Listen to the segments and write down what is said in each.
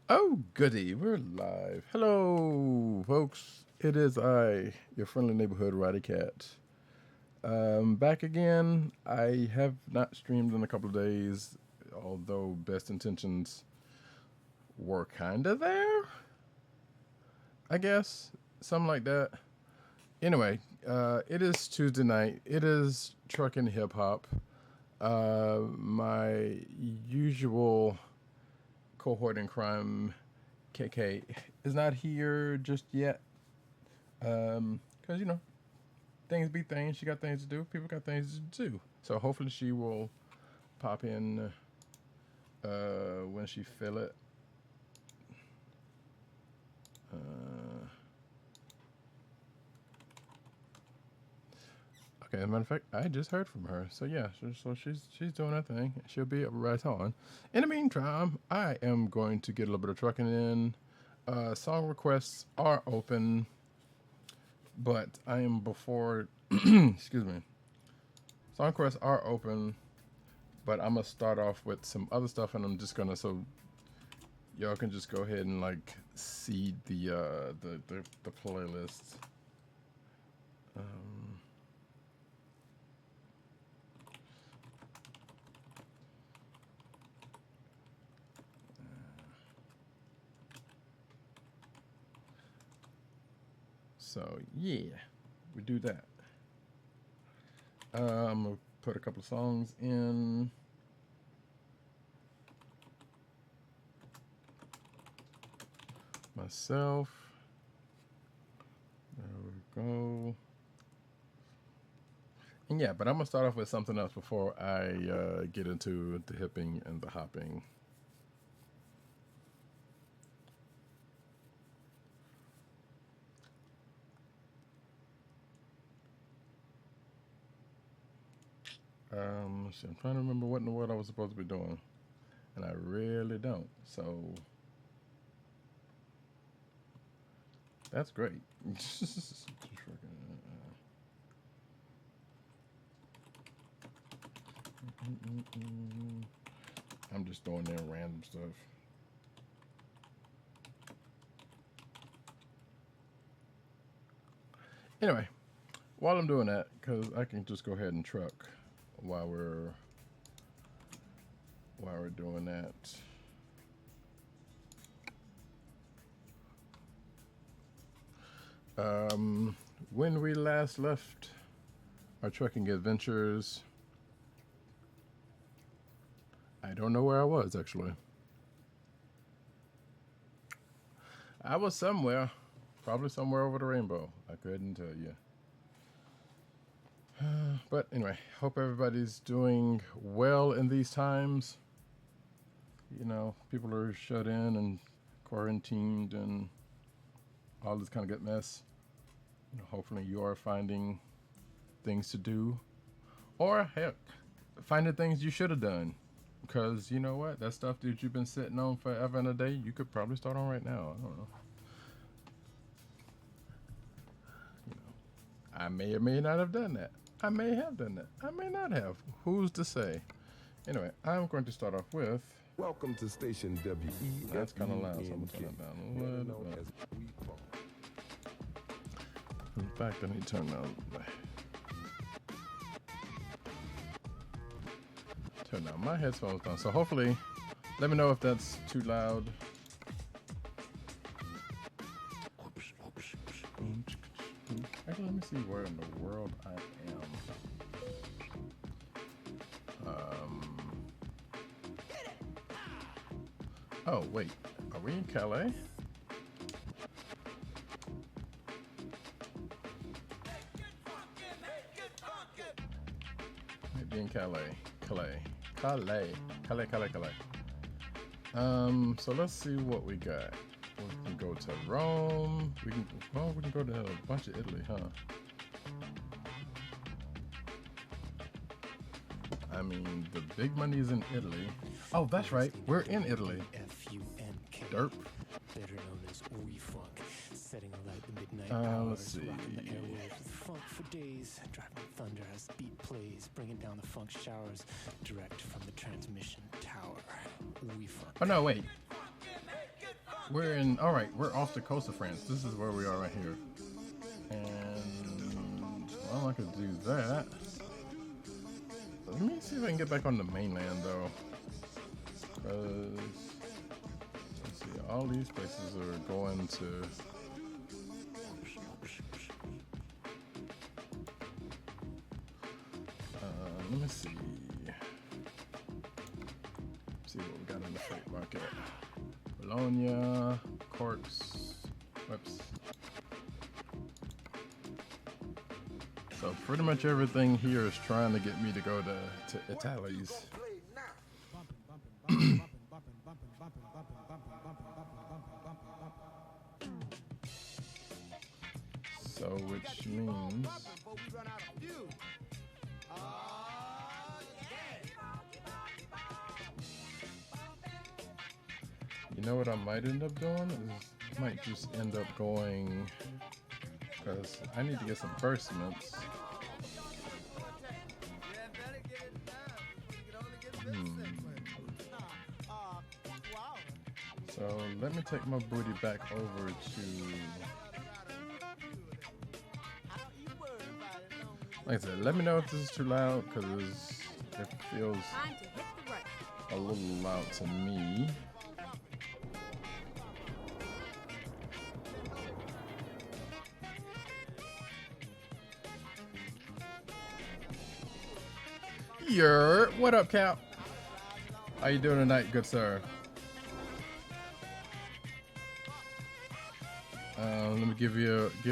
Oh, goody. We're live. Hello, folks. It is I, your friendly neighborhood Roddy Cat. Back again. I have not streamed in a couple of days, although best intentions were kind of there, I guess. Something like that. Anyway, it is Tuesday night. It is truckin' hip hop. My usual cohort in crime, KK, is not here just yet. Because, things be things. She got things to do. People got things to do. So hopefully she will pop in when she feel it. Okay, as a matter of fact, I just heard from her. So yeah, so she's doing her thing. She'll be right on. In the meantime, I am going to get a little bit of trucking in. Song requests are open, but I am before. Excuse me. Song requests are open, but I'm gonna start off with some other stuff, and I'm just gonna so y'all can just go ahead and like see the playlist. Um, so yeah, we do that. I'm gonna put a couple of songs in. Myself. There we go. And yeah, but I'm gonna start off with something else before I get into the hipping and the hopping. Let's see, I'm trying to remember what in the world I was supposed to be doing, and I really don't. So that's great. I'm just throwing in random stuff. Anyway, while I'm doing that, because I can just go ahead and truck while we're doing that. When we last left our trucking adventures, I don't know where I was actually. I was somewhere, probably somewhere over the rainbow. I couldn't tell you. But anyway, hope everybody's doing well in these times. You know, people are shut in and quarantined and all this kind of good mess. You know, hopefully you are finding things to do, or heck, finding things you should have done. Because you know what, that stuff that you've been sitting on forever and a day, you could probably start on right now. I don't know. You know, I may or may not have done that. I may have done that. I may not have. Who's to say? Anyway, I'm going to start off with. Welcome to station WE. That's kind of loud, so I'm going to turn it down a little bit. In fact, I need to turn down my headphones down. So hopefully, let me know if that's too loud. Actually, let me see where in the world I am. Oh, wait. Are we in Calais? Maybe in Calais. Calais. So let's see what we got. We can go to Rome. We can go to a bunch of Italy, huh? I mean, the big money is in Italy. Oh, that's right. We're in Italy. Derp. Better known as Funk, setting alight the midnight hours, let's see. rocking the airwaves with funk for days, driving thunder as beat plays, bringing down the funk showers direct from the transmission tower. Funk. Oh no, wait. We're in. All right, we're off the coast of France. This is where we are right here. And well, I could do that. Let me see if I can get back on the mainland though. Let's see, all these places are going to. Let me see. See what we got in the freight market. Bologna, Corks, whoops. So pretty much everything here is trying to get me to go to Italy's. So which means you know what I might end up doing is I might just end up going because I need to get some burstments. So let me take my booty back over to, like I said, let me know if this is too loud because it feels a little loud to me. What up, Cap? How you doing tonight, good sir? Let me give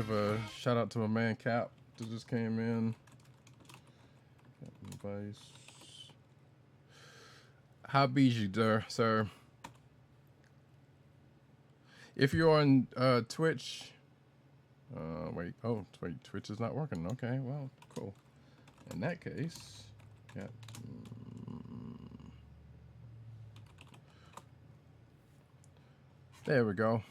a shout out to my man Cap that just came in. Advice. How be you, sir? If you're on Twitch, wait, Twitch is not working. Okay, well, cool. In that case, yeah. There we go.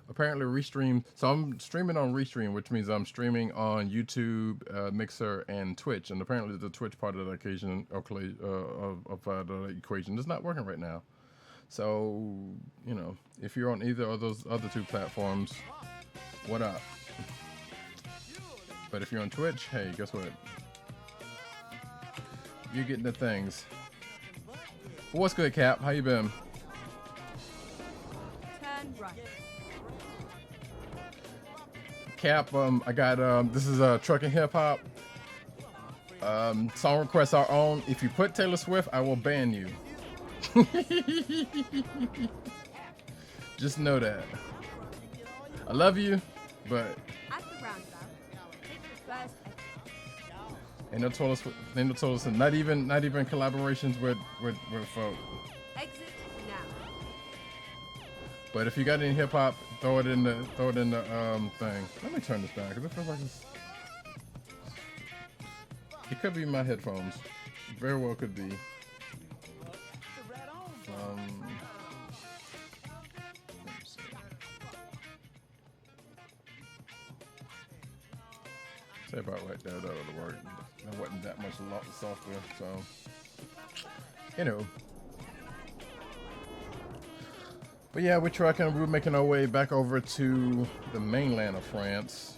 Apparently Restream, so I'm streaming on Restream, which means I'm streaming on YouTube, Mixer, and Twitch. And apparently the Twitch part of the occasion, of the equation is not working right now. So, you know, if you're on either of those other two platforms, what up? But if you're on Twitch, hey, guess what? You're getting the things. What's good, Cap? How you been? Turn right. Cap, I got, this is Truckin' Hip Hop. Song requests are on. If you put Taylor Swift, I will ban you. Just know that. I love you, but At the roundabout, take the first exit. ain't no Taylor Swift, not even collaborations with folk. Exit now. But if you got any hip hop, throw it in the thing. Let me turn this down because it feels like it could be my headphones. Very well could be. Let me see. Say about right there, that would work. It wasn't that much a lot softer, so you know. But yeah, we're trucking. We're making our way back over to the mainland of France.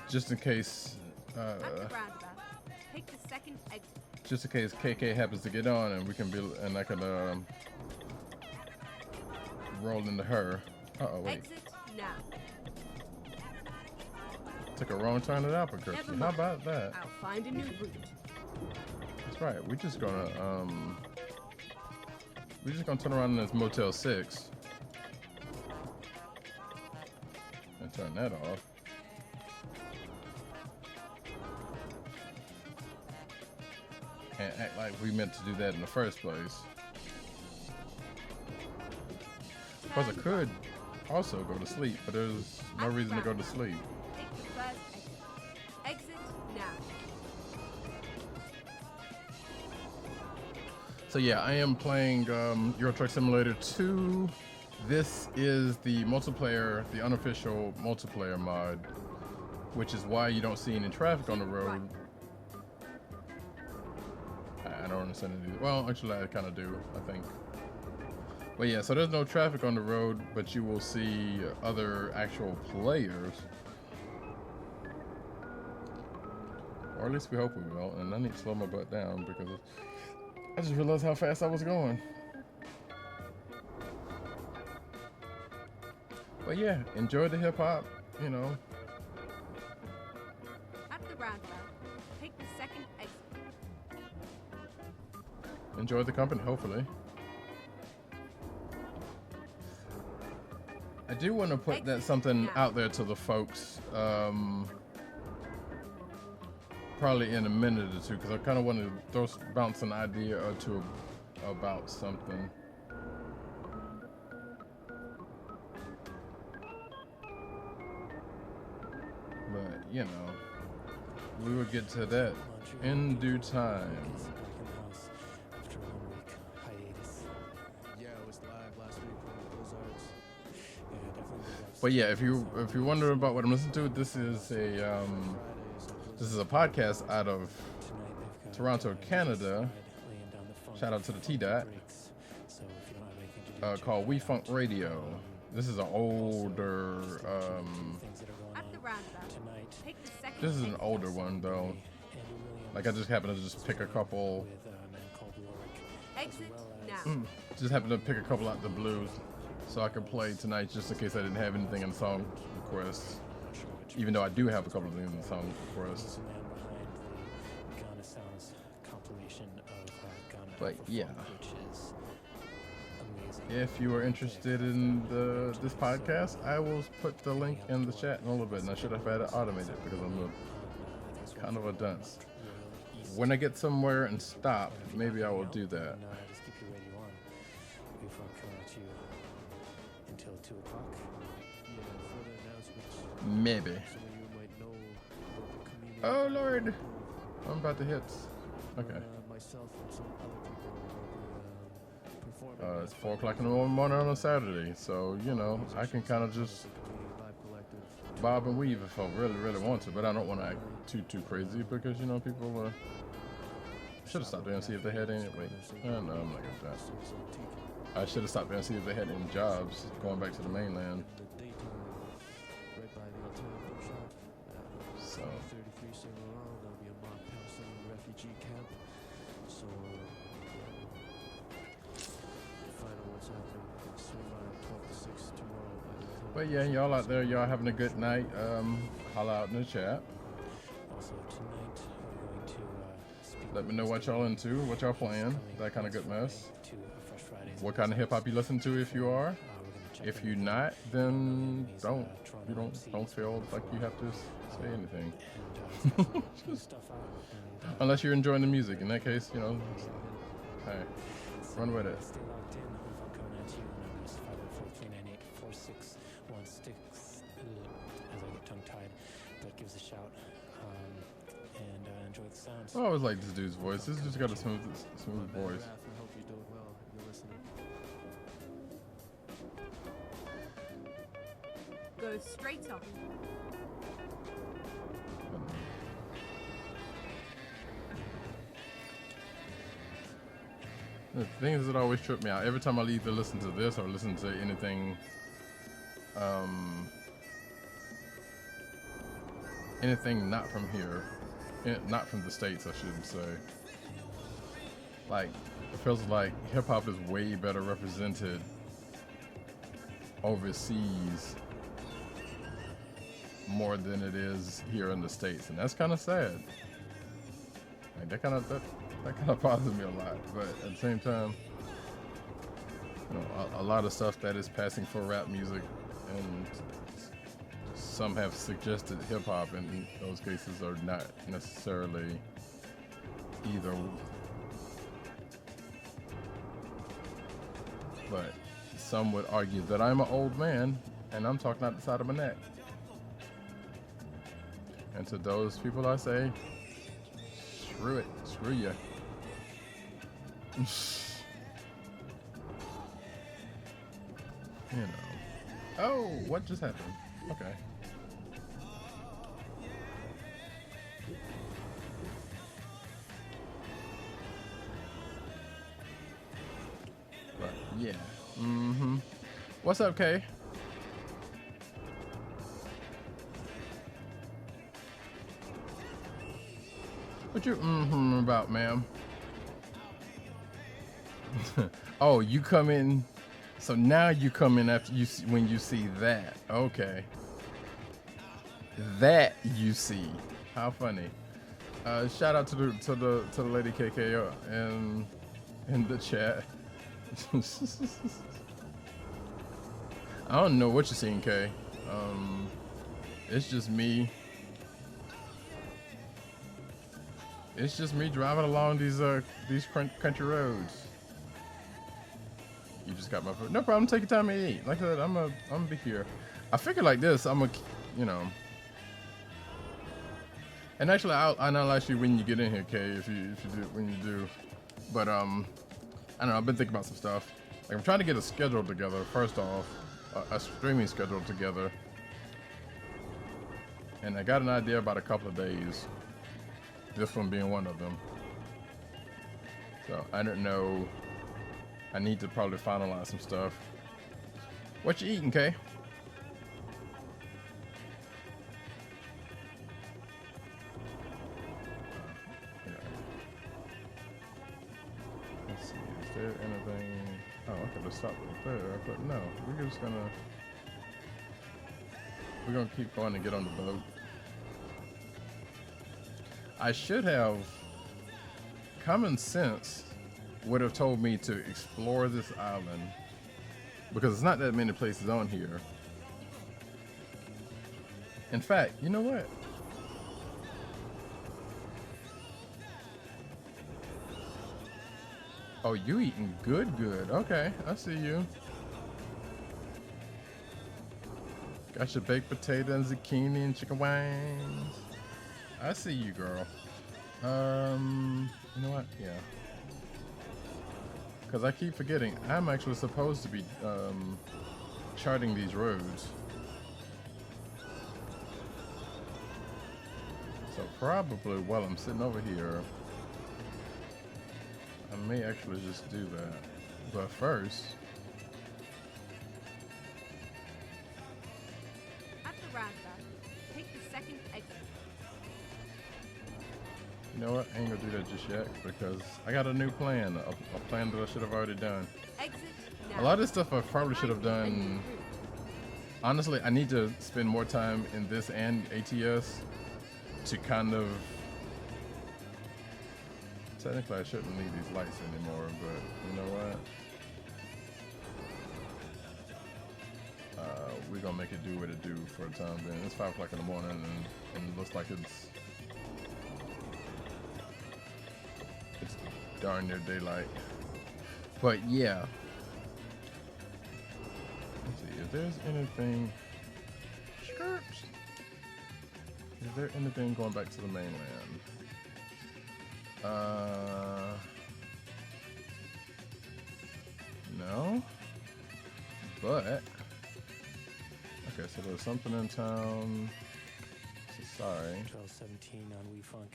Just in case. At the roundabout, take the second exit. Just in case KK happens to get on, and we can be, and I can roll into her. Uh-oh, wait. Exit now. Took a wrong turn at Albuquerque. Never How mind. about that? I'll find a new route. That's right. We're just gonna turn around in this Motel 6 and turn that off. And act like we meant to do that in the first place. Because I could also go to sleep, but there's no reason to go to sleep. Take the first exit. Exit now. So yeah, I am playing Euro Truck Simulator 2. This is the multiplayer, the unofficial multiplayer mod, which is why you don't see any traffic on the road. I don't understand it either. Well, actually, I kind of do, I think. But yeah, so there's no traffic on the road, but you will see other actual players. Or at least we hope we will. And I need to slow my butt down because I just realized how fast I was going. But yeah, enjoy the hip hop, you know. At the roundabout, take the second exit. Enjoy the company, hopefully. I do want to put that something out there to the folks, probably in a minute or two, because I kind of want to bounce an idea or two about something. But, you know, we will get to that in due time. But yeah, if you're wondering about what I'm listening to, this is a podcast out of Toronto, Canada. Shout out to the T-Dot. Called We Funk Radio. This is an older. At the roundabout, take the second This is an older one though. Like I just happened to just pick a couple. exit now. Just happened to pick a couple out the blues, so I could play tonight just in case I didn't have anything in song requests. Even though I do have a couple of things in song requests. But yeah, if you are interested in this podcast, I will put the link in the chat in a little bit, and I should have had it automated because I'm kind of a dunce. When I get somewhere and stop, maybe I will do that. Maybe. Oh Lord, I'm about to hit. Okay. It's 4 o'clock in the morning on a Saturday, so you know I can kind of just bob and weave if I really want to, but I don't want to act too crazy because you know people. Should have stopped there and see if they had any. Wait, no, I'm not gonna do that. I should have stopped there and see if they had any jobs going back to the mainland. So. But yeah, y'all out there, y'all having a good night. Holla out in the chat. Let me know what y'all into, what y'all playing, that kind of good mess. What kind of hip hop you listen to if you are. If you're not, then don't feel like you have to say anything. Unless you're enjoying the music. In that case, you know, hey, run with it. I always like this dude's voice. This just got a smooth voice. Go straight on. The things that always trip me out. Every time I either listen to this or listen to anything, anything not from here, not from the States, I should say. Like, it feels like hip hop is way better represented overseas more than it is here in the States, and that's kind of sad. Like, that kind of bothers me a lot. But at the same time, you know, a lot of stuff that is passing for rap music, and some have suggested hip hop, and in those cases are not necessarily either. But some would argue that I'm an old man and I'm talking out the side of my neck. And to those people I say, screw it, screw you. You know. Oh, what just happened? Okay. But yeah, Mm-hmm. What's up, Kay? What you about, ma'am? Oh, you come in. So now you come in after you see, when you see that. Okay. That you see. How funny. Shout out to the lady KK in the chat. I don't know what you're seeing, Kay. It's just me. It's just me driving along these country roads. You just got my food. No problem. Take your time to eat. Like I said, I'm gonna be here. I figure like this. I'm gonna, you know. And actually, I'll ask you when you get in here, Kay. If you do when you do. But I don't know. I've been thinking about some stuff. Like I'm trying to get a schedule together. First off, a streaming schedule together. And I got an idea about a couple of days. This one being one of them. So I don't know. I need to probably finalize some stuff. What you eating, Kay? Let's see. Is there anything? Oh, I could have stopped right there, but no. We're just gonna. We're gonna keep going and get on the boat. I should have. Common sense would have told me to explore this island because it's not that many places on here. In fact, you know what? Oh, you eating good. Okay, I see you. Got your baked potato and zucchini and chicken wings. I see you, girl. You know what? Yeah. Because I keep forgetting, I'm actually supposed to be charting these roads. So probably while I'm sitting over here, I may actually just do that. But first, At the roundabout, take the second exit. you know what? I ain't gonna do that just yet because I got a new plan, a plan that I should have already done. Exit now. A lot of this stuff I probably should have done. Honestly, I need to spend more time in this and ATS to kind of. Technically, I shouldn't need these lights anymore, but you know what? We're gonna make it do what it do for the time being. It's 5 o'clock in the morning, and it looks like it's darn near daylight. But yeah. Let's see if there's anything. Skirts. Is there anything going back to the mainland? No. But okay, so there's something in town. So sorry. 1217 on WeFunk.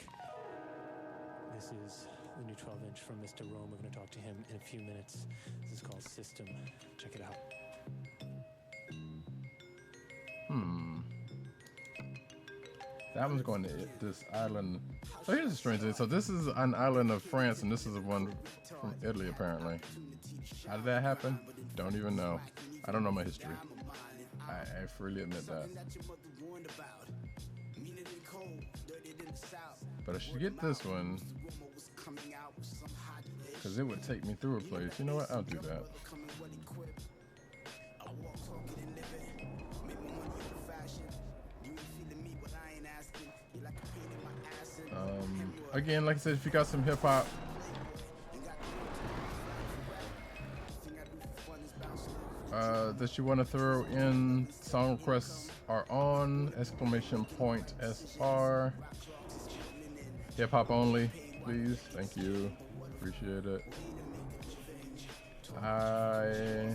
This is the new 12-inch from Mr. Rome. We're going to talk to him in a few minutes. This is called System. Check it out. That one's going to this island. So here's the strange thing. So this is an island of France, and this is one from Italy, apparently. How did that happen? Don't even know. I don't know my history. I freely admit that. But I should get this one because it would take me through a place. You know what? I'll do that. Again, like I said, if you got some hip hop, that you want to throw in, song requests are on, !SR. Hip hop only, please. Thank you. Appreciate it. I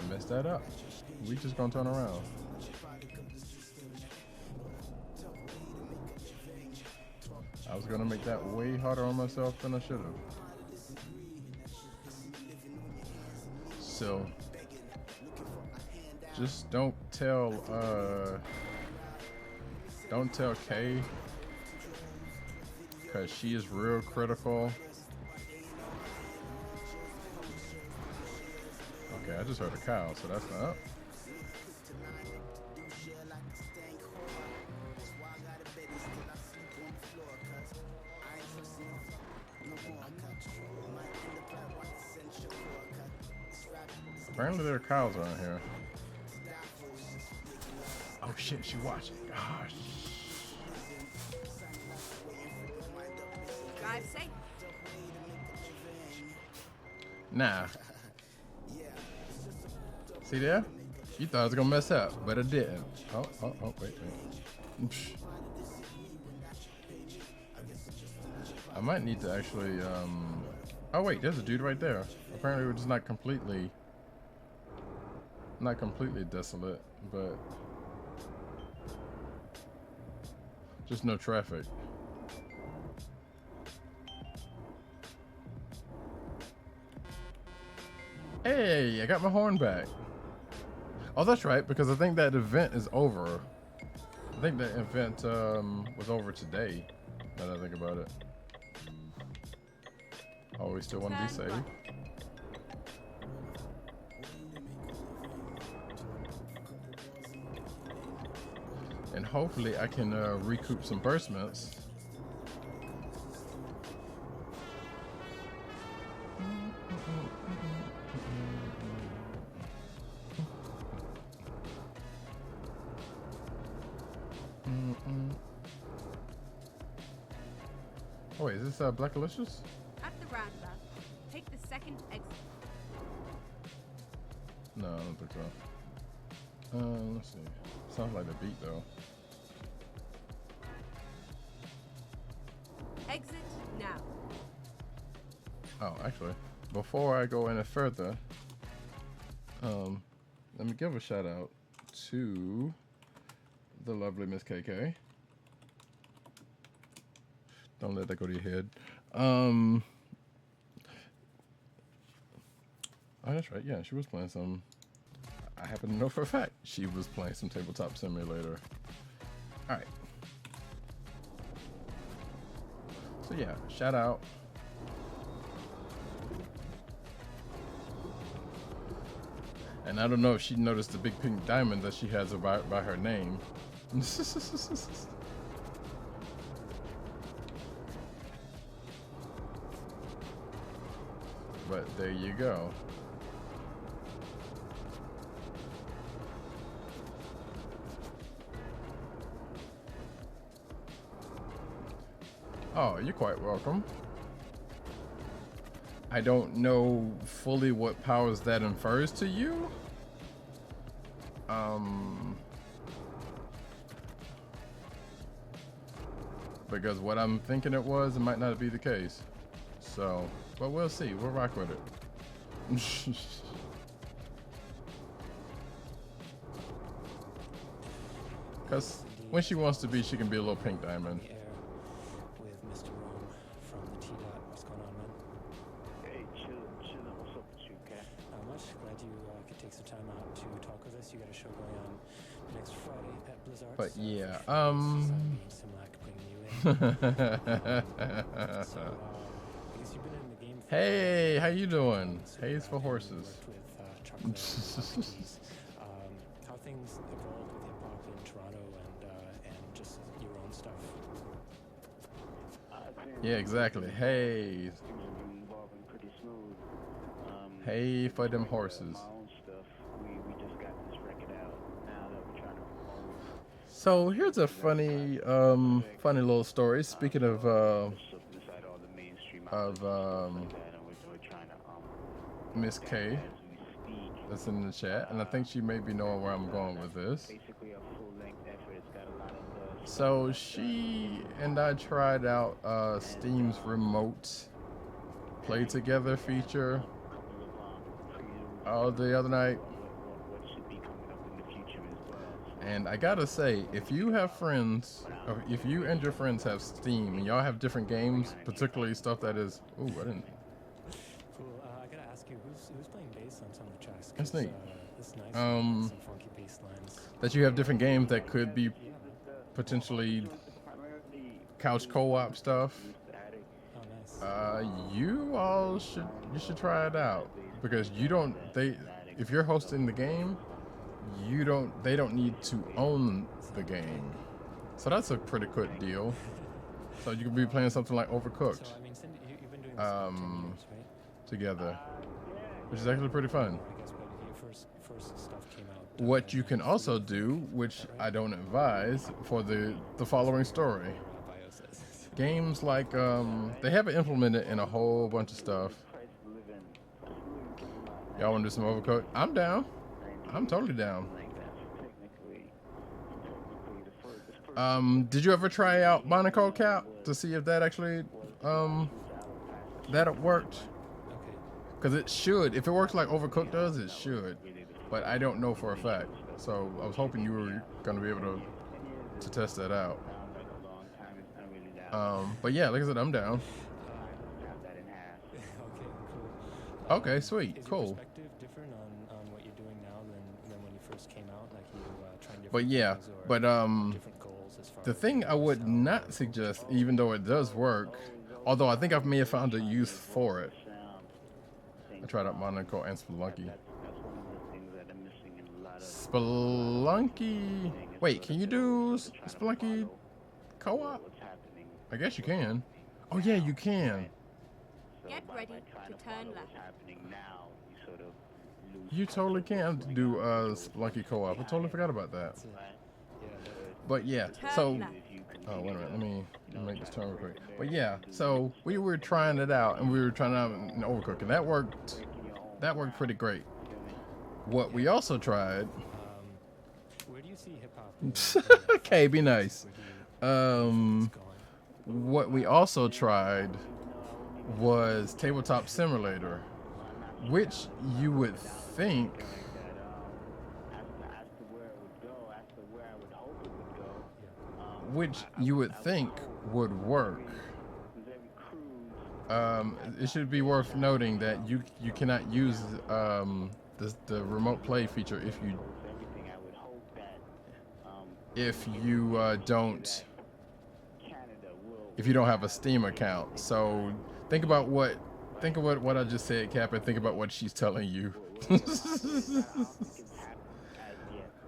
messed that up. We just gonna turn around. I was gonna make that way harder on myself than I should have. So just don't tell Kay, because she is real critical. Okay, I just heard a cow, so that's not. Apparently there are cows around here. Oh shit, she watching. Gosh. Drive safe. Nah. See there? You thought it was gonna mess up, but it didn't. Oh, wait. I might need to actually, oh wait, there's a dude right there. Apparently we're just not completely desolate, but just no traffic. Hey, I got my horn back. Oh, that's right, because I think that event is over. I think that event was over today, now that I think about it. Oh, we still want to be safe. And hopefully I can recoup some burst mints. Oh wait, is this Black Alicious? At the roundabout, take the second exit. No, I don't think so. Let's see. Sounds like the beat though. Exit now. Oh, actually, before I go any further, let me give a shout out to the lovely Miss KK. Don't let that go to your head. Oh, that's right. Yeah, she was playing some. I happen to know for a fact she was playing some Tabletop Simulator. All right. So yeah, shout out. And I don't know if she noticed the big pink diamond that she has by her name. But there you go. Oh, you're quite welcome. I don't know fully what powers that infers to you. Because what I'm thinking it was, it might not be the case. So, but we'll see. We'll rock with it. Because when she wants to be, she can be a little pink diamond. With Mr. Rome from the T-Dot. What's going on, man? Hey, chillin'. What's up with you, cat? Not much. Glad you could take some time out to talk with us. You got a show going on next Friday at Blizzard. But yeah, Simlac bringing you in. So, I guess you've been in the game for hey, how you doing? Hayes for horses. worked with Chocolate Opportunities. How things evolved with hip hop in Toronto and just your own stuff. Yeah, exactly. Hey, Things have been evolving pretty smooth. hey for them horses. My own stuff. We just got this record out now that we're trying to promote. So here's a funny, funny little story. Speaking of, Stuff inside all the mainstream outlets and stuff like that, and we're trying to Miss K, as we speak. that's in the chat, and I think she may be knowing where I'm going with this. Basically a full-length effort. It's got a lot of So she and I tried out Steam's remote play together feature the other night. what should be coming up in the future as well. And I gotta say, if you have friends, or if you and your friends have Steam and y'all have different games, particularly stuff that is, ooh, I didn't. Cool. I gotta ask you, who's playing bass on some of the tracks? That's 'cause, neat. it's nice. Um, Some funky bass lines. That you have different games that could be potentially couch co-op stuff. Oh, nice. You should try it out because you don't they if you're hosting the game, they don't need to own the game. So that's a pretty good deal. So you could be playing something like Overcooked So, I mean, Cindy, you've been doing this for 10 years, right? together, which is actually pretty fun. I guess, but your first stuff came out. What you can also do, which I don't advise, for the following story. Bio says. Games like they have it implemented in a whole bunch of stuff. Y'all want to do some Overcooked? I'm down. I'm totally down. Did you ever try out Monaco Cap to see if that actually that worked? Okay. Because it should. If it works like Overcooked does, it should. But I don't know for a fact. So I was hoping you were going to be able to test that out. But yeah, like I said, I'm down. Okay, cool. Okay, sweet, Is your cool. perspective different on what you're doing now than when you first came out? Like you trying different But yeah, things or but different goals as far the as thing I would not suggest, even though it does work, although I think I may have found a use for it. I tried out Monaco and Spelunky. Spelunky. Wait, can you do Spelunky co-op? I guess you can. Oh yeah, you can. Get ready to turn left. You totally can do Spelunky co-op. I totally forgot about that. But yeah, so Turn left. oh wait a minute, let me make this turn real quick. But yeah, so we were trying it out, and we were trying it out in Overcooked, and that worked. That worked pretty great. What we also tried. where do you see hip hop? Okay, be nice. What we also tried was Tabletop Simulator, which you would think would work. It should be worth noting that you cannot use the remote play feature if you don't have a Steam account. So think about what I just said, Cap, and think about what she's telling you.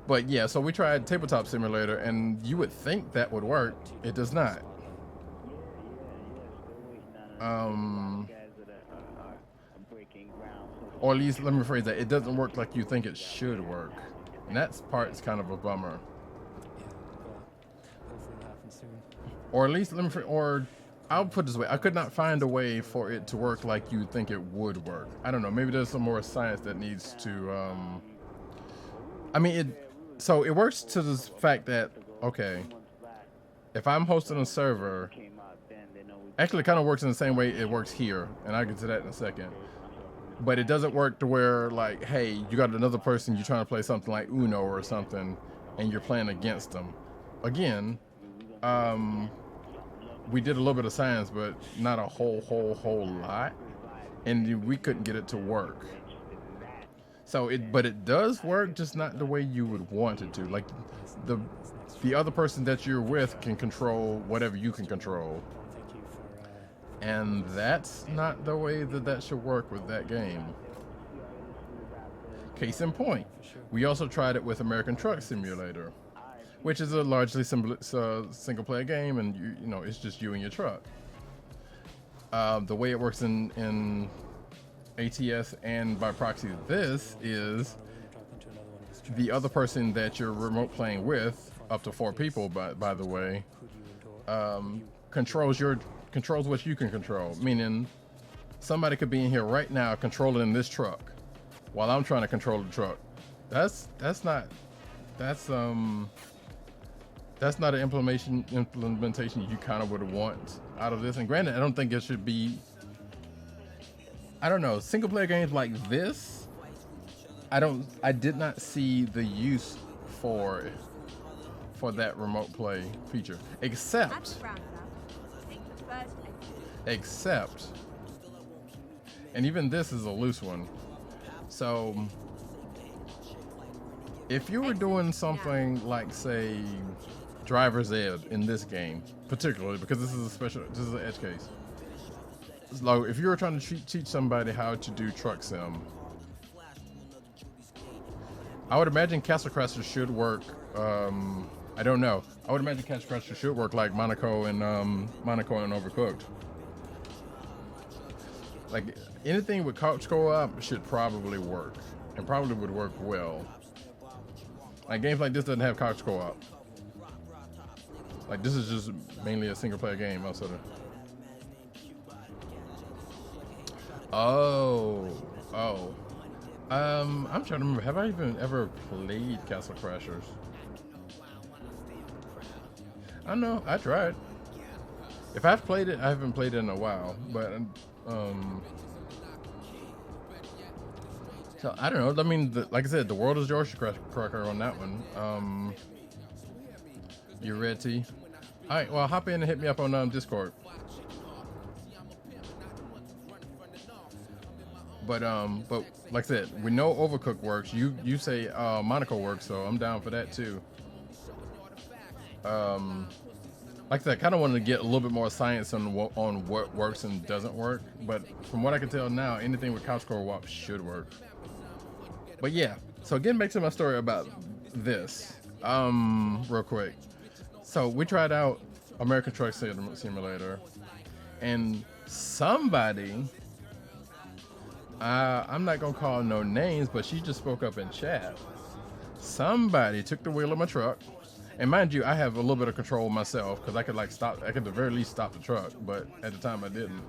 But yeah, so we tried Tabletop Simulator, and you would think that would work. It does not. Or at least, let me rephrase that. It doesn't work like you think it should work. And that's part's kind of a bummer. Hopefully it'll happen soon. Or at least, or I'll put it this way. I could not find a way for it to work like you think it would work. I don't know. Maybe there's some more science that needs to, I mean, so it works to the fact that, okay, if I'm hosting a server, actually it kind of works in the same way it works here, and I'll get to that in a second. But it doesn't work to where, like, hey, you got another person, you're trying to play something like Uno or something, and you're playing against them. Again, we did a little bit of science, but not a whole lot, and we couldn't get it to work. So but it does work, just not the way you would want it to. Like the other person that you're with can control whatever you can control, Thank you for. and that's not the way that should work with that game. Case in point, we also tried it with American Truck Simulator, which is a largely single-player game, and you know it's just you and your truck. The way it works in ATS and by proxy, this is the other person that you're remote playing with, up to 4 people, by the way, controls what you can control. Meaning, somebody could be in here right now controlling this truck, while I'm trying to control the truck. That's not an implementation you kind of would want out of this. And granted, I don't think it should be. I don't know, single player games like this, I did not see the use for that remote play feature, except, and even this is a loose one. So If you were doing something like, say, driver's ed in this game, particularly because this is an edge case. It's like if you were trying to teach somebody how to do truck sim, I would imagine Castle Crashers should work. I don't know. I would imagine Castle Crashers should work like Monaco and Overcooked. Like anything with couch co-op should probably work, and probably would work well. Like games like this doesn't have couch co-op. Like this is just mainly a single player game, also. Oh. I'm trying to remember. Have I even ever played Castle Crashers? I don't know. I tried. If I've played it, I haven't played it in a while. But so I don't know. I mean, like I said, the world is yours, Cracker, on that one. You ready? All right. Well, hop in and hit me up on Discord. But like I said, we know Overcooked works. You say Monaco works, so I'm down for that too. Like I said, I kind of wanted to get a little bit more science on what works and doesn't work. But from what I can tell now, anything with couch co-op should work. But yeah, so getting back to my story about this, real quick. So we tried out American Truck Simulator, and somebody, I'm not gonna call no names, but she just spoke up in chat. Somebody took the wheel of my truck, and mind you, I have a little bit of control myself because I could stop. I could at the very least stop the truck, but at the time I didn't.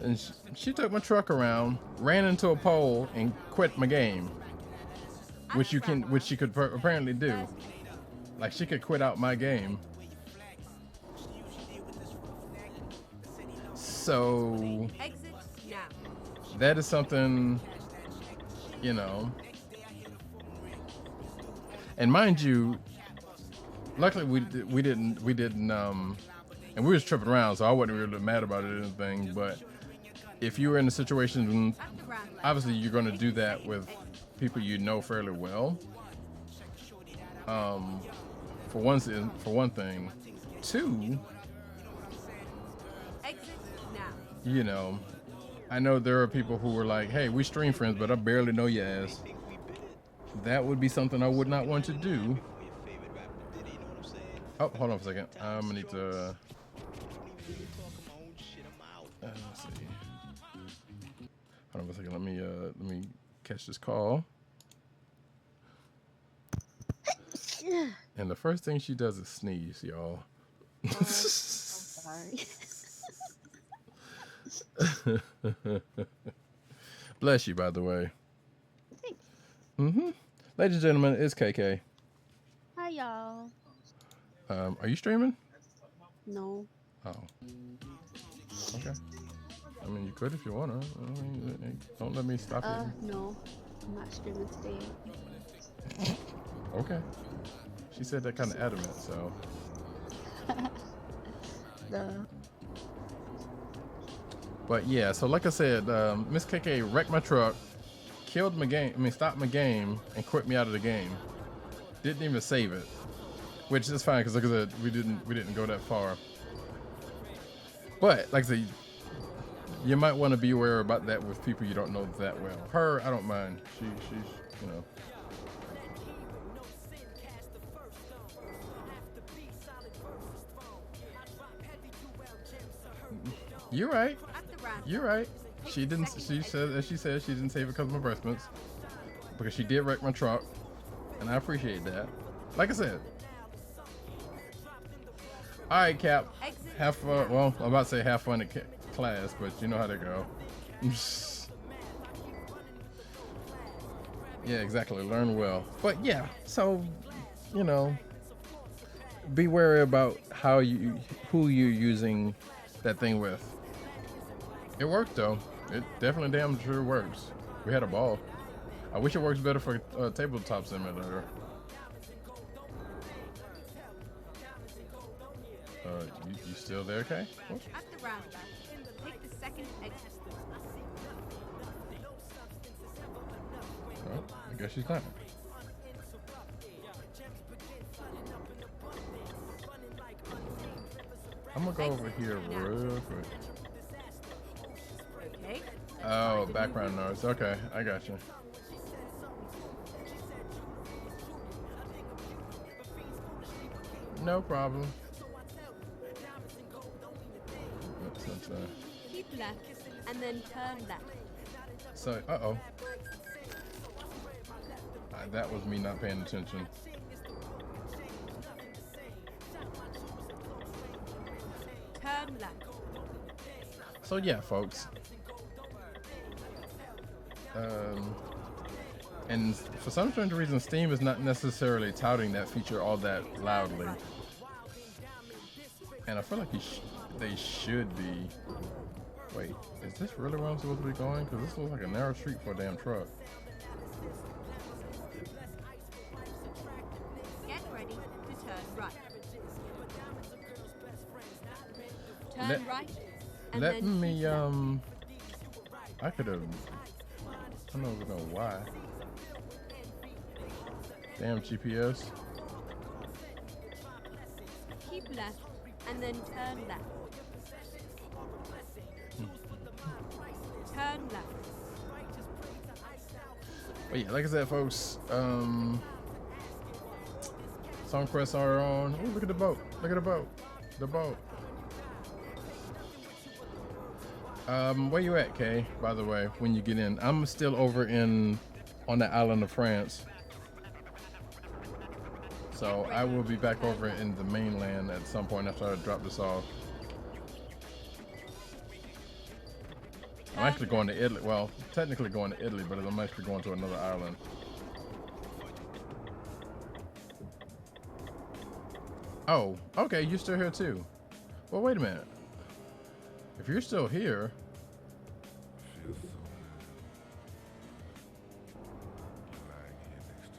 And she took my truck around, ran into a pole, and quit my game, which she could apparently do. Like she could quit out my game. So that is something, you know. And mind you, luckily we didn't and we was tripping around, so I wasn't really mad about it or anything. But if you were in a situation, obviously you're going to do that with people you know fairly well. For one thing. Two, you know, I know there are people who were like, "Hey, we stream friends, but I barely know your ass." That would be something I would not want to do. Oh, hold on for a second. I'm gonna need to. Let's see. Hold on for a second. Let me catch this call. And the first thing she does is sneeze, y'all. I'm sorry. Bless you, by the way. Thanks. Ladies and gentlemen, it's KK. Hi, y'all. Are you streaming? No. Oh. Okay. I mean, you could if you wanna. I mean, don't let me stop you. No. I'm not streaming today. Okay. She said that kind of adamant, so. But yeah, so like I said, Miss KK wrecked my truck, killed my game. I mean, stopped my game and quit me out of the game. Didn't even save it, which is fine because like I said, we didn't go that far. But like I said, you might want to be aware about that with people you don't know that well. Her, I don't mind. She's you know. You're right. You're right. She didn't. She said she didn't save it because of my breast mints, because she did wreck my truck, and I appreciate that. Like I said. All right, Cap. Have fun. Well, I'm about to say have fun at class, but you know how they go. Yeah, exactly. Learn well. But yeah, so you know, be wary about who you're using that thing with. It worked though. It definitely damn sure works. We had a ball. I wish it works better for tabletop simulator. You still there, Kay? At the roundabout, take the second exit. Oh, I guess she's not. I'm gonna go over here real quick. Okay. Oh, background noise. Okay, I got you. No problem. Keep left and then turn left. So, uh-oh. That was me not paying attention. Turn left. So yeah, folks. And for some strange reason, Steam is not necessarily touting that feature all that loudly. And I feel like they should be. Wait, is this really where I'm supposed to be going? Because this looks like a narrow street for a damn truck. Get ready to turn right. Turn Let- right. And Let then me, keep left. I could have. I don't even know why. Damn GPS. Keep left and then turn left. Turn left. But yeah, like I said, folks, song quests are on. Oh, look at the boat. Look at the boat. The boat. Where you at, Kay, by the way, when you get in? I'm still over on the island of France. So I will be back over in the mainland at some point after I drop this off. I'm actually going to Italy. Well, technically going to Italy, but I'm actually going to another island. Oh, okay, you're still here too. Well, wait a minute. If you're still here, Feels so lying here next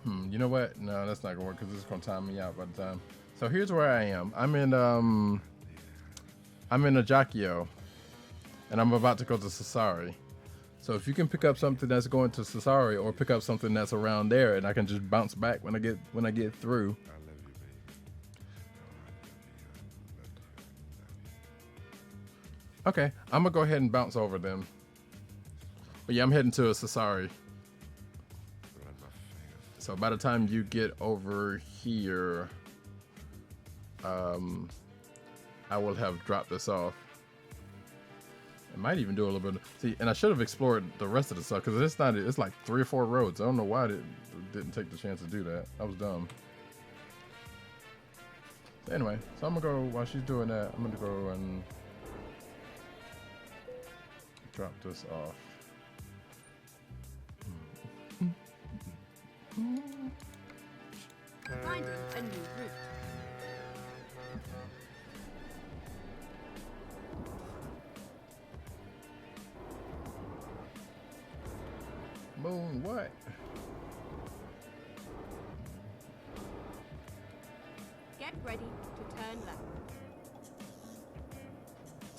to me. you know what? No, that's not gonna work because it's gonna time me out by the time. So here's where I am. I'm in Ajaccio, and I'm about to go to Sassari. So if you can pick up something that's going to Sassari, or pick up something that's around there, and I can just bounce back when I get through. I love you, baby. Okay, I'm gonna go ahead and bounce over them. But yeah, I'm heading to a Sassari. Run my fingers. So by the time you get over here, I will have dropped this off. I might even do a little bit. See, and I should have explored the rest of the stuff because it's like 3 or 4 roads. I don't know why I didn't take the chance to do that. I was dumb. So anyway, so I'm gonna go while she's doing that. I'm gonna go and drop this off. Finding a new route. Moon, what? Get ready to turn left.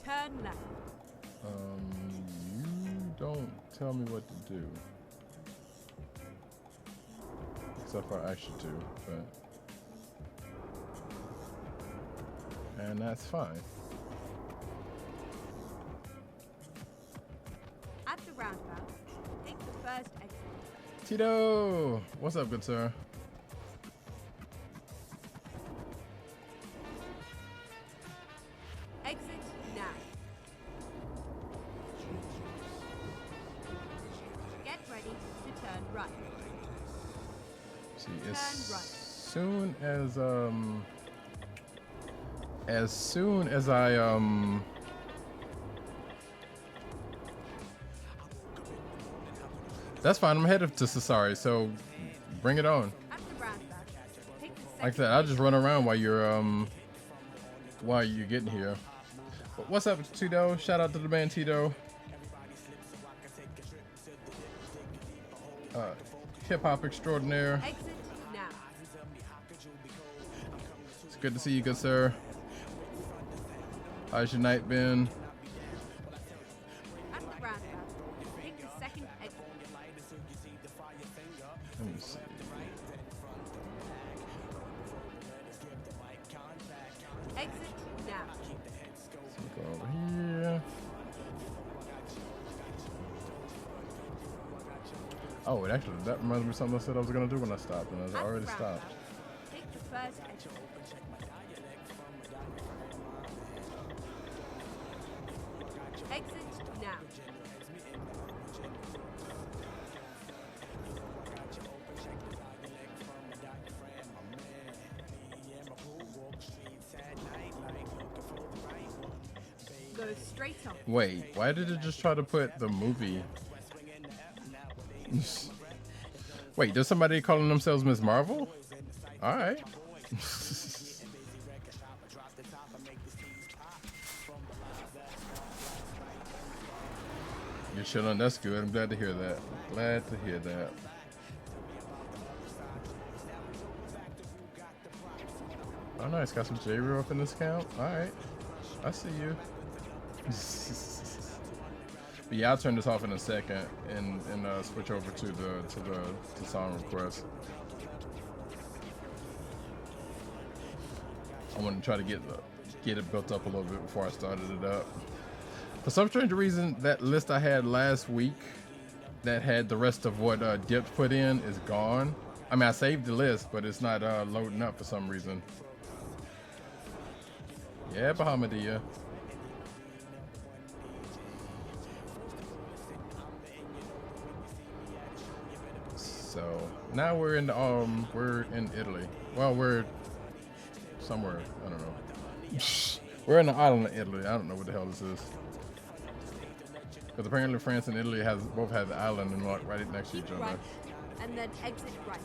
Turn left. You don't tell me what to do. Except for I ask you to, but... And that's fine. At the roundabout, take the first exit. Tito! What's up, good sir? Exit now. Get ready to turn right. See, Turn right. as soon as I that's fine. I'm headed to Sassari, so bring it on. At the roundabout, take the second Like I said, I'll just run around while you're getting here. But what's up, Tito? Shout out to the man Tito. Hip hop extraordinaire. exit now. It's good to see you, good sir. How's your night been? At the roundabout, take the second exit. Let me see. Oh, it actually, that reminds me of something I said I was going to do when I stopped, and I At already the stopped. roundabout, take the first exit. Exit now. Go straight on. Wait, why did it just try to put the movie? Wait, there's somebody calling themselves Miss Marvel? All right. You're chilling. That's good. I'm glad to hear that. Glad to hear that. Oh, nice. Got some J-Real up in this count. All right. I see you. But yeah, I'll turn this off in a second and switch over to the song request. I want to try to get it built up a little bit before I started it up. For some strange reason, that list I had last week that had the rest of what Dipped put in is gone. I mean, I saved the list, but it's not loading up for some reason. Yeah, Bahamadia. So now we're in Italy. Well, we're somewhere. I don't know. We're in the island of Italy. I don't know what the hell this is. Because apparently France and Italy both have the island and right next to each other. Right. And then exit right.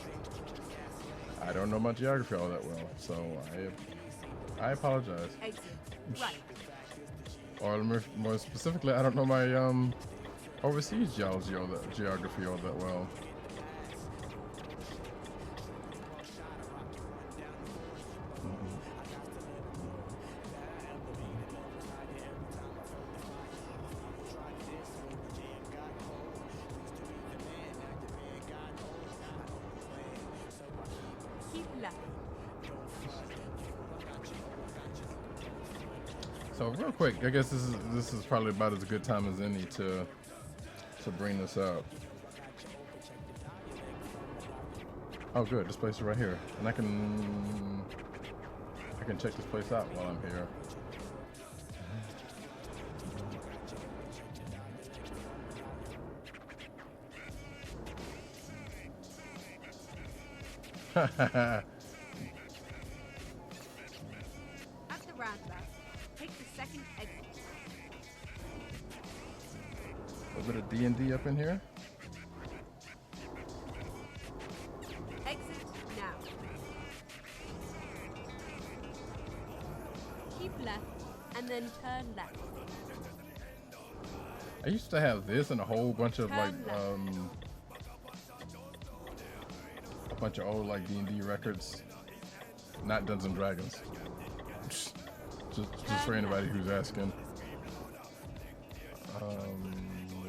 I don't know my geography all that well, so I apologize. Exit right. Or more specifically, I don't know my overseas geography all that well. Keep left. So real quick, I guess this is probably about as good time as any to bring this up. Oh, good. This place is right here, and I can check this place out while I'm here. At the roundabout, take the second exit. A bit of D&D up in here. Exit now. Keep left and then turn left. I used to have this and a whole bunch of like a bunch of old like D&D records, not Dungeons and Dragons. Just for anybody who's asking.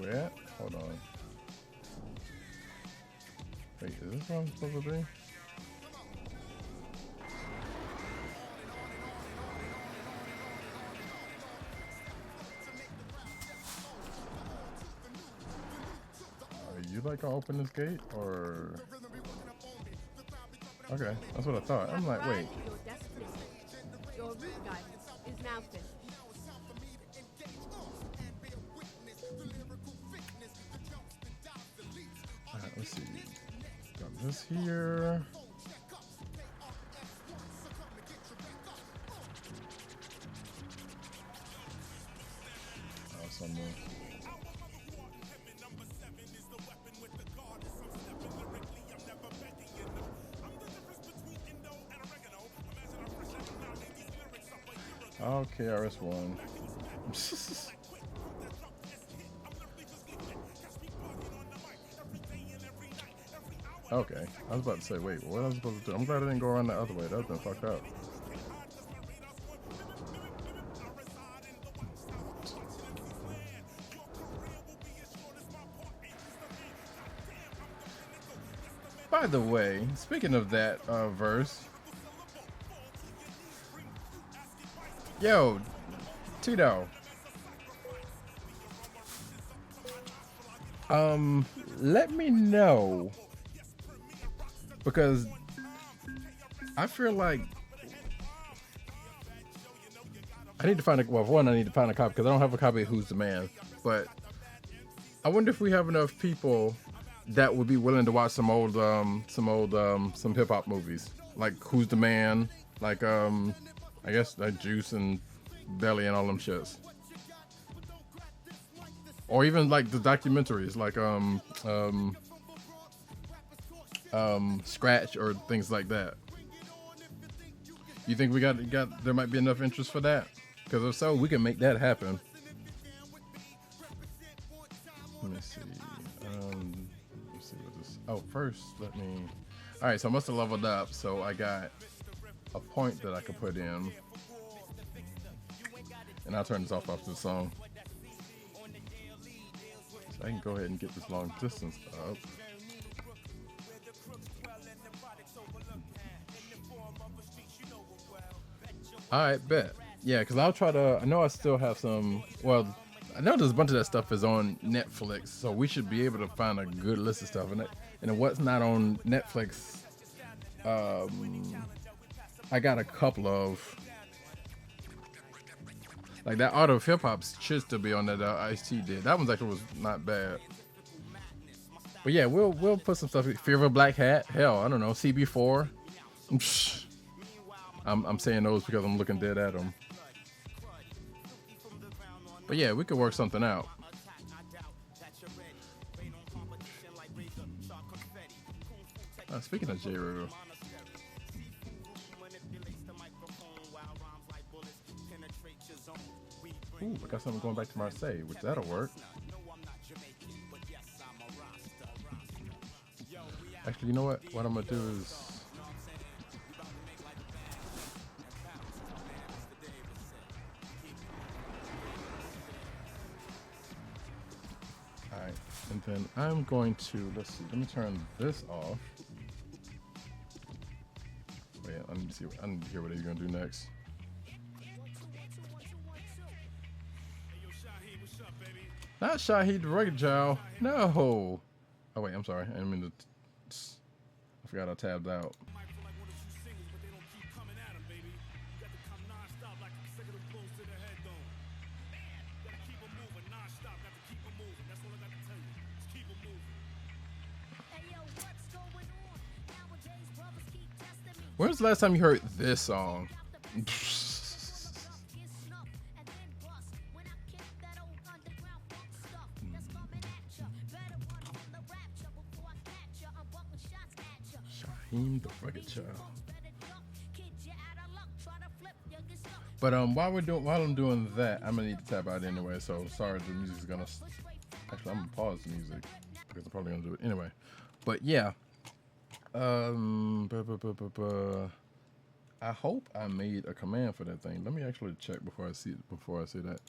Where? Hold on. Wait, is this where I'm supposed to be? You like gonna open this gate or? Okay, that's what I thought. I'm like, wait. Your destination. Your route guidance is now finished. Alright, let's see. Got this here. Oh, some more. Okay, RS1. Okay, I was about to say, wait, what was I supposed to do? I'm glad I didn't go around the other way. That would have been fucked up. By the way, speaking of that verse, yo, Tito, Let me know because I feel like I need to find a well. For one, I need to find a copy because I don't have a copy of Who's the Man. But I wonder if we have enough people that would be willing to watch some hip hop movies like Who's the Man, like I guess like Juice and Belly and all them shits, or even like the documentaries like Scratch or things like that. You think we got there might be enough interest for that? Because if so, we can make that happen. Let me see. Let's see what this. Oh, first let me. All right, so I must have leveled up. So I got a point that I could put in, and I'll turn this off after the song. So I can go ahead and get this long distance up. All right, bet. Yeah, because I'll try to. I know I still have some. Well, I know there's a bunch of that stuff is on Netflix, so we should be able to find a good list of stuff. And what's not on Netflix, I got a couple of. Like that Art of Hip Hop should still be on that Ice-T did. That one actually was not bad. But yeah, we'll put some stuff. Fear of a Black Hat. Hell, I don't know. CB4. I'm saying those because I'm looking dead at them. But yeah, we could work something out. Speaking of J-Roo. Ooh, I got something going back to Marseille, which that'll work. Actually, you know what? What I'm gonna do is alright, and then I'm going to let's see, let me turn this off. Wait, I need to hear what he's gonna do next. Not Shaheed the Rugged Child. No. Oh wait, I'm sorry. I didn't mean to. I forgot I tabbed out. When's the last time you heard this song? Shaheem the Rugged Child. But while I'm doing that, I'm gonna need to tap out anyway. So sorry, the music's gonna. Actually, I'm gonna pause the music because I'm probably gonna do it anyway. But yeah. I hope I made a command for that thing. Let me actually check before I say that.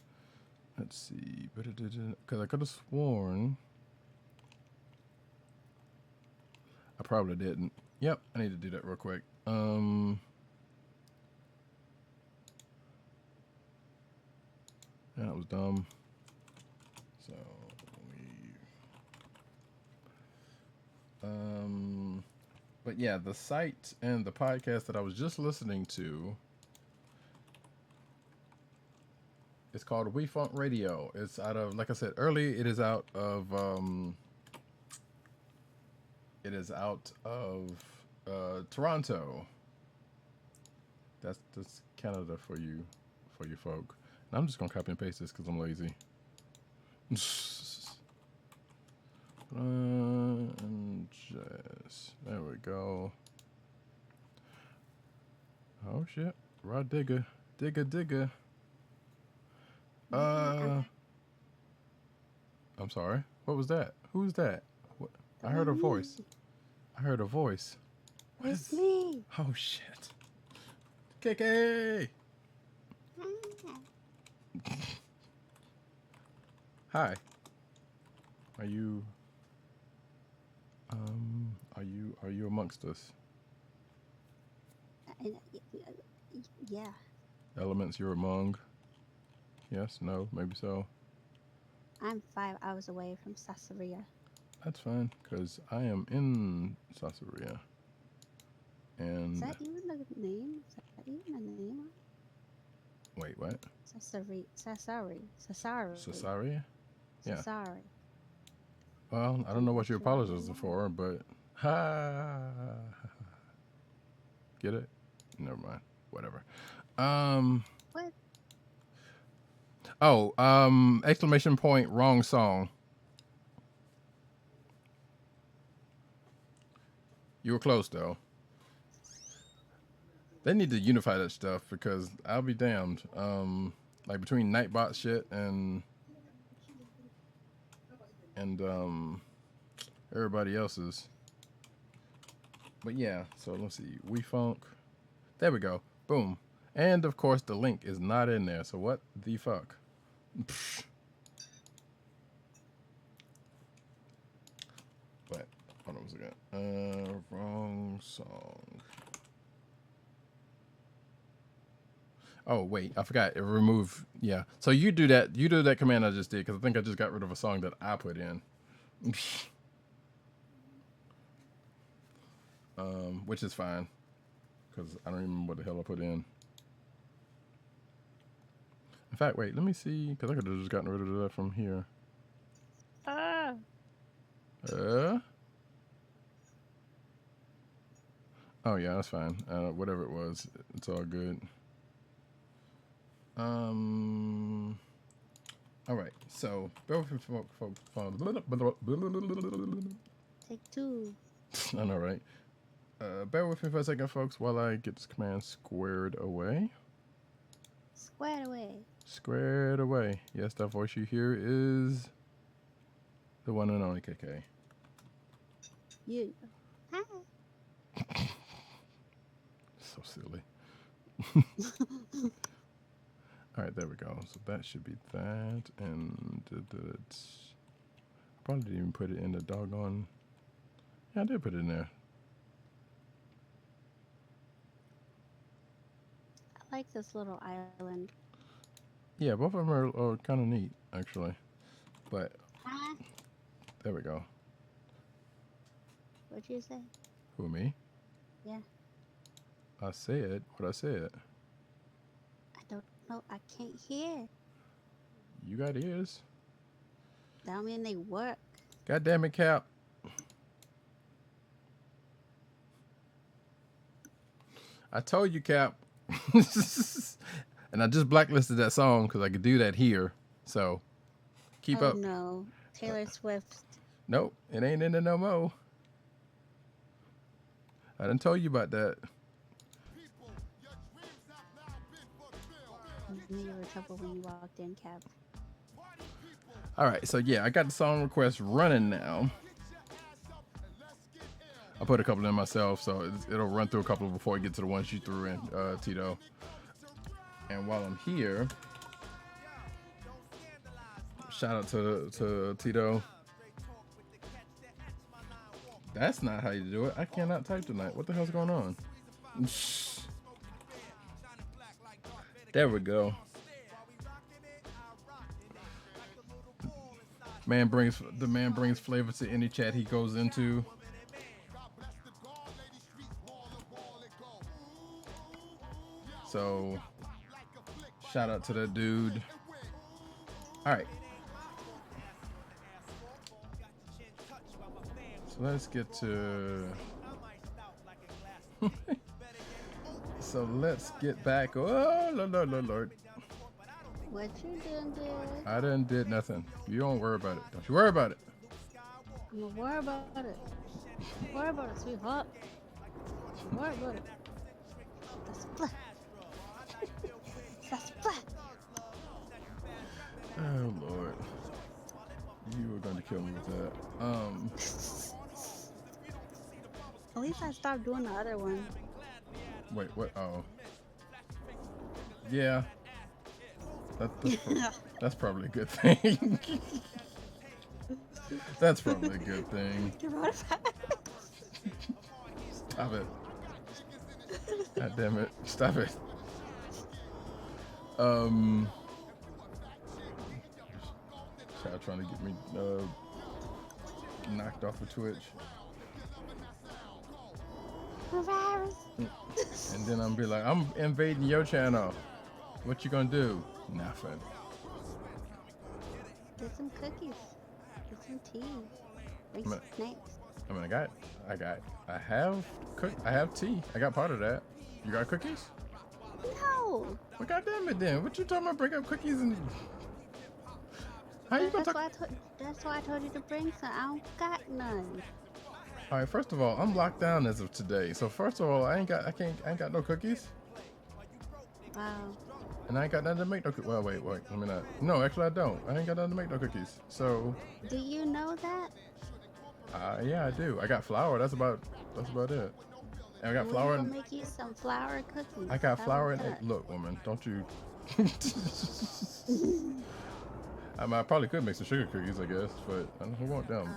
Let's see, because I could have sworn I probably didn't. Yep, I need to do that real quick. That was dumb. So but yeah, the site and the podcast that I was just listening to, it's called We Funk Radio. It's out of, like I said earlier, it is out of Toronto. That's Canada for you folk. And I'm just gonna copy and paste this because I'm lazy. And jazz. There we go. Oh shit. Rod Digger. Digger. I'm sorry. What was that? Who's that? What? I heard a voice. What It's is? me. Oh shit. KK. Hi. Are you amongst us? Yeah. Elements you're among? Yes, no, maybe so. I'm 5 hours away from Caesarea. That's fine, because I am in Caesarea. Is And that even the name? Is that even a name? wait, what? Caesarea. Caesarea? Yeah. Caesarea. Well, I don't know what you're apologizing for, but get it? Never mind. Whatever. What? Exclamation point, wrong song. You were close though. They need to unify that stuff because I'll be damned. Like between Nightbot shit and everybody else's. But yeah, so let's see. We Funk. There we go. Boom. And of course the link is not in there. So what the fuck? Psh. But hold on a second. Wrong song. Oh wait, I forgot. It remove. Yeah. So you do that. You do that command I just did because I think I just got rid of a song that I put in. Which is fine because I don't even remember what the hell I put in. In fact, wait. Let me see because I could have just gotten rid of that from here. Ah. Oh yeah, that's fine. Whatever it was, it's all good. All right. So, bear with me, folks. Take two. I know, right? Bear with me for a second, folks, while I get this command squared away. Squared away. Squared away. Yes, that voice you hear is the one and only KK. You. Hi. So silly. All right, there we go. So that should be that, and probably didn't even put it in the doggone. Yeah, I did put it in there. I like this little island. Yeah, both of them are kind of neat, actually. But Huh? there we go. What'd you say? Who, me? Yeah. I said what I said. I don't know. I can't hear. You got ears. That don't mean they work. God damn it, Cap. I told you, Cap. And I just blacklisted that song because I could do that here. So keep Oh up. no. Taylor Swift. Nope, it ain't in there no more. I done told you about that. I knew you were trouble when you walked in, Cap. All right, so yeah, I got the song request running now. I put a couple in myself, so it'll run through a couple before I get to the ones you threw in, Tito. And while I'm here, shout out to Tito. That's not how you do it. I cannot type tonight. What the hell's going on? There we go. The man brings flavor to any chat he goes into. So shout out to that dude. All right. So let's get to. So let's get back. Oh, Lord. What you done did? I done did nothing. You don't worry about it. Don't you worry about it. I'm gonna worry about it. Worry about it, sweetheart. Worry about it. That's splat. That's splat. Oh Lord. You were going to kill me with that. At least I stopped doing the other one. Wait, what? Oh. Yeah. That's probably a good thing. That's probably a good thing. Stop it. God damn it. Stop it. Child trying to get me knocked off of Twitch. Virus. And then I'm be like, I'm invading your channel. What you gonna do? Nothing. Get some cookies. Get some tea. Bring some snacks. I mean, I have tea. I got part of that. You got cookies? No. Well, goddamn it then. What you talking about? Bring up cookies and... How you gonna talk? That's why I told you to bring some. I don't got none. All right, first of all, I'm locked down as of today. So first of all, I ain't got no cookies. Wow. And I ain't got nothing to make no cookies. Well, wait, let me not. No, actually I don't. I ain't got nothing to make no cookies. So... Do you know that? Yeah, I do. I got flour. That's about it. And I got flour We'll and make you some flour cookies. I got How flour about and that? look, woman, don't you? I mean, I probably could make some sugar cookies, I guess, but I don't want them.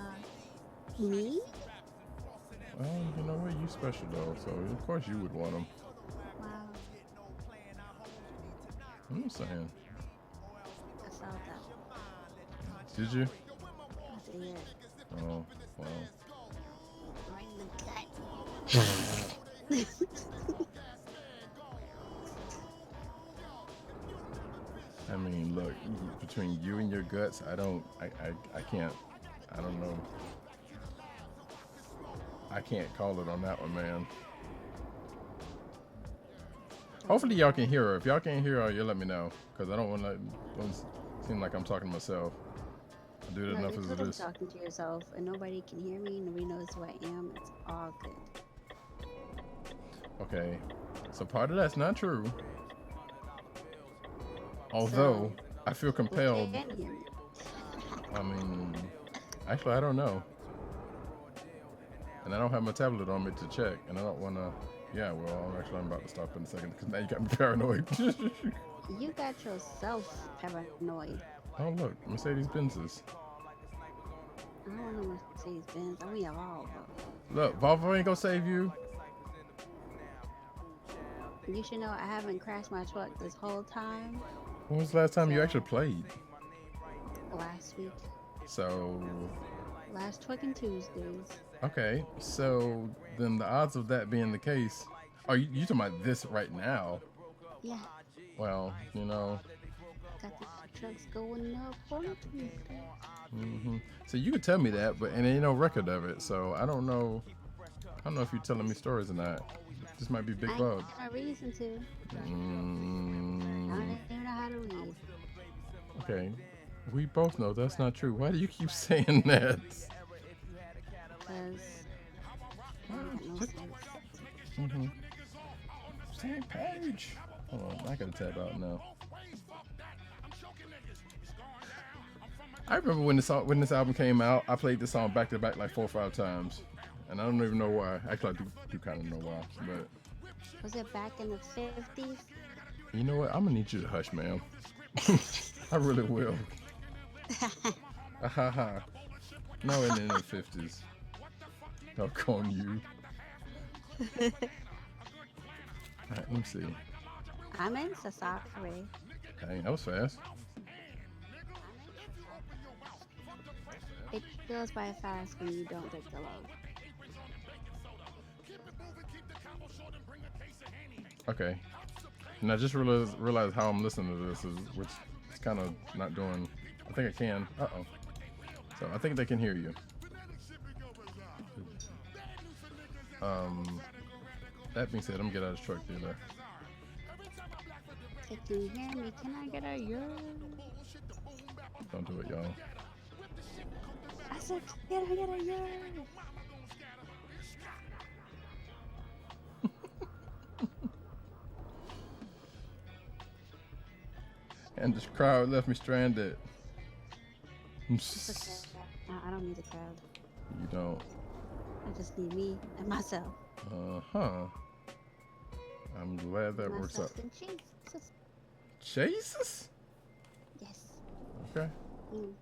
Me? Well, you know what? You special though, so of course you would want them. Wow. I'm saying. I saw that. Did you? I did. Oh, well. Right in the gut. I mean, look, between you and your guts, I can't, I don't know. I can't call it on that one, man. Hopefully y'all can hear her. If y'all can't hear her, you let me know, because I don't want to seem like I'm talking to myself. I do it No, enough you're as it totally is. talking to yourself, and nobody can hear me. Nobody knows who I am. It's all good. Okay, so part of that's not true. Although, I feel compelled. Who can hear me? I mean, actually, I don't know. And I don't have my tablet on me to check, and I don't want to. Yeah, well, I'm about to stop in a second, because now you got me paranoid. You got yourself paranoid. Oh, look, Mercedes-Benzes. I don't want no Mercedes Benz. I mean, Volvo. Look, Volvo ain't gonna save you. You should know I haven't crashed my truck this whole time. When was the last time you actually played? Last week. So, Last Trucking Tuesdays. okay, so then the odds of that being the case, are you talking about this right now? Yeah. Well, you know, Got the trucks going up on Tuesday. so you could tell me that, but and ain't no record of it, so I don't know if you're telling me stories or not. This might be Big I Bug. ain't got no reason to. I Mm, don't even know how to read. okay, we both know that's not true. Why do you keep saying that? Because I got no sense. Same page. Hold on, I gotta tab out now. I remember when this album came out, I played this song back to back like 4 or 5 times, and I don't even know why. Actually, I do kind of know why, but Was it back in the 50s? you know what? I'm gonna need you to hush, ma'am. I really will. Ha. No, in the 50s. Duck on you. Alright, let me see. I'm in Sasakre. Dang, that was fast. It goes by fast when you don't take the load. Okay. And I just realized how I'm listening to this, which is kind of not doing. I think I can. Uh-oh. So I think they can hear you. That being said, I'm gonna get out of this truck there. If you hear me, can I get a yo? Don't do it, y'all. I said, can I get a yo? And this crowd left me stranded. It's okay. I don't need a crowd. You don't. I just need me and myself. Uh-huh. I'm glad that works out. Myself and Jesus. Jesus? Yes. Okay. Mm.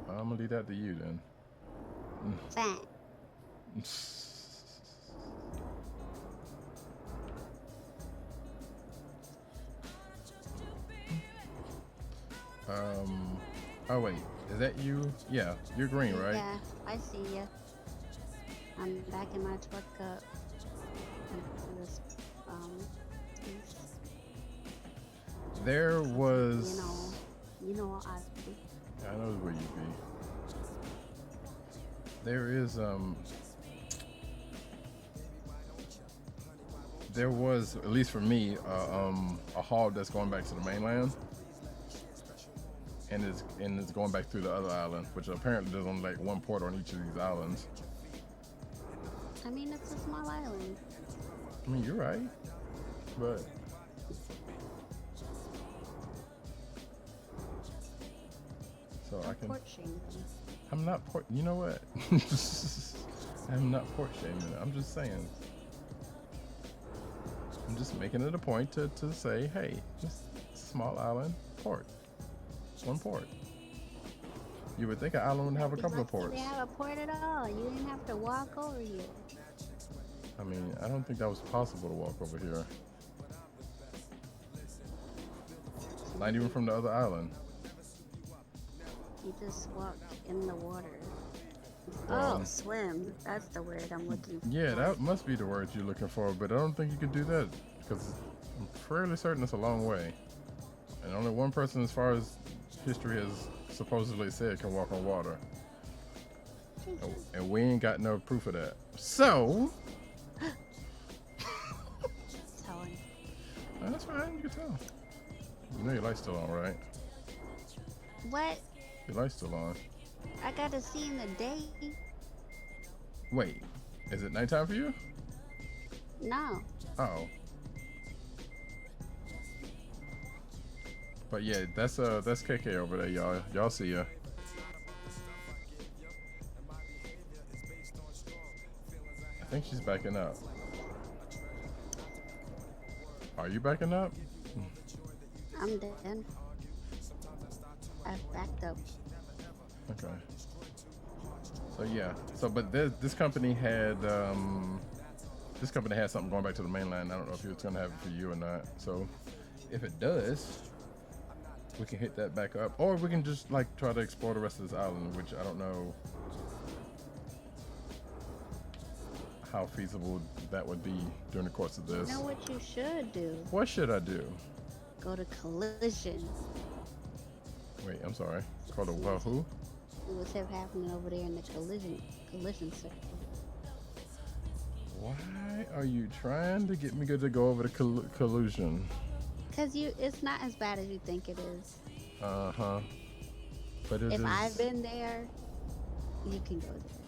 I'm gonna leave that to you then. Fine. Oh wait, is that you? Yeah, you're green, right? Yeah, I see ya. I'm backing my truck up into this piece. There was. You know I do. I know where you be. There is there was, at least for me, a hog that's going back to the mainland, and it's going back through the other island, which apparently there's only like one port on each of these islands. I mean, it's a small island. I mean, you're right, but so I can. Port shaming. I'm not port. You know what? I'm not port shaming. I'm just saying. I'm just making it a point to say, hey, just small island port. One port. You would think an island would have a couple of ports. They have a port at all. You didn't have to walk over here. I mean, I don't think that was possible to walk over here. Not even from the other island. You just walk in the water. Well, Oh, swim. That's the word I'm looking for. Yeah, that must be the word you're looking for, but I don't think you could do that because I'm fairly certain it's a long way. And only one person, as far as history has supposedly said, can walk on water. And we ain't got no proof of that. So, Telling. that's fine, you can tell. You know your light's still on, right? What? Your light's still on. I gotta see in the day. Wait, is it nighttime for you? No. Oh. But yeah, that's KK over there, y'all. Y'all see ya. I think she's backing up. Are you backing up? I'm dead. I've backed up. Okay. So yeah. So but this company had something going back to the mainland. I don't know if it's gonna have it for you or not. So if it does, we can hit that back up, or we can just like try to explore the rest of this island, which I don't know how feasible that would be during the course of this. You know what you should do? What should I do? Go to Collision. Wait, I'm sorry. Called a who? What's happening over there in the collision sector? Why are you trying to get me to go over to collusion? Cause it's not as bad as you think it is. But if I've been there, you can go there.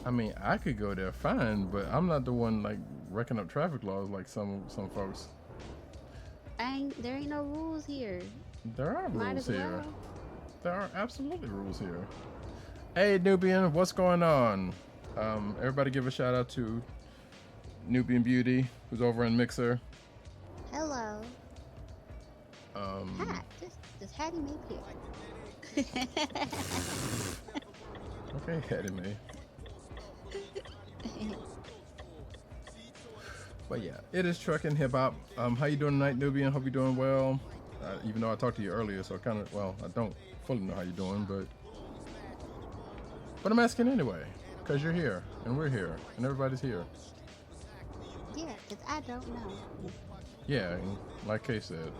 I mean, I could go there fine, but I'm not the one like wrecking up traffic laws like some folks. There ain't no rules here. There are Might rules as here. well. There are absolutely rules here. Hey, Nubian, what's going on? Everybody give a shout out to Nubian Beauty, who's over in Mixer. Hello. Hi, this Hattie May here. Okay, Hattie May. But yeah, it is Truckin' Hip Hop. How you doing tonight, Nubian? Hope you're doing well. Even though I talked to you earlier, so I don't fully know how you're doing, but I'm asking anyway, because you're here, and we're here, and everybody's here. Yeah, because I don't know. Yeah, and like Kay said.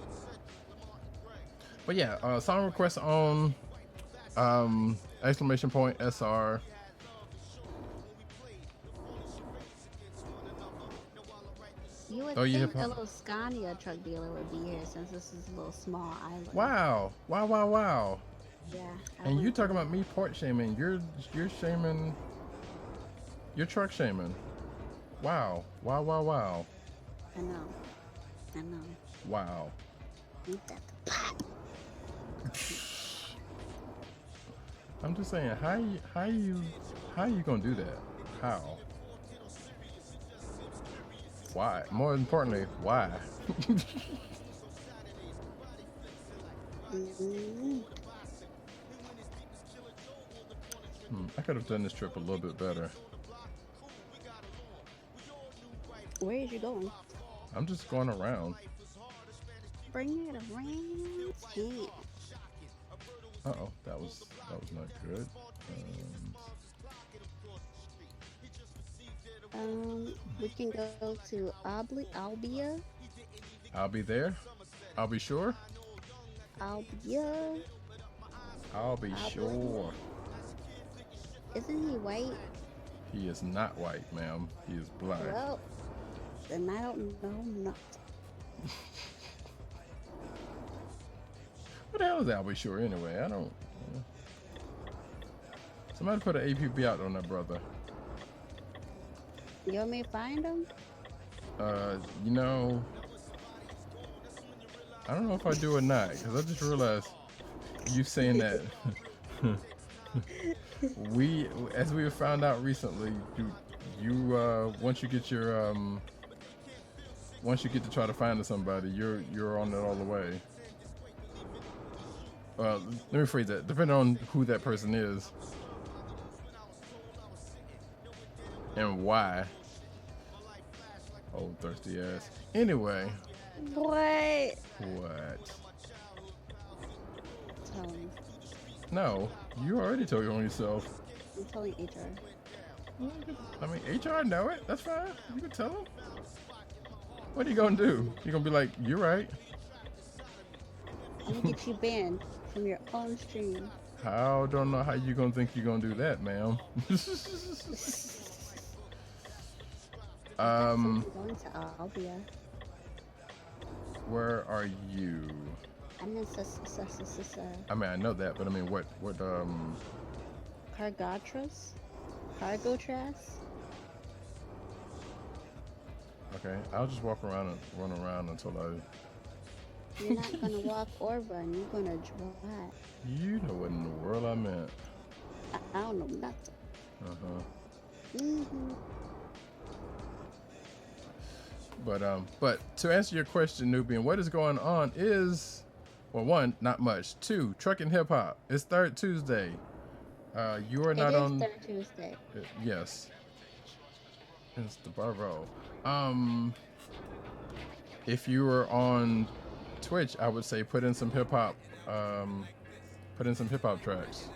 But yeah, song request on exclamation point SR. You would think a little Scania truck dealer would be here since this is a little small island. Wow. Yeah. And you talking about me port shaming. You're shaming. You're truck shaming. Wow. I know. Wow. Ain't that the pot? I'm just saying, how you gonna do that? How? Why? More importantly, why? I could have done this trip a little bit better. Where is you going? I'm just going around. Bring it around here. Uh-oh, that was not good. We can go to Albia. I'll be there. I'll be sure. Albia. I'll be Albia. sure. Isn't he white? He is not white, ma'am. He is black. Well, then I don't know nothing. What the hell is I'll be sure anyway? I don't. Somebody put an APB out on that brother. You want me to find him? You know, I don't know if I do or not, because I just realized you saying that. As we found out recently, once you get to try to find somebody, you're on it all the way. Let me rephrase that. Depending on who that person is and why. Old thirsty ass. Anyway. What? What? Tell him. No, you already told on yourself. I'm telling HR. I mean, HR know it. That's fine. You can tell them. What are you gonna do? You're gonna be like, you're right. I'm gonna get you banned from your own stream. I don't know how you gonna think you're gonna do that, ma'am. I'm going to Albia. Where are you? I'm in I mean, I know that, but I mean, what Cargotras? Cargotras? Okay, I'll just walk around and run around until I. You're not gonna walk or run, you're gonna drive. You know what in the world I meant. I don't know nothing. Uh-huh. But to answer your question, Nubian, what is going on is, well, one, not much. Two, trucking hip hop. It's third Tuesday. You are not on. It is third Tuesday. Yes. It's the Barvo. If you were on Twitch, I would say put in some hip hop. Put in some hip hop tracks.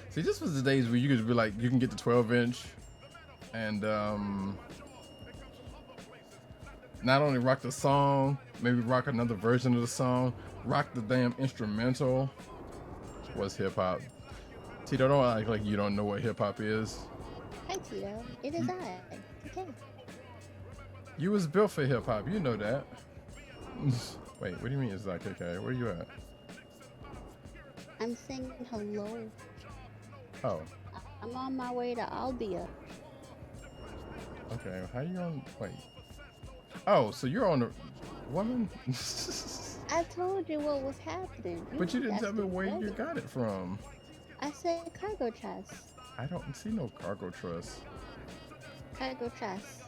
See, this was the days where you could be like, you can get the 12-inch and not only rock the song, maybe rock another version of the song, rock the damn instrumental. Was hip hop. Tito, don't act like you don't know what hip hop is. Hi, Tito. It is I. Okay. You was built for hip hop. You know that. Wait, what do you mean it's like okay? Where you at? I'm saying hello. Oh, I'm on my way to Albia. okay. How you on? Wait. Oh, so you're on the woman? I told you what was happening. But you didn't tell me asking where you questions. got it from. I said cargo chest. I don't see no cargo trust. Cargo chest.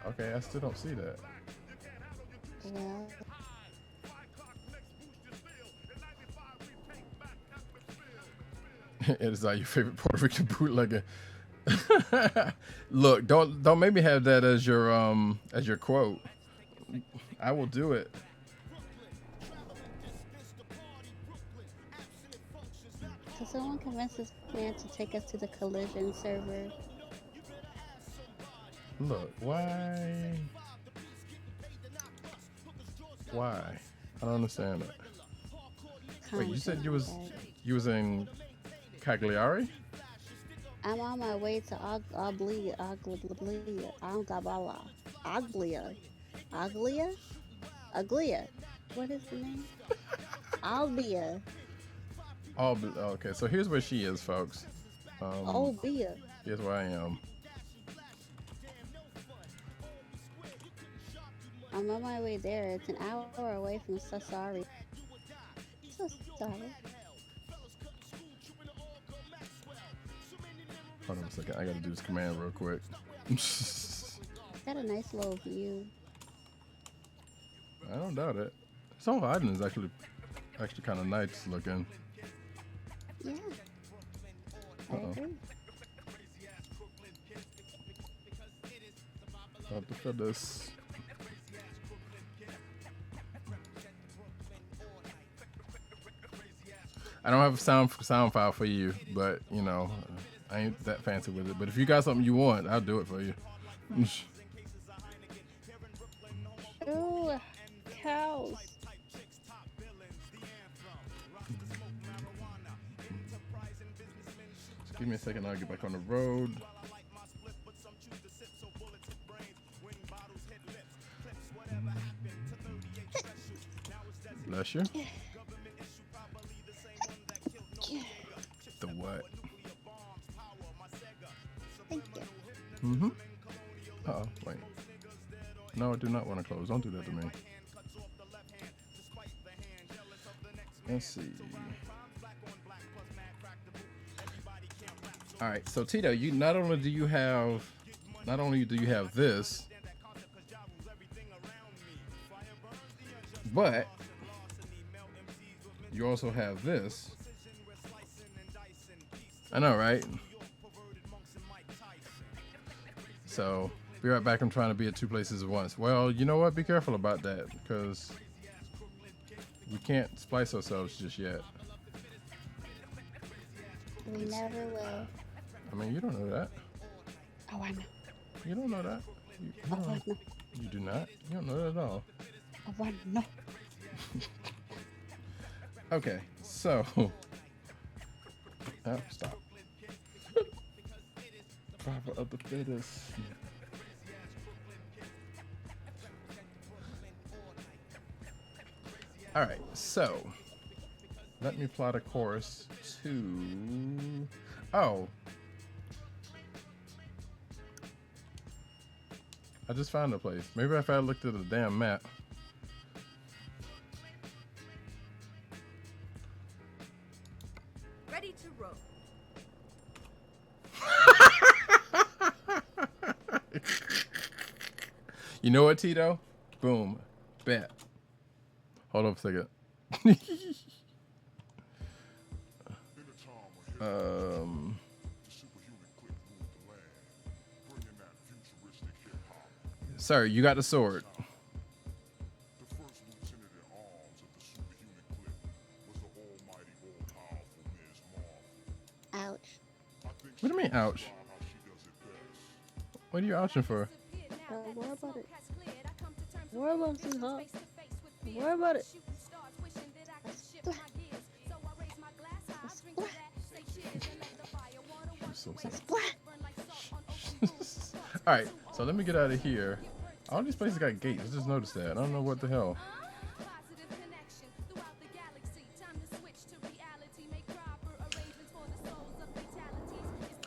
Okay, I still don't see that. Well, It is your favorite Puerto Rican bootlegger. Look, don't make me have that as your quote. I will do it. can someone convince this man to take us to the collision server? Look, why? Why? I don't understand it. Wait, you said you was in Cagliari? I'm on my way to Aglia. What is the name? Albia. Oh, okay. So here's where she is, folks. Albia. Here's where I am. I'm on my way there. It's an hour away from Sassari. So sorry. Hold on a second. I gotta do this command real quick. Got a nice little view. I don't doubt it. Some of the items is actually kind of nice looking. Yeah. I agree. of the feathers. I don't have a sound file for you, but you know, I ain't that fancy with it. But if you got something you want, I'll do it for you. Ooh, cows. Just give me a second, I'll get back on the road. Bless you. The what? Thank you. Mm-hmm. Uh-oh, wait. No, I do not want to close. Don't do that to me. Let's see. All right, so Tito, you not only do you have this, but you also have this. I know, right? So, be right back. I'm trying to be at two places at once. Well, you know what? Be careful about that because we can't splice ourselves just yet. We never will. I mean, you don't know that. Oh, I know. You don't know that. You Oh, I know. you do not. You don't know that at all. Oh, I know. Okay, so. Oh, stop. Survival of the fittest. All right, so let me plot a course to. Oh, I just found a place. Maybe if I looked at the damn map. Ready to roll. You know what, Tito? Boom. Bet. Hold on a second. Sir, you got the sword. The first lieutenant in arms of the superhuman clique was the almighty, all-powerful Ms. Marvel. Ouch. I think What do you mean, ouch? how she does it best. What are you ouching for? What about it? What about it, sweetheart? What about it? So sad. Splat. All right, so let me get out of here. All these places got gates. I just noticed that. I don't know what the hell.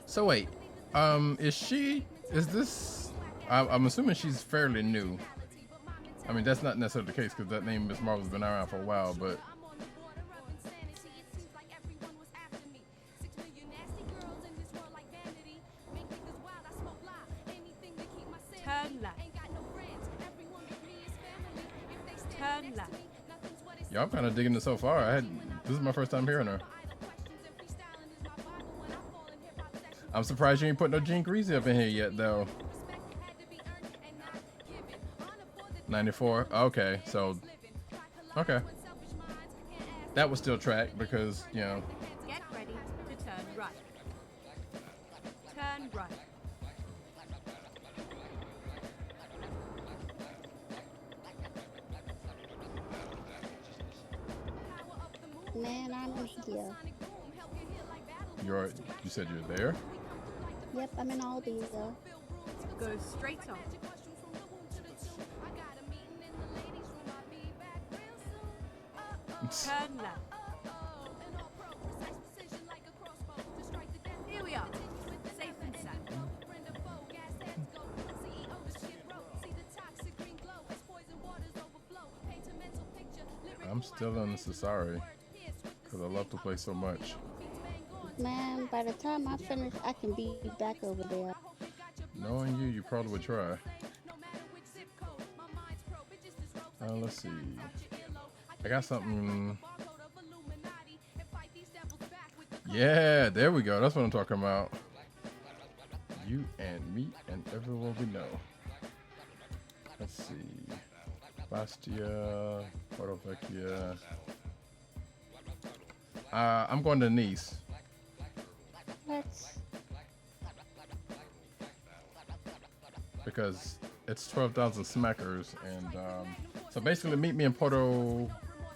So wait, is this? I'm assuming she's fairly new. I mean, that's not necessarily the case because that name Miss Marvel's been around for a while, but. Turn left. Turn left. Y'all kind of digging it so far. This is my first time hearing her. I'm surprised you ain't put no Gene Greasy up in here yet, though. 94. Okay, so okay. That was still track because you know. Get ready to turn right. Turn right. Man, I'm here. You said you're there. Yep, I'm in Aldi though. Go straight on. Turn left. Here we are. Safe and sound. I'm still in the Sasari because I love the place so much. Man, by the time I finish, I can be back over there. Knowing you probably would try. Let's see. I got something. Yeah, there we go. That's what I'm talking about. You and me and everyone we know. Let's see. Bastia, Porto Vecchia. I'm going to Nice Let's. because it's 12,000 smackers, and so basically meet me in Porto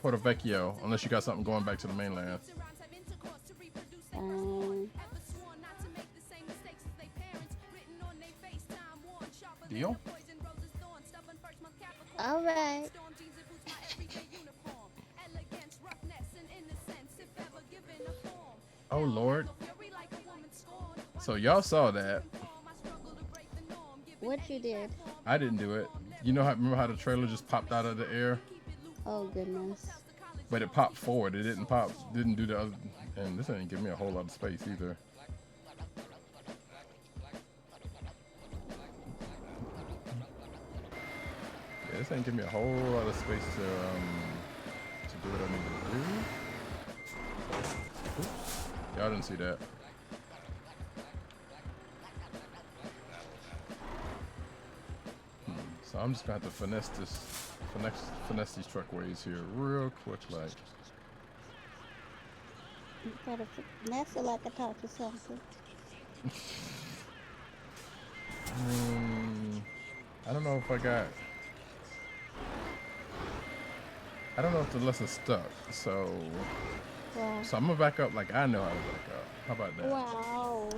Vecchio, unless you got something going back to the mainland. Deal? All right. Oh Lord. So y'all saw that. What you did? I didn't do it. You know how, remember how the trailer just popped out of the air? Oh goodness. But it popped forward. It didn't do the other. And this ain't giving me a whole lot of space either. Yeah, this ain't giving me a whole lot of space to do what I need to do. Oops. Y'all didn't see that. So I'm just gonna have to finesse these truckways here real quick, like. You gotta finesse it like I taught you something. I don't know if I got. I don't know if the lesson's stuck, so Wow. I'm gonna back up like I know how to back up. How about that? Wow.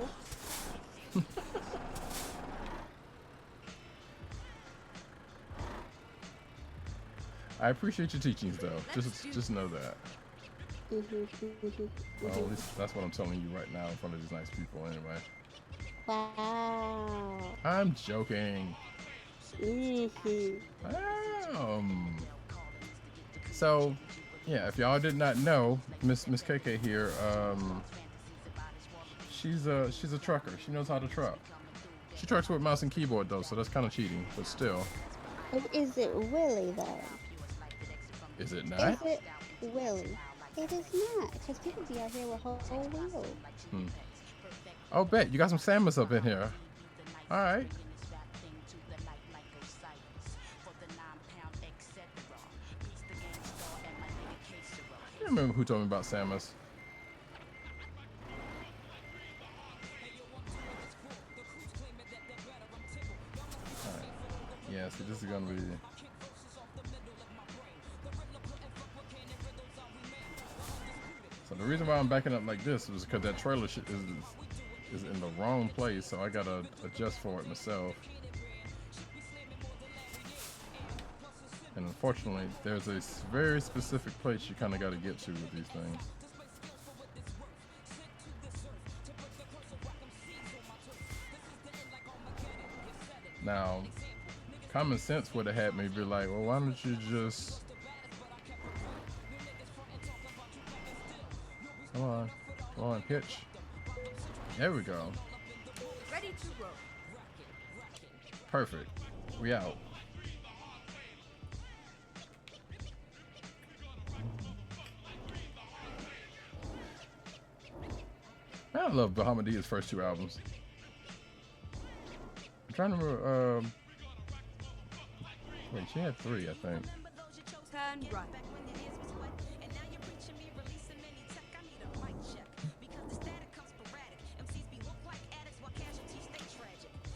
I appreciate your teachings, though. Just know that. Well, at least that's what I'm telling you right now in front of these nice people, anyway. Wow. I'm joking. So, yeah, if y'all did not know, Miss KK here, she's a trucker. She knows how to truck. She trucks with mouse and keyboard though, so that's kind of cheating, but still. Is it really though? Is it not? Is it really? It is not, because people be out here with whole wheels. Oh, bet you got some Samus up in here. All right. I can't remember who told me about Samus. All right. Yeah, see, this is gonna be. So the reason why I'm backing up like this was because that trailer is in the wrong place, so I gotta adjust for it myself. And unfortunately, there's a very specific place you kind of got to get to with these things. Now, common sense would have had me be like, well, why don't you just... Come on, hitch. There we go. Ready to roll. Perfect. We out. I love Bahamadia first two albums. I'm trying to remember, wait, she had three, I think. Turn right.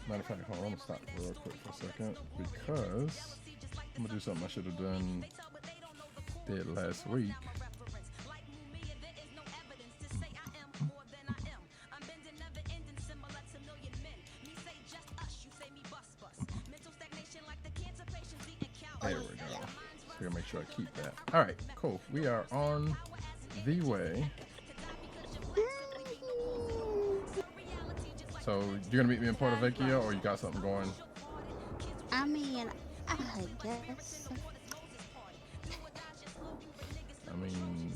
Matter of fact, hold on, I'm gonna stop real quick for a second because I'm gonna do something I should have did last week. There we go. So I gotta make sure I keep that. All right, cool. We are on the way. So you're gonna meet me in Porto Vecchio, or you got something going? I mean, I guess. I mean,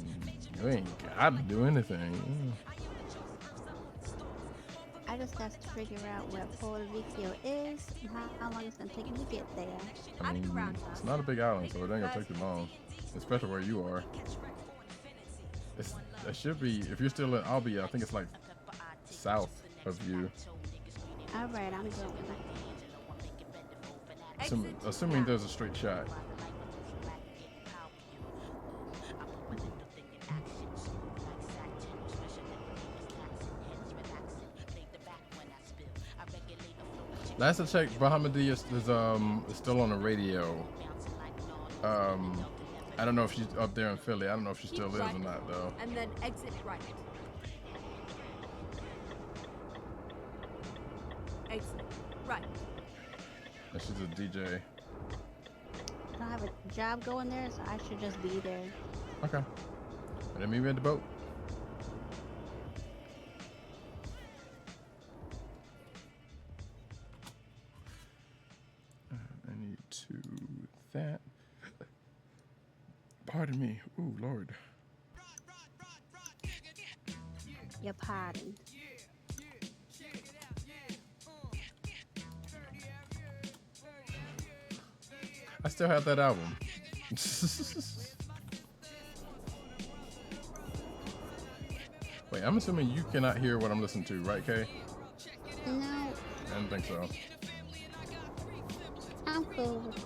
you ain't got to do anything. I just got to figure out where Puerto Vecchio is and how long it's gonna take me to get there. I mean, it's not a big island, so it ain't gonna take you long, especially where you are. It should be, if you're still in Albia, I think it's like south of you. All right, I'm going. Assuming there's a straight shot. Last I checked, Bahamadia is still on the radio. I don't know if she's up there in Philly. I don't know if she still is or not though. And then exit right. Exit right. And she's a DJ. I don't have a job going there, so I should just be there. Okay. And then meet me at the boat. I need to that. Pardon me. Ooh, Lord. Your pardon. I still have that album. Wait, I'm assuming you cannot hear what I'm listening to, right, Kay? No, I don't think so. I'm cool with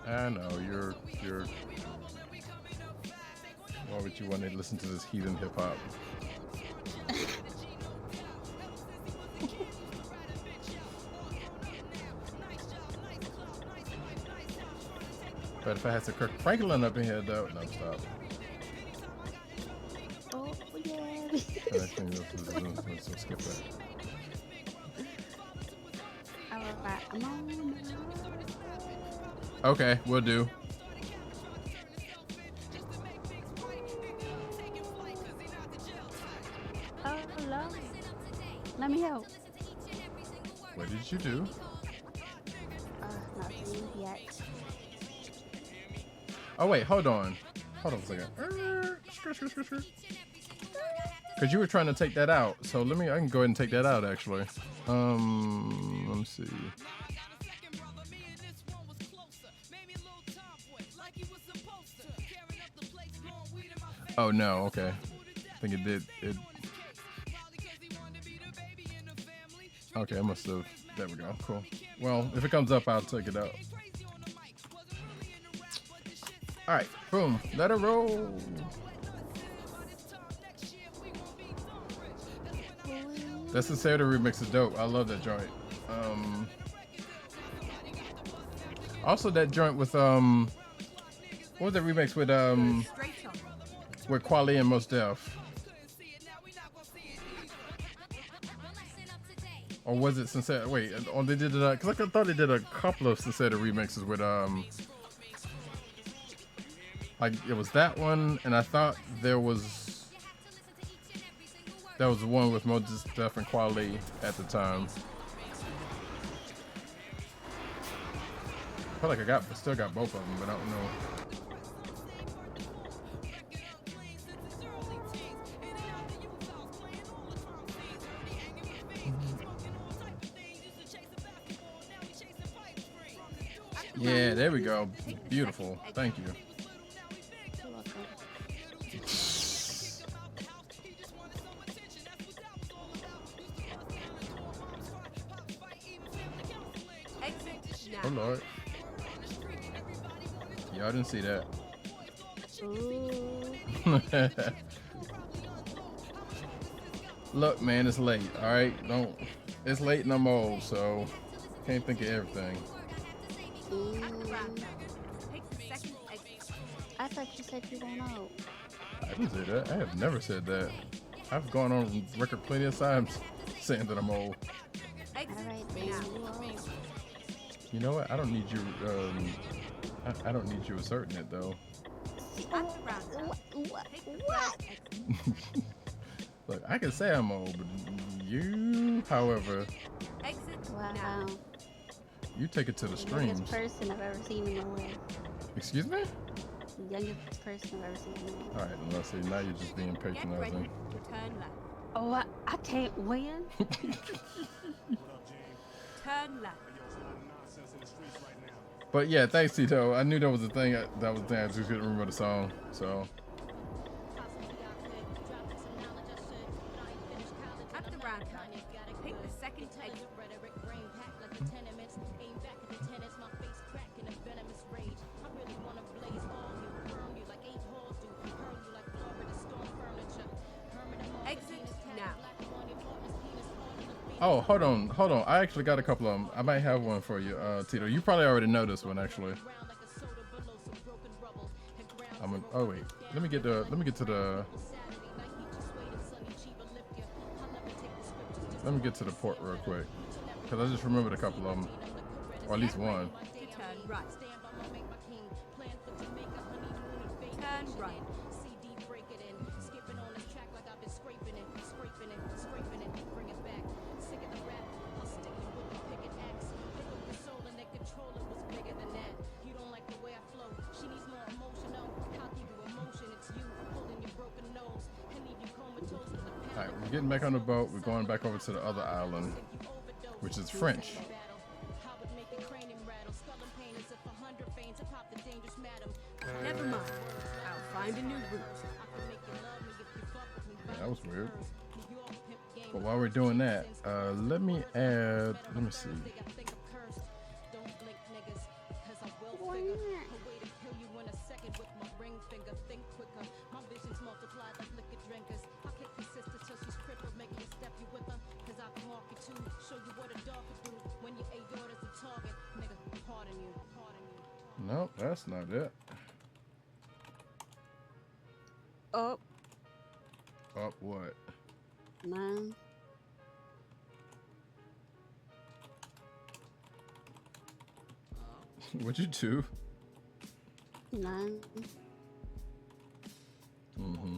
that. I know you're. Why would you want to listen to this heathen hip hop? But if I had some Kirk Franklin up in here, though, no, stop. Oh, yeah. Let's skip that. Alright, I'm on. Okay, we'll do. Oh, hello. Let me help. What did you do? Nothing yet. Oh wait, hold on. Hold on a second. Cause you were trying to take that out. So I can go ahead and take that out actually. Let me see. Oh no, okay. I think it did. Okay, I must have. There we go. Cool. Well, if it comes up, I'll take it out. All right, boom. Let it roll. That Sincerity remix is dope. I love that joint. Also that joint with what was that remix with Quali and Mos Def? Or was it Sincerity? Wait, oh, they did it because I thought they did a couple of Sincerity remixes with like it was that one, and I thought there was the one with Mos Def and Quali at the time. I feel like I still got both of them, but I don't know. Yeah, there we go. Beautiful. Thank you. You're welcome. Exit Oh now. Lord. Y'all didn't see that. Ooh. Look, man, it's late. All right, it's late and I'm old, so can't think of everything. At the roundabout. Take the second exit. I thought you said you don't know. I didn't say that. I have never said that. I've gone on record plenty of times saying that I'm old. Exit Alright, then now. you are. You know what? I don't need you. I don't need you asserting it though. At the roundabout. What? Take the What? third exit. Look, I can say I'm old, but you, however, Exit Wow. now. you take it to the The streams. youngest person I've ever seen in my life. Excuse me? The youngest person I've ever seen in my life. All right, let's see. Now you're just being Get ready patronizing. to turn left. Oh, I can't win. Turn left. But yeah, thanks, Tito. I knew that was the thing. That was the thing. I just couldn't remember the song. So At the round turn. Take the second exit. Exit now. Oh, hold on. I actually got a couple of them. I might have one for you, Tito. You probably already know this one, actually. Oh wait, let me get to the. Let me get to the port real quick, because I just remembered a couple of them, or at least one. To turn right. Turn right. All right, we're getting back on the boat. We're going back over to the other island, which is French. Never mind. I'll find a new route. That was weird. But while we're doing that, let me add. Let me see. Nope, that's not it. Oh, Up what? 9. What'd you do? 9. Mm-hmm.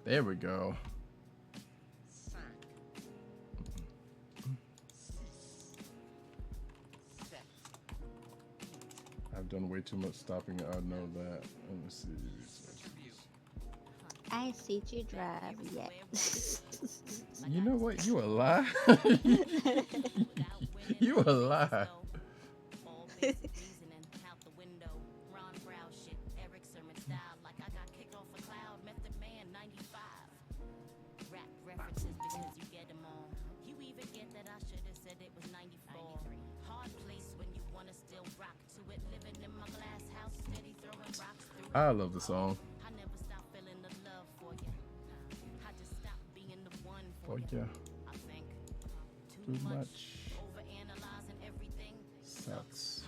There we go. I've done way too much stopping. I know that. Let me see. I see you drive yet. You know what? You a lie. You a lie. I love the song. Oh yeah. Too much. Sucks.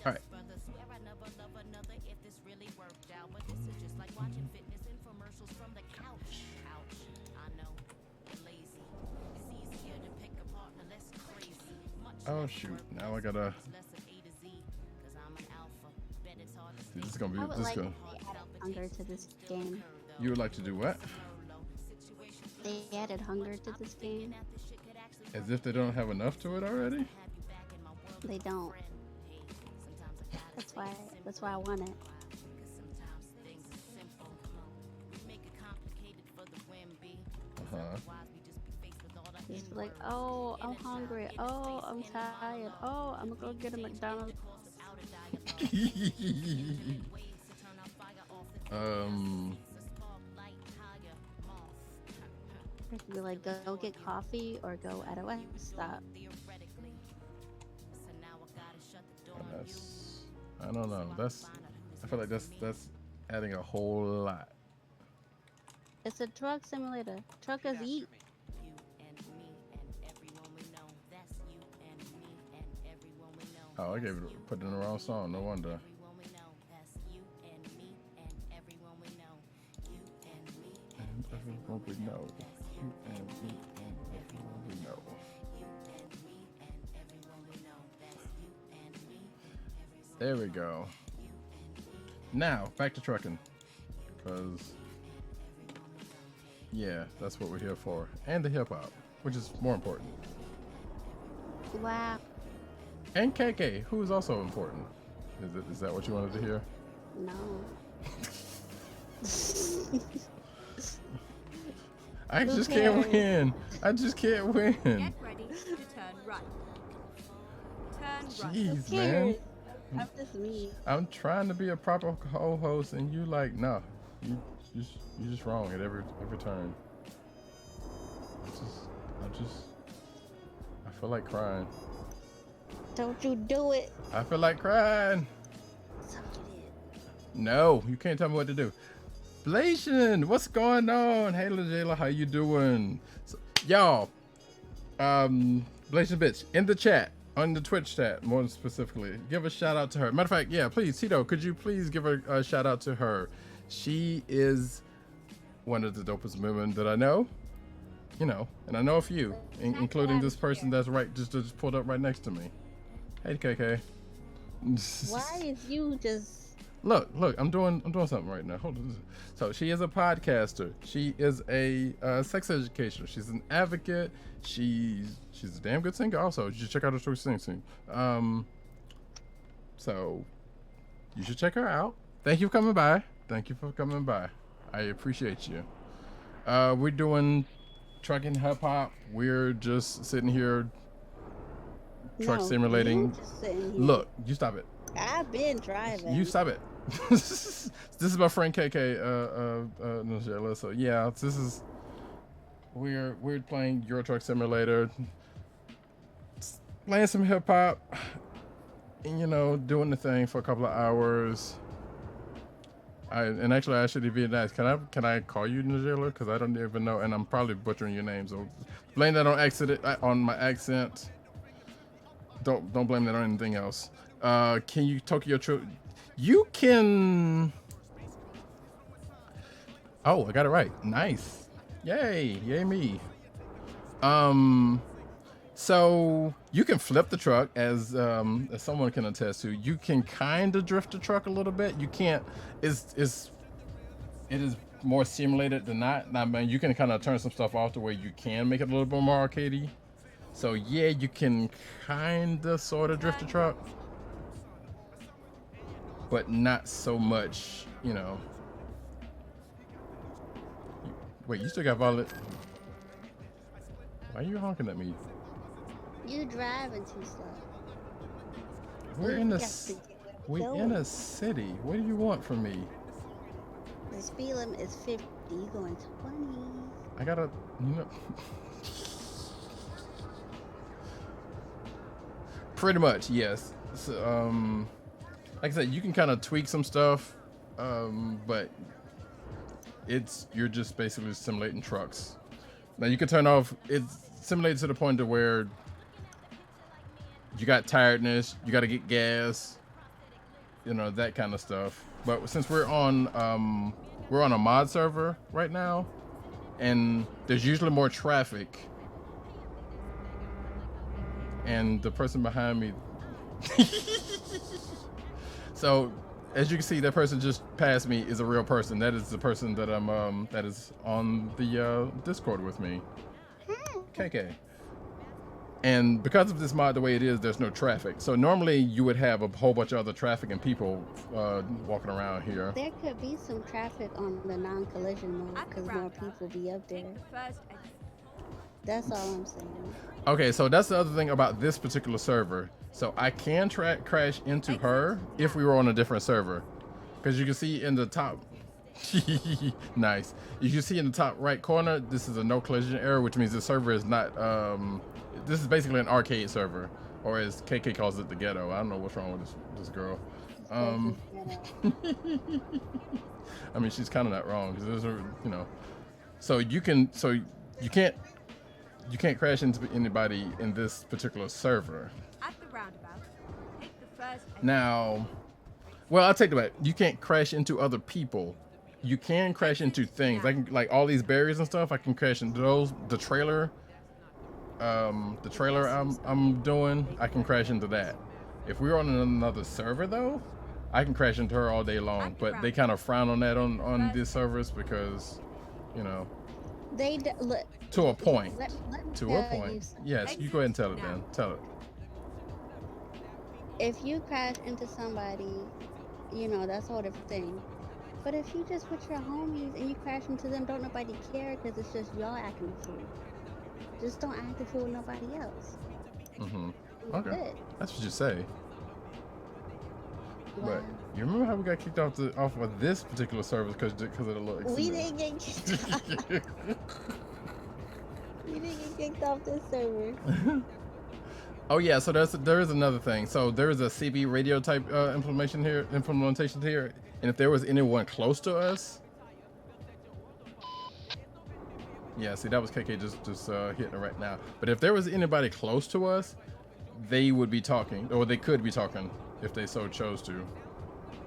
All right. Oh shoot! Now I gotta. Dude, this is gonna be. I would This like gonna. if they added hunger to this game. You would like to do what? They added hunger to this game. As if they don't have enough to it already? They don't. That's why I want it. Uh-huh. Just like, oh, I'm hungry. Oh, I'm tired. Oh, I'm gonna go get a McDonald's. I could be like, go get coffee or go at a West stop. I don't know. I feel like that's adding a whole lot. It's a truck simulator. Truckers eat. Oh, I gave it put in the wrong song. No wonder. And everyone we know. You and me and everyone we know. There we go. Now back to trucking, cause yeah, that's what we're here for, and the hip hop, which is more important. Wow. And KK, who is also important. Is that what you wanted to hear? No. I just can't win. I just can't win. Get ready to turn right. Jeez, Who man. cares? I'm just me. I'm trying to be a proper co-host, and you like, no, you just wrong at every turn. I feel like crying. Don't you do it. I feel like crying. So you did. No, you can't tell me what to do. Blation, what's going on? Hey, LaJayla, how you doing? So, y'all, Blation bitch, in the chat, on the Twitch chat, more specifically, give a shout out to her. Matter of fact, yeah, please, Tito, could you please give a shout out to her? She is one of the dopest women that I know, you know, and I know a few, including this person that's just pulled up right next to me. Hey, KK. Why is you just Look, I'm doing something right now. Hold on. So she is a podcaster. She is a sex educator. She's an advocate. She's a damn good singer also. You should check out her story sing. So you should check her out. Thank you for coming by. I appreciate you. We're doing trucking hip hop. We're just sitting here truck simulating. You just sitting here. Look, you stop it. I've been driving. You stop it. This is my friend KK, Nigella. So yeah, we're playing Euro Truck Simulator, playing some hip hop, and you know, doing the thing for a couple of hours. Actually I should be nice. Can I call you Nigella? Because I don't even know, and I'm probably butchering your name. So blame that on my accent. Don't blame that on anything else. Can you Tokyo Trip? You can. Oh, I got it right. Nice. Yay me. So you can flip the truck, as someone can attest to. You can kind of drift the truck a little bit. You can't. It is more simulated than not. I mean, you can kind of turn some stuff off to where you can make it a little bit more arcadey. So yeah, you can kind of sort of drift the truck, but not so much, you know. Wait, you still got Violet? Why are you honking at me? You driving too slow. We're You in got a to get we're going. in a city. What do you want from me? The speed limit is 50. You going 20. I gotta, you know. Pretty much, yes. So, like I said, you can kind of tweak some stuff, but you're just basically simulating trucks. Now you can turn off. It's simulated to the point to where you got tiredness, you got to get gas, you know, that kind of stuff. But since we're on a mod server right now, and there's usually more traffic, and the person behind me. So, as you can see, that person just passed me is a real person. That is the person that that is on the Discord with me, KK. And because of this mod, the way it is, there's no traffic. So normally you would have a whole bunch of other traffic and people walking around here. There could be some traffic on the non-collision mode because more people be up there. That's all I'm saying. Okay, so that's the other thing about this particular server. So I can crash into her if we were on a different server, because you can see in the top. Nice. You can see in the top right corner, this is a no collision error, which means the server is not. This is basically an arcade server, or as KK calls it, the ghetto. I don't know what's wrong with this girl. I mean, she's kind of not wrong, because there's a, you know. So you can't crash into anybody in this particular server. At the roundabout, take the first exit. Now, well, I'll take that back. You can't crash into other people. You can crash into things. Like all these barriers and stuff, I can crash into those. The trailer I'm doing, I can crash into that. If we're on another server though, I can crash into her all day long. But they kind of frown on that on these servers because, you know. Look. To a point. Let me To a tell point. you something. Yes, you go ahead and tell it then. Tell it. If you crash into somebody, you know, that's a whole different thing. But if you just with your homies and you crash into them, don't nobody care because it's just y'all acting the fool. Just don't act the fool with nobody else. Mm-hmm. Okay, Good. that's what you say. Wow. But you remember how we got kicked off of this particular service because of the little We accident? didn't get kicked off. We didn't get kicked off this server. Oh yeah, so there is another thing. So there is a CB radio type implementation here, and if there was anyone close to us, yeah. See, that was KK just hitting it right now. But if there was anybody close to us, they would be talking, or they could be talking if they so chose to.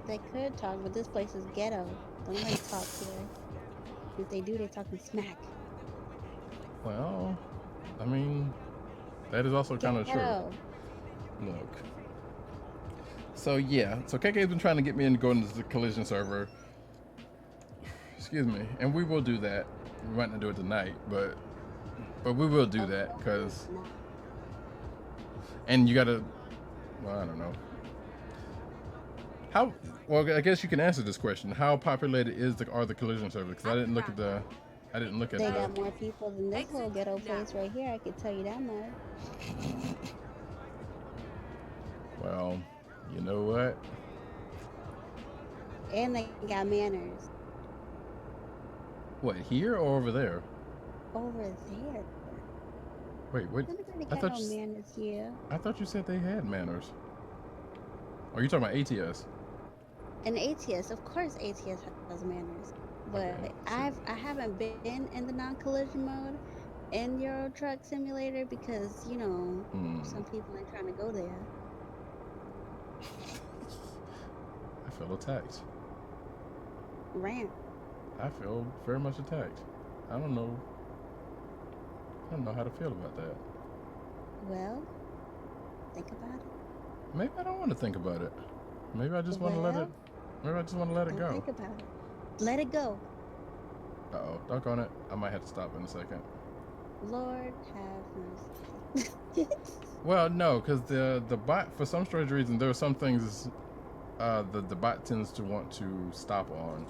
They could talk, but this place is ghetto. Don't let them talk here. If they do, they talking smack. Well, I mean, that is also kind of true. Ghetto. Look. So yeah, so KK's been trying to get me into going to the collision server. Excuse me, and we will do that. We might not do it tonight, but we will do that because. No. And you gotta. Well, I don't know. How? Well, I guess you can answer this question. How populated are the collision servers? Because I didn't look at the. They got more people than this little ghetto place right here. I can tell you that much. Well, you know what? And they got manners. What, here or over there? Over there. Wait, what? Nobody I got thought no you, manners here. I thought you said they had manners. Oh, you talking about ATS? And ATS, of course ATS has manners. But Okay, so- I haven't been in the non-collision mode in Euro Truck Simulator because, you know, some people ain't trying to go there. I feel attacked. Rant. I feel very much attacked. I don't know how to feel about that. Well, think about it. Maybe I don't want to think about it. Maybe I just want to let it. Well, Maybe I just want to let it Don't go. think about it. Let it go. Uh-oh, doggone it. I might have to stop in a second. Lord have mercy. Well, no, because the bot, for some strange reason, there are some things the bot tends to want to stop on.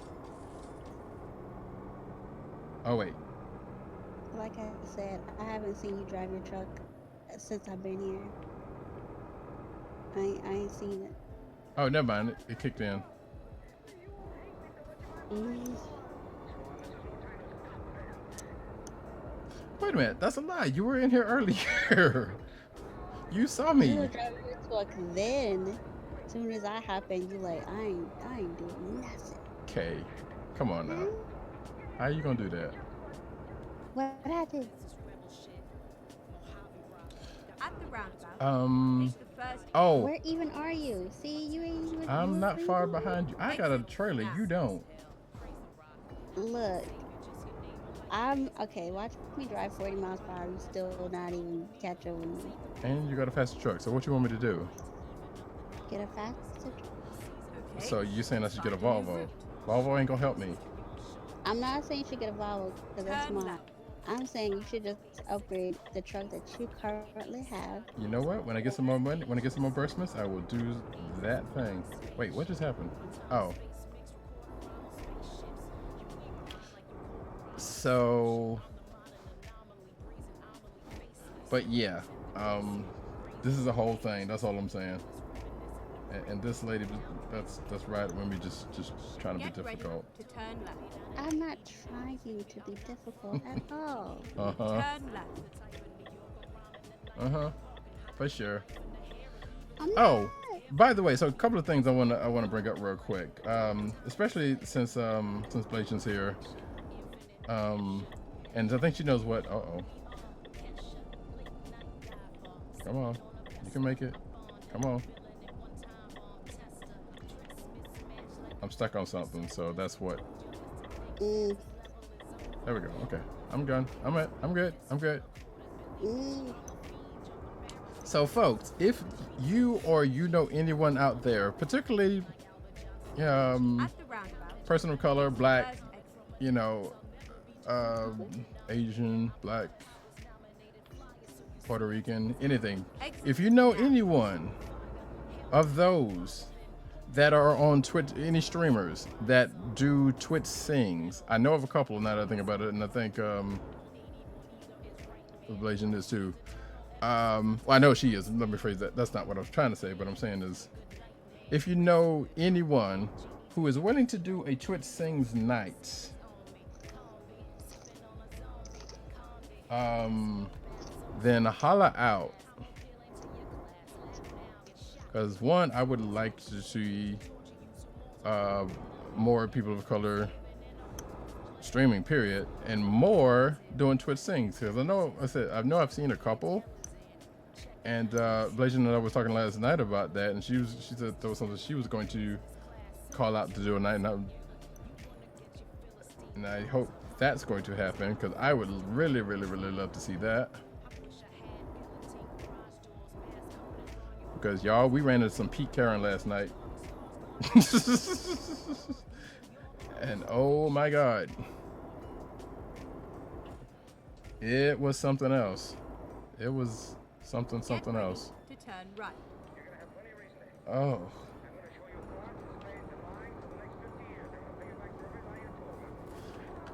Oh wait, Like I said, I haven't seen you drive your truck since I've been here. I ain't seen it. oh never mind, it kicked in. Mm. Wait a minute, that's a lie. You were in here earlier. You saw You me. were driving your truck then. As soon as I hop in, you like, I ain't doing nothing. Okay, come on now. How you gonna do that? What I do? At the roundabout, Um. take the first Oh, Where even are you? See, you ain't even. I'm not far behind you. I got a trailer. You don't. Look, I'm okay. Watch me drive 40 miles per hour. You still not even catch up with me. And you got a faster truck. So what you want me to do? Get a faster. Okay. So you saying I should get a Find new Volvo? route. Volvo ain't gonna help me. I'm not saying you should get a Volvo because that's Turn mine. left. I'm saying you should just upgrade the truck that you currently have. You know what? When I get some more money, when I get some more burstments, I will do that thing. Wait, what just happened? Oh. So. But yeah, this is a whole thing. That's all I'm saying. And this lady, that's right with me, just trying to be Get ready difficult. to turn left. I'm not trying to be difficult at all. Uh huh. Turn left. Uh huh. For sure. I'm Oh, not. by the way, so a couple of things I wanna bring up real quick. Especially since Blation's here. And I think she knows what. Uh-oh. Come on, you can make it. Come on. I'm stuck on something, so that's what. Mm, There we go. Okay, I'm good. I'm good. mm. So, folks, if you or you know anyone out there, particularly At the roundabout, person of color, black, first exit. you know, Asian, black, Puerto Rican, anything. If you know anyone of those that are on Twitch, any streamers that do Twitch sings, I know of a couple now that I think about it, and I think Blasian is too. Well, I know she is. Let me phrase that. That's not what I was trying to say. But I'm saying is, if you know anyone who is willing to do a Twitch Sings night, then holla out. Because one, I would like to see more people of color streaming, period, and more doing Twitch Sings. Because I know I've seen a couple, and Blazing and I was talking last night about that, and she said there was something she was going to call out to do a night, and I hope that's going to happen because I would really, really, really love to see that. Because y'all, we ran into some Pete Karen last night. And oh my God. It was something else. It was something else. To turn right. Oh.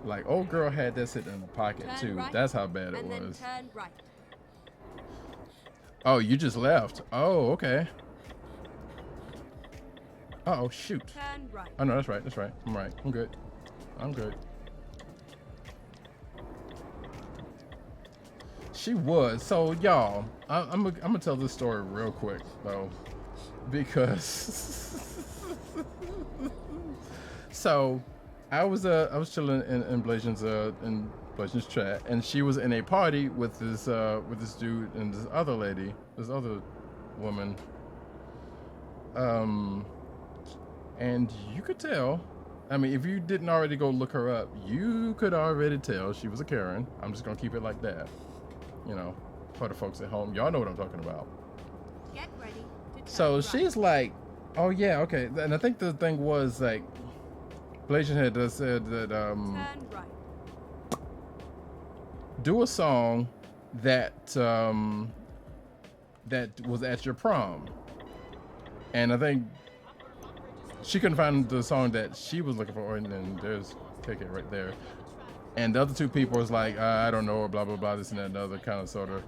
Like, old girl had that sitting in the pocket Turn too. right, That's how bad it and was. then turn right. Oh, you just left. Oh, okay. Uh-oh, shoot. Turn right. Oh, no, that's right. That's right. I'm right. I'm good. I'm good. She was. So, y'all, I'm gonna tell this story real quick, though, because so I was chilling in Blazing's chat, and she was in a party with this dude and this other lady, this other woman. And you could tell. I mean, if you didn't already go look her up, you could already tell she was a Karen. I'm just gonna keep it like that. You know, for the folks at home, y'all know what I'm talking about. Get ready to turn So right. she's like, "Oh yeah, okay." And I think the thing was like, Blazing had just said that Turn right. do a song that that was at your prom, and I think she couldn't find the song that she was looking for, and then there's KK right there. And the other two people was like, I don't know, or blah, blah, blah, this and that, and other kind of sort of.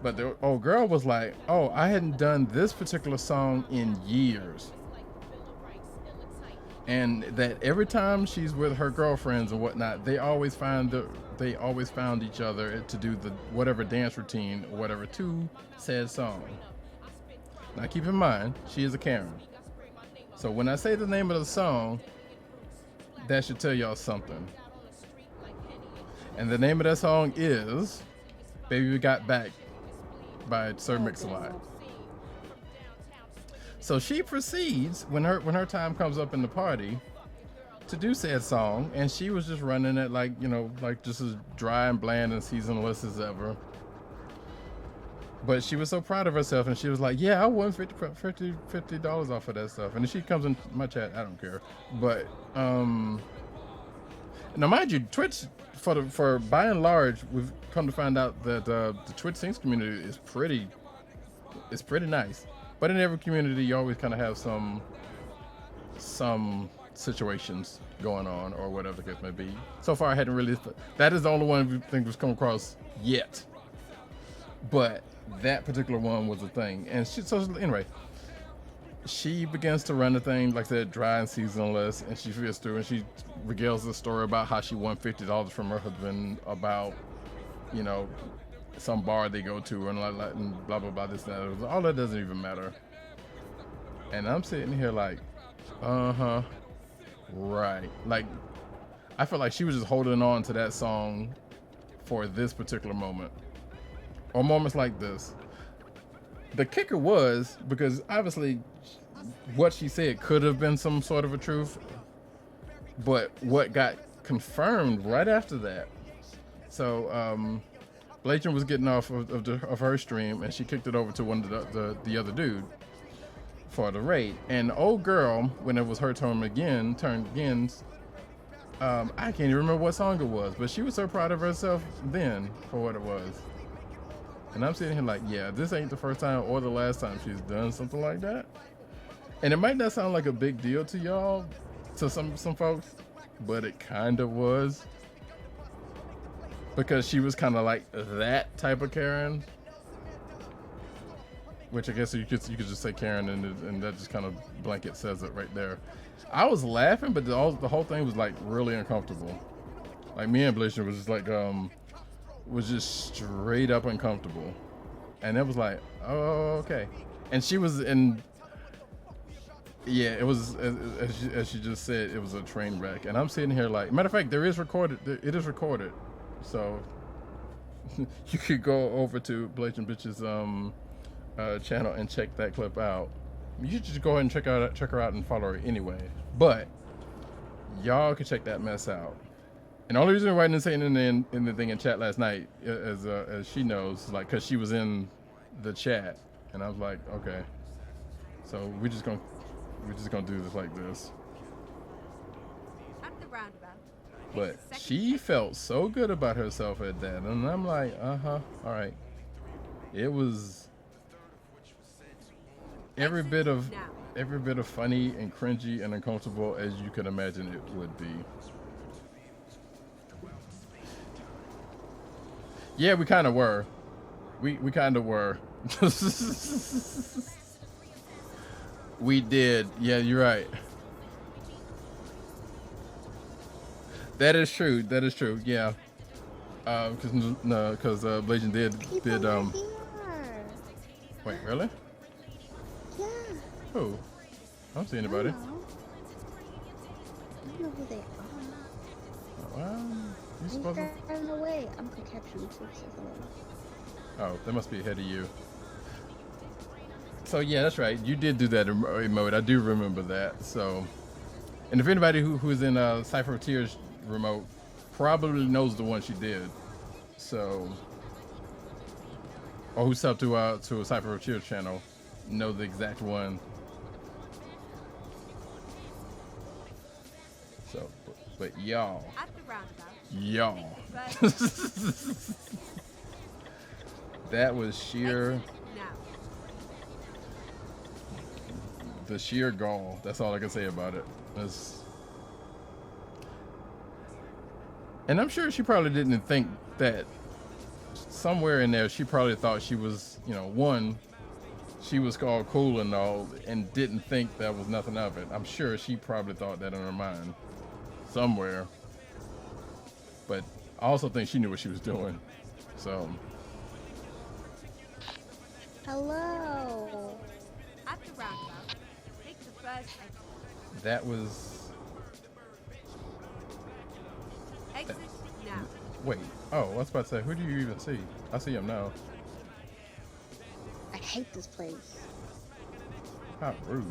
But the old girl was like, oh, I hadn't done this particular song in years. And that every time she's with her girlfriends and whatnot, they always found each other to do the whatever dance routine or whatever to said song. Now keep in mind, she is a Karen. So when I say the name of the song, that should tell y'all something. And the name of that song is Baby We Got Back by Sir Mix-a-Lot. So she proceeds, when her time comes up in the party, to do said song, and she was just running it like, you know, like just as dry and bland and seasonless as ever. But she was so proud of herself, and she was like, yeah, I won $50 off of that stuff. And then she comes in my chat, I don't care. But now mind you, Twitch, for by and large, we've come to find out that the Twitch Sings community is pretty nice. But in every community, you always kind of have some situations going on or whatever the case may be. So far, I hadn't really. That is the only one we think we've come across yet. But that particular one was a thing, and anyway, she begins to run the thing, like I said, dry and seasonless, and she feels through, and she regales the story about how she won $50 from her husband about, you know, some bar they go to and like and blah blah blah this and that. All that doesn't even matter. And I'm sitting here like, right. Like, I felt like she was just holding on to that song for this particular moment, or moments like this. The kicker was, because obviously what she said could have been some sort of a truth, but what got confirmed right after that. So Blazin was getting off of her stream, and she kicked it over to one of the other dude for the raid. And the old girl, when it was her turn again, I can't even remember what song it was, but she was so proud of herself then for what it was. And I'm sitting here like, yeah, this ain't the first time or the last time she's done something like that. And it might not sound like a big deal to y'all, to some folks, but it kind of was. Because she was kind of like that type of Karen. which I guess you could just say Karen, and that just kind of blanket says it right there. I was laughing, but the whole thing was like really uncomfortable. Like me and Blation was just like was just straight up uncomfortable, and it was like, oh, okay. And she was in. Yeah, it was as she just said, it was a train wreck, and I'm sitting here like, matter of fact, it is recorded, so you could go over to Blazing Bitch's channel and check that clip out. You should just go ahead and check her out and follow her anyway. But y'all can check that mess out. And the only reason why I didn't say anything in the thing in chat last night, as she knows, like, cause she was in the chat, and I was like, okay, so we're just gonna do this like this. At the roundabout. But she felt so good about herself at that, and I'm like, all right. It was every bit of funny and cringy and uncomfortable as you could imagine it would be. Yeah, we kind of were. We kind of were. We did. Yeah, you're right. That is true. That is true. Yeah. Because Blazing did. Wait, really? Yeah. Who? I don't see anybody. I don't know who they are. Well, you He's supposed to. driving away. I'm gonna catch him too. Oh, they must be ahead of you. So yeah, that's right. You did do that emote. I do remember that. So, and if anybody who's in Cypher of Tears remote probably knows the one she did. So, or who's up to a Cypher of Tears channel, know the exact one. So, but y'all, At the roundabout. y'all, First that was sheer. exit now. The sheer gall. That's all I can say about it. And I'm sure she probably didn't think that somewhere in there she probably thought she was, she was called cool and all, and didn't think that was nothing of it. I'm sure she probably thought that in her mind somewhere. But I also think she knew what she was doing. So. Hello. At the roundabout. Take the first exit. That was. Exit now. Wait. Oh, I was about to say, who do you even see? I see him now. I hate this place. How rude.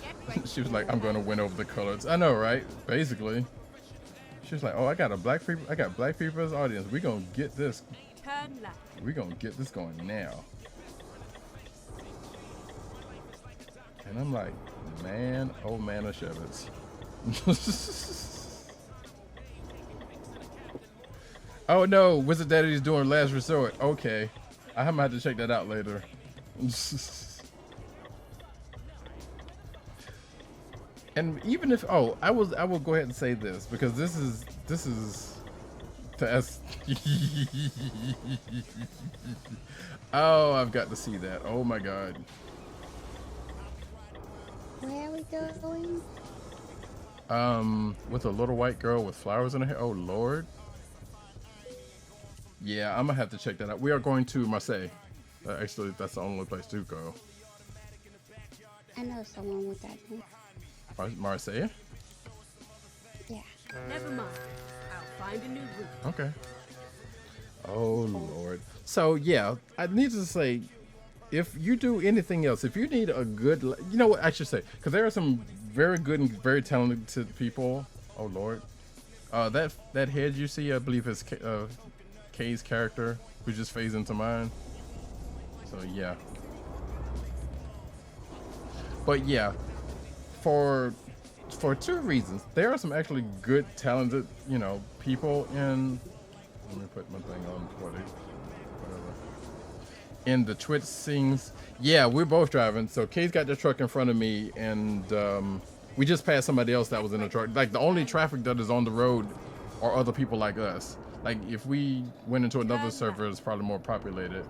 Get ready. She was like, I'm gonna win over the colors. I know, right? Basically. She was like, oh, I got black people as audience. We gonna get this. Turn left. We gonna get this going now. And I'm like, man, oh man of Shevitz. Oh no, Wizard Daddy's doing Last Resort. Okay. I'm gonna have to check that out later. And even if I will go ahead and say this, because this is to us. Oh, I've got to see that. Oh my god. Where are we going? With a little white girl with flowers in her hair. Oh lord. Yeah, I'm gonna have to check that out. We are going to Marseille. Actually, that's the only place to go. I know someone with that name. Marseille? Yeah. Never mind. I'll find a new route. Okay. Oh lord. So yeah, I need to say, if you do anything else, if you need a good, you know what I should say, because there are some very good and very talented people. Oh lord. That head you see, I believe is Kay's character, who just fades into mine. So yeah. But yeah, for two reasons, there are some actually good, talented, people in. Let me put my thing on whatever. In the Twitch scenes. Yeah, we're both driving. So Kay's got the truck in front of me, and we just passed somebody else that was in the truck. Like the only traffic that is on the road are other people like us. Like if we went into another server, it's probably more populated.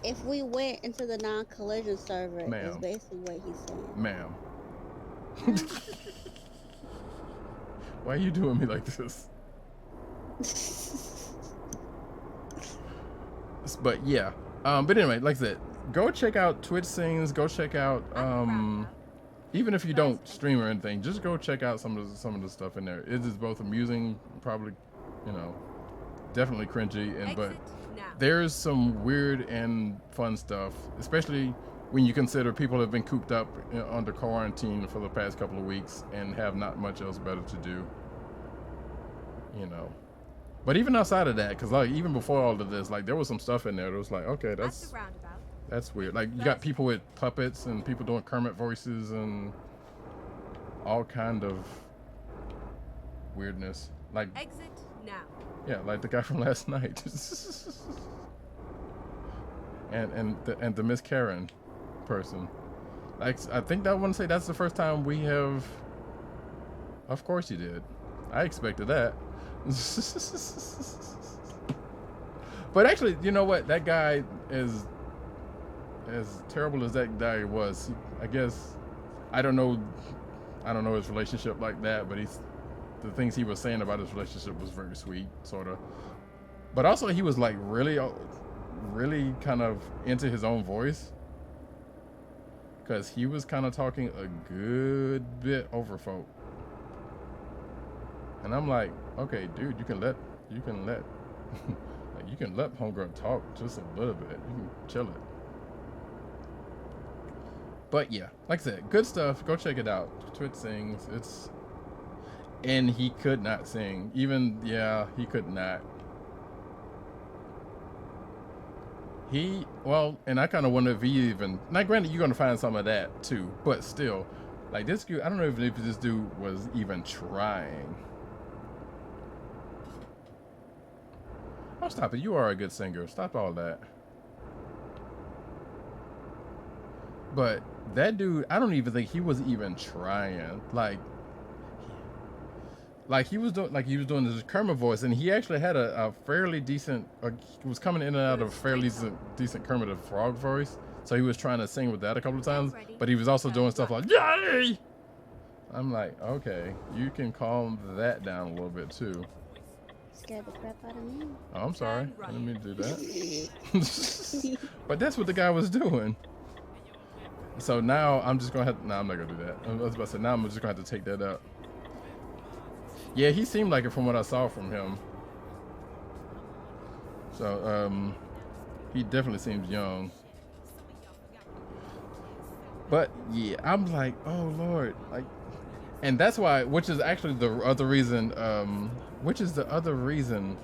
if we went into the non-collision server, is Ma'am. basically what he's saying. Ma'am. Why are you doing me like this? But yeah. But anyway, like I said, go check out Twitch Sings. Go check out even if you don't stream or anything, just go check out some of the stuff in there. It is both amusing, probably, you know, definitely cringy, and but there's some weird and fun stuff, especially when you consider people have been cooped up under quarantine for the past couple of weeks and have not much else better to do, you know. But even outside of that, because like even before all of this, like there was some stuff in there that was like, okay, that's weird. Like you got people with puppets and people doing Kermit voices and all kind of weirdness. Like Exit now. yeah, like the guy from last night. and the Miss Karen person. Like I think I want to say that's the first time we have. Of course you did. I expected that. But actually, you know what? That guy is as terrible as that guy was. I guess I don't know his relationship like that, but the things he was saying about his relationship was very sweet, sort of. But also, he was like really kind of into his own voice, because he was kind of talking a good bit over folk. And I'm like, okay, dude, you can let like you can let homegirl talk just a little bit. You can chill it. But yeah, like I said, good stuff. Go check it out. Twitch Sings. And he could not sing. Even he could not. And I kind of wonder if he even. Now, granted, you're gonna find some of that too, but still, like this dude, I don't know if this dude was even trying. Oh, stop it. You are a good singer. Stop all that. But that dude, I don't even think he was even trying. Like he was doing this Kermit voice, and he actually had a fairly decent, he was coming in and out of a fairly decent Kermit the Frog voice. So he was trying to sing with that a couple of times, but he was also doing stuff like, yay! I'm like, okay, you can calm that down a little bit too. Scared the crap out of me. Oh, I'm sorry. I didn't mean to do that. But that's what the guy was doing. So now I'm just gonna have. No, I'm not gonna do that. I was about to say now I'm just gonna have to take that out. Yeah, he seemed like it from what I saw from him. So he definitely seems young. But yeah, I'm like, oh Lord, like, and that's why, which is actually the other reason. Which is the other reason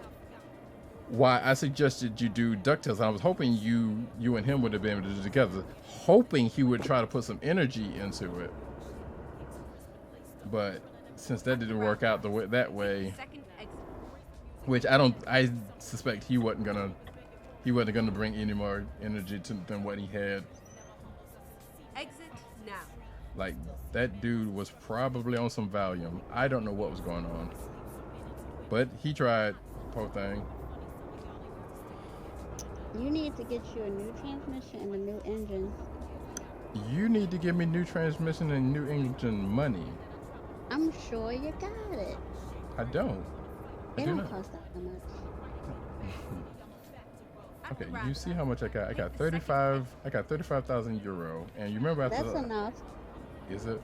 why I suggested you do DuckTales. I was hoping you and him would have been able to do it together, hoping he would try to put some energy into it. But since that didn't work out that way, which I suspect he wasn't gonna bring any more energy than what he had. Exit now. Like that dude was probably on some Valium. I don't know what was going on, but he tried. Poor thing. You need to get you a new transmission and a new engine. You need to give me new transmission and new engine money. I'm sure you got it. I don't. It don't cost that much. Okay, you see how much I got? I got 35,000 euro, and you remember after That's enough. Is it?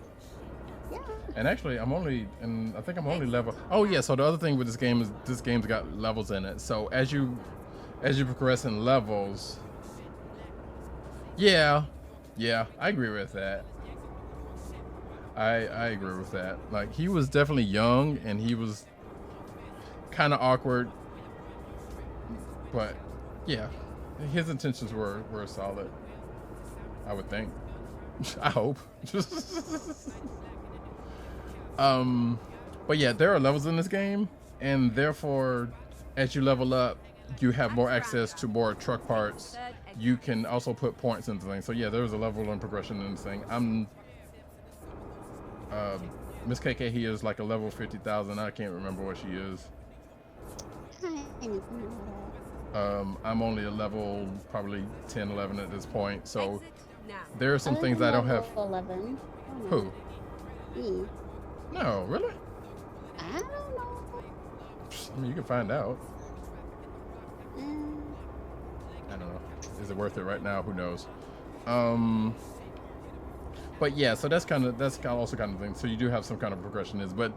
Yeah. And actually, I think I'm only level. Oh yeah. So the other thing with this game is this game's got levels in it. So as you progress in levels, yeah, I agree with that. I agree with that. Like he was definitely young and he was kind of awkward, but yeah, his intentions were solid. I would think. I hope. But yeah, there are levels in this game, and therefore, as you level up, you have more access to more truck parts. You can also put points into things. So yeah, there's a level and progression in this thing. Miss KK here is like a level 50,000. I can't remember what she is. I'm only a level probably 10, 11 at this point. So Exit now. there are I some think things I'm I don't have. level 11. Oh Who? no. Me. No, really? I don't know. I mean, you can find out. Eh, I don't know. Is it worth it right now? Who knows? Um, but yeah, so also kind of thing. So you do have some kind of progression but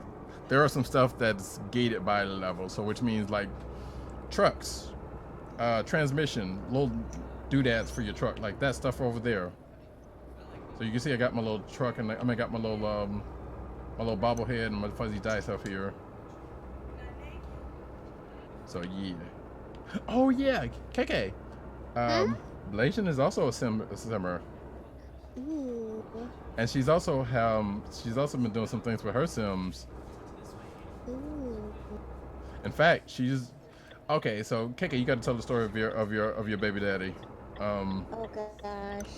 there are some stuff that's gated by level. So which means like trucks, transmission, little doodads for your truck, like that stuff over there. So you can see I got my little truck and I got my little bobblehead and my fuzzy dice up here. So yeah. Oh yeah, KK. Huh? Blasian is also a simmer. Ooh. And she's also been doing some things with her Sims. Ooh. In fact, she's okay. So KK, you got to tell the story of your baby daddy. Oh gosh.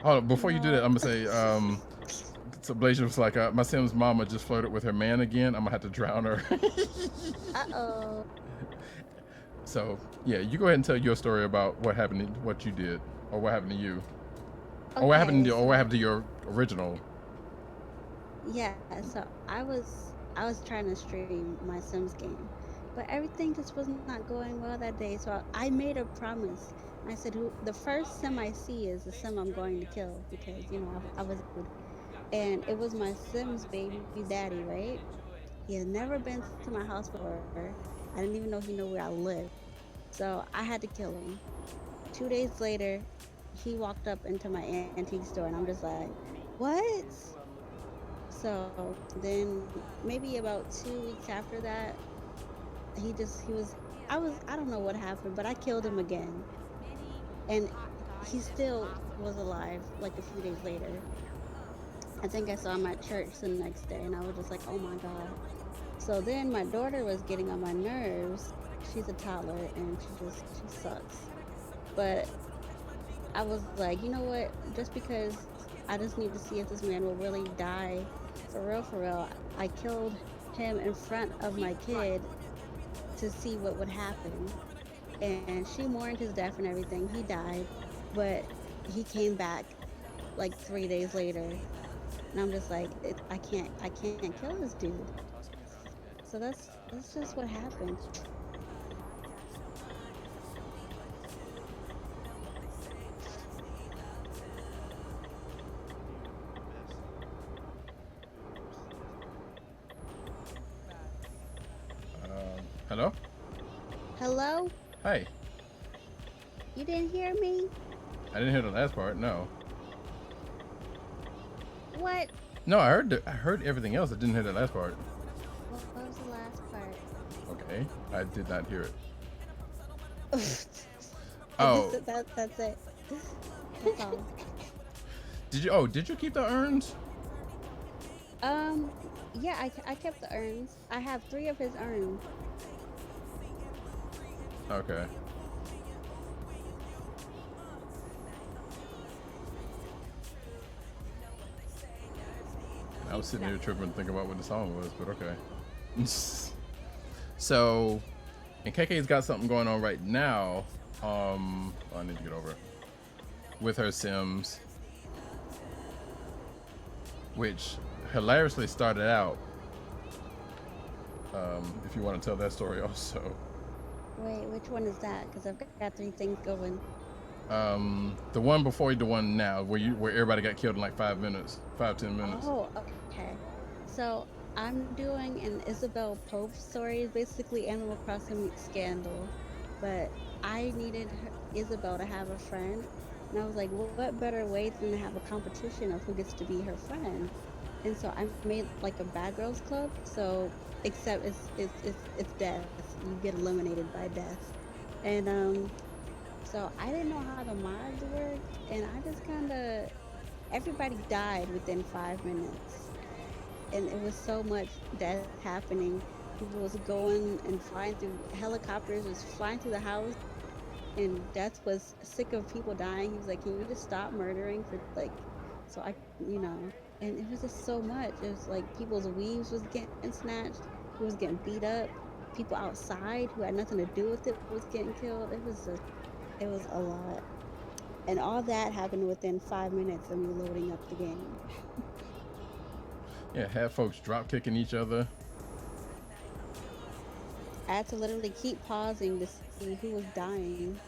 Hold on, before you do that, No. I'm gonna say so Blasian was like, my Sim's mama just flirted with her man again. I'm gonna have to drown her. Uh-oh. So yeah, you go ahead and tell your story about what happened, what you did, or what happened to you, or what happened to, Okay, or what so happened to your original. yeah, so I was trying to stream my Sims game, but everything just was not going well that day. So I made a promise. I said, the first Sim I see is the Sim I'm going to kill because I was rude. And it was my Sim's baby daddy, right? He had never been to my house before. I didn't even know he knew where I lived. So I had to kill him. 2 days later, he walked up into my antique store, and I'm just like, what? So then maybe about 2 weeks after that, I don't know what happened, but I killed him again. And he still was alive like a few days later. I think I saw him at church the next day, and I was just like, oh my God. So then my daughter was getting on my nerves. She's a toddler, and she sucks. But I was like, you know what? Just because I just need to see if this man will really die for real, I killed him in front of my kid to see what would happen. And she mourned his death and everything. He died, but he came back like 3 days later. And I'm just like, I can't kill this dude. So that's just what happened. Hello. Hello? Hey, You didn't hear me? I didn't hear the last part. No. What? No, I heard everything else. I didn't hear the last part. What was the last part? Okay, I did not hear it. I Oh, just that's it. That's all. did you keep the urns? Um, yeah, I kept the urns. I have 3 of his urns. Okay. I was sitting here tripping, thinking about what the song was, but okay. So, and KK's got something going on right now. I need to get over it with her Sims, which hilariously started out. If you want to tell that story also. Wait, which one is that? Because I've got 3 things going. The one before the one now, where everybody got killed in like 5 minutes, 5-10 minutes. Oh, okay. So I'm doing an Isabel Pope story. It's basically Animal Crossing meets Scandal, but I needed Isabel to have a friend, and I was like, well, what better way than to have a competition of who gets to be her friend? And so I made like a Bad Girls Club. So except it's death. You get eliminated by death, and so I didn't know how the mods worked, and I just kind of everybody died within 5 minutes, and it was so much death happening. People was going and flying through helicopters, was flying through the house, and Death was sick of people dying. He was like, "Can you just stop murdering for like?" So and it was just so much. It was like people's weaves was getting snatched. He was getting beat up. people outside who had nothing to do with it was getting killed. It was a lot. And all that happened within 5 minutes of me loading up the game. Yeah, had folks drop kicking each other. I had to literally keep pausing to see who was dying.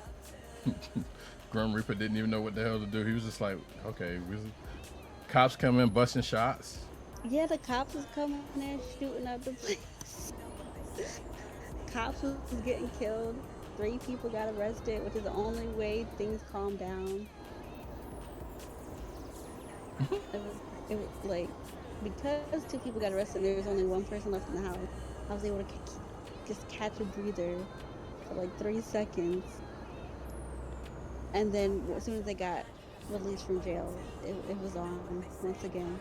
Grim Reaper didn't even know what the hell to do. He was just like, okay, cops come in busting shots. Yeah, the cops was coming in shooting up the place. Cops was getting killed. 3 people got arrested, which is the only way things calmed down. It was like, because 2 people got arrested and there was only 1 person left in the house, I was able to just catch a breather for like 3 seconds. And then as soon as they got released from jail, it was on once again.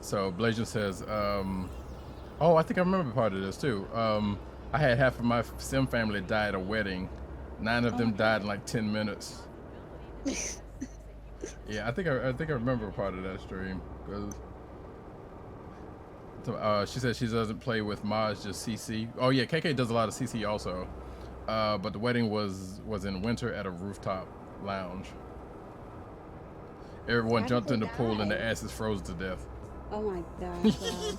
So Blasian says, oh, I think I remember part of this too. I had half of my Sim family die at a wedding. 9 of them died in like 10 minutes. Yeah, I think I remember part of that stream. She said she doesn't play with mods, just CC. Oh yeah, KK does a lot of CC also. But the wedding was in winter at a rooftop lounge. Everyone How jumped did in they the pool and the die? asses froze to death. Oh my gosh, wow.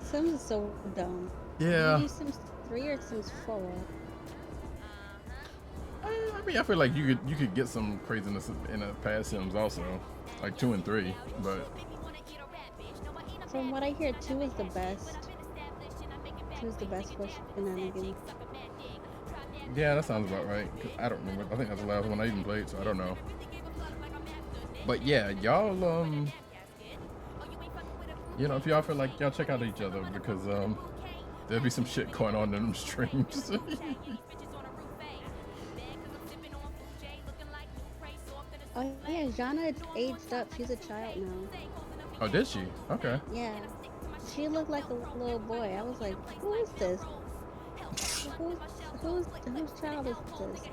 Sims is so dumb. Yeah. Did you Sims 3 or Sims 4? I mean, I feel like you could get some craziness in a past Sims also, like 2 and 3, but From what I hear, 2 is the best. 2 is the best for shenanigans. yeah, that sounds about right. 'Cause I don't remember. I think that's the last one I even played, so I don't know. But yeah, y'all, you know, if y'all feel like y'all check out each other because there'll be some shit going on in them streams. Oh yeah, Jana aged up. She's a child now. Oh, did she? Okay. Yeah. She looked like a little boy. I was like, who is this? Whose child is this?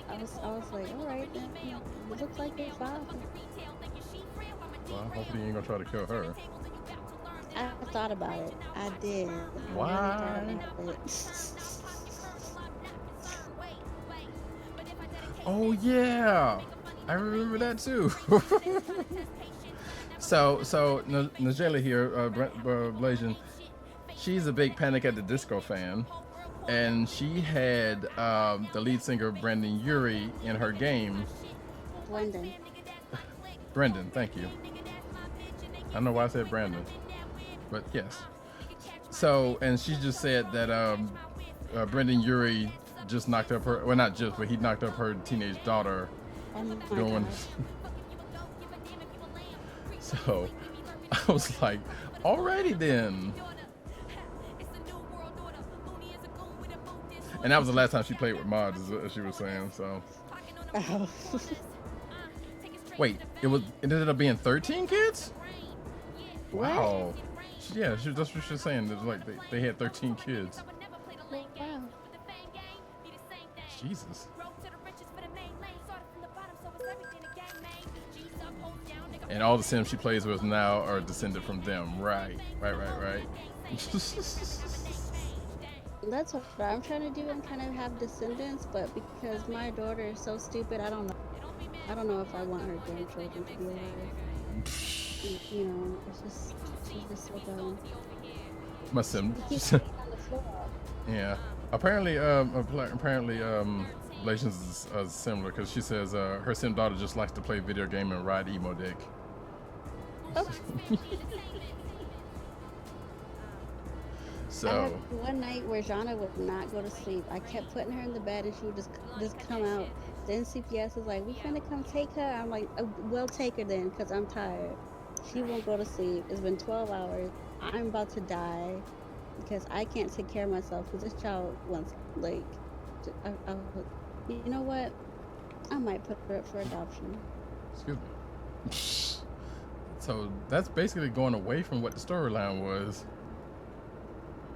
I was like, alright, it looks like your father. Well, hopefully you ain't gonna try to kill her. I thought about it. I did. Why? I really thought about it. Oh yeah, I remember that too. so Najela here, Blasian, she's a big Panic at the Disco fan, and she had the lead singer Brandon Urie in her game. Brendan, thank you. I don't know why I said Brandon, but yes. So, and she just said that Brendan Urie just knocked up her, well not just, but he knocked up her teenage daughter Oh my doing. gosh. So I was like, alrighty then. And that was the last time she played with mods, as she was saying. So Oh. wait, it ended up being 13 kids? What? Wow. Yeah, that's what she was saying. It was like they had 13 kids. Wow. Jesus. And all the Sims she plays with now are descended from them. Right. That's what I'm trying to do and kind of have descendants, but because my daughter is so stupid, I don't know. I don't know if I want her grandchildren to be alive. You know, she's just so dumb. My Sim. She keeps sitting on the floor. Yeah. Apparently, Relations is similar because she says her Sim daughter just likes to play video game and ride emo dick. Oh. I So had one night where Jana would not go to sleep. I kept putting her in the bed and she would just come out. Then CPS was like, "We finna come take her." I'm like, "We'll take her then, cause I'm tired." She won't go to sleep. It's been 12 hours. I'm about to die because I can't take care of myself. Because this child wants like, you know what? I might put her up for adoption. excuse me. So that's basically going away from what the storyline was.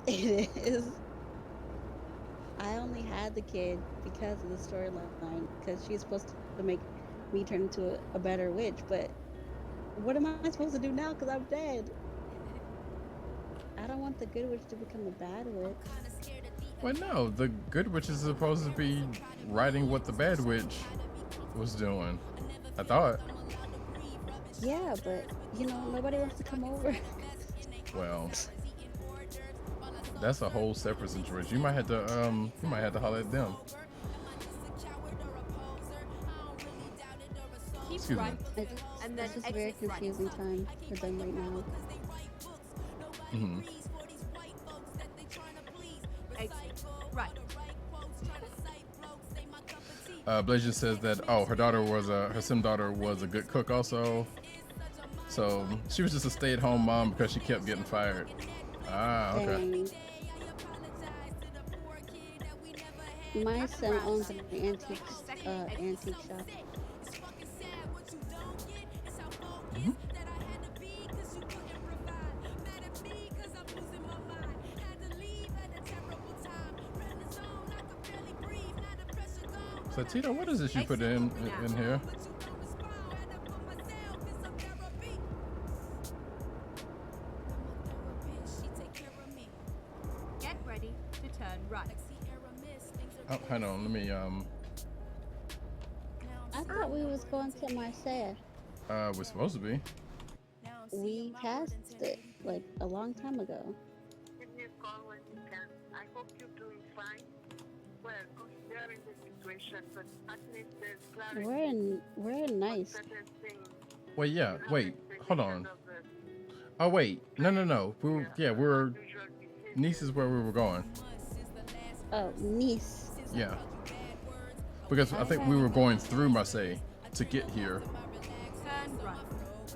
It is. I only had the kid because of the storyline, because she's supposed to make me turn into a better witch, but What am I supposed to do now? Because I'm dead. I don't want the good witch to become a bad witch. Well, no, the good witch is supposed to be writing what the bad witch was doing. I thought. Yeah, but you know, nobody wants to come over. Well, that's a whole separate situation. You might have to holler at them. Keep Excuse me. right, and then It's just a very exit right. confusing time for them right now. Hmm. Exit right. Blasian says that her sim daughter was a good cook also. So she was just a stay-at-home mom because she kept getting fired. Ah, okay. Dang. My son owns an antique shop. Mhm. So Tito, what is this you put in here? Get ready to turn right. Oh, hold on. Let me I thought we was going to Marseille. we're supposed to be. We passed it like a long time ago. Give me a call when you can. I hope you're doing fine. Well, considering the situation, but at least there's clarity We're on nice. certain things. Wait, yeah. Wait, hold on. Of the Oh wait, no. We're usual behavior. Nice is where we were going. Oh, Nice. Yeah. Because I think we were going through Marseille to get here. Turn right.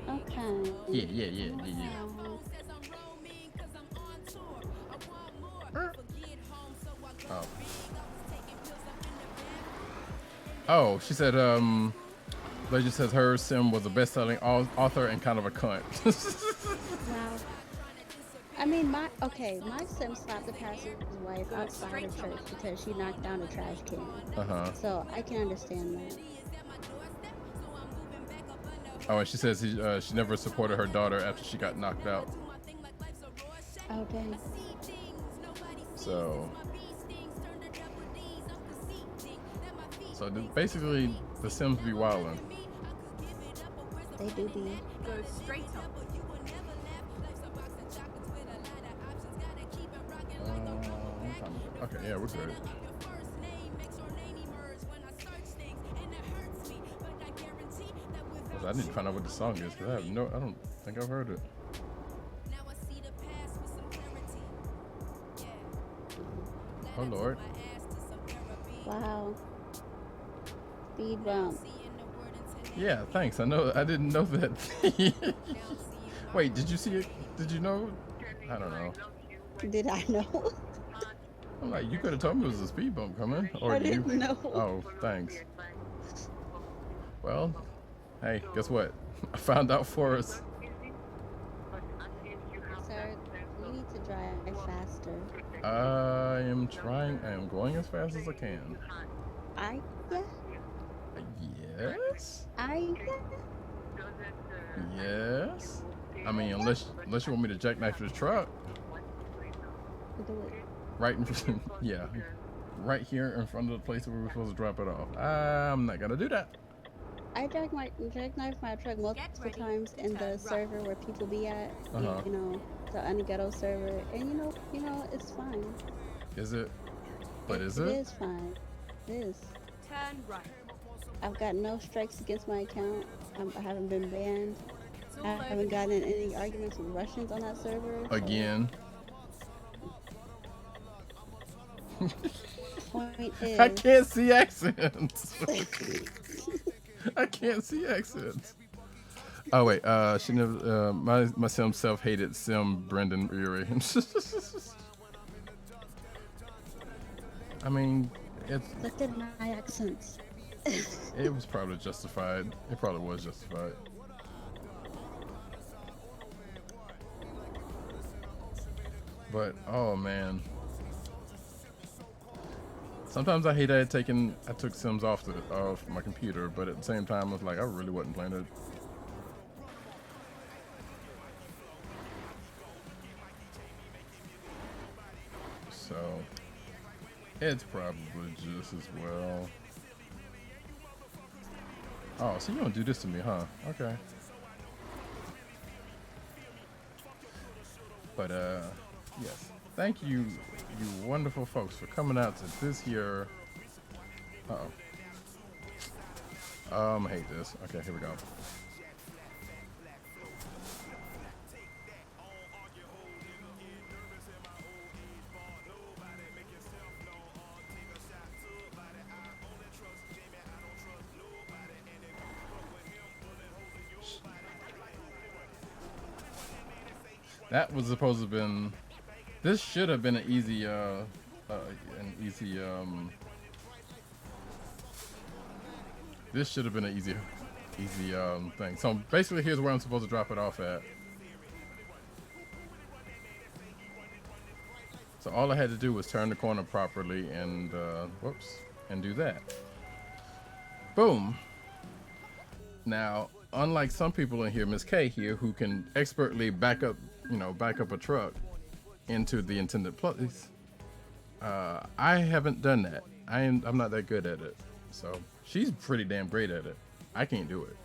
Okay. Yeah. Oh. Oh, she said, Legend says her sim was a best-selling author and kind of a cunt. Wow. I mean, my sim slapped the pastor's wife outside of church because she knocked down a trash can. Uh-huh. So I can understand that. Oh, and she says she never supported her daughter after she got knocked out. Oh dang. So basically, the Sims be wildin'. They do be. Go straight up. Okay, yeah, we're good. 'Cause I need to find out what the song is because I don't think I've heard it. Oh Lord. Wow. Speed bump. Yeah, thanks. I didn't know that. Wait, did you see it? Did you know? I don't know. Did I know? I'm like, you could have told me it was a speed bump coming, or I you? didn't know. Oh, thanks. Well, hey, guess what? I found out for us. Sir, you need to drive faster. I am trying. I am going as fast as I can. Yes. Yes. I mean, unless you want me to jackknife the truck. Do it. Right in front, yeah, right here in front of the place where we were supposed to drop it off. I'm not gonna do that. I jackknifed my truck multiple times in the server where people be at. Uh-huh. You know, the Unighetto server, and you know, it's fine. Is it? But is It it? is fine. It is. Turn right. I've got no strikes against my account. I haven't been banned. It's all I over haven't gotten in any arguments with Russians on that server. so Again. Point is, I can't see accents. I can't see accents. Oh wait, she never. My sim self-hated sim Brendan Urie. I mean, look at my accents. it was probably justified. It probably was justified. But oh man. Sometimes I hate that I took Sims off my computer, but at the same time, I was like, I really wasn't playing it. It's probably just as well. Oh, so you don't do this to me, huh? Okay. But yes. Thank you, you wonderful folks, for coming out to this here. I hate this. Okay, here we go. That was supposed to have been. This should have been an easy, This should have been an easy thing. So basically, here's where I'm supposed to drop it off at. So all I had to do was turn the corner properly and, whoops, and do that. Boom. Now, unlike some people in here, Miss K here, who can expertly back up a truck into the intended place, I haven't done that. I'm not that good at it. So she's pretty damn great at it. I can't do it.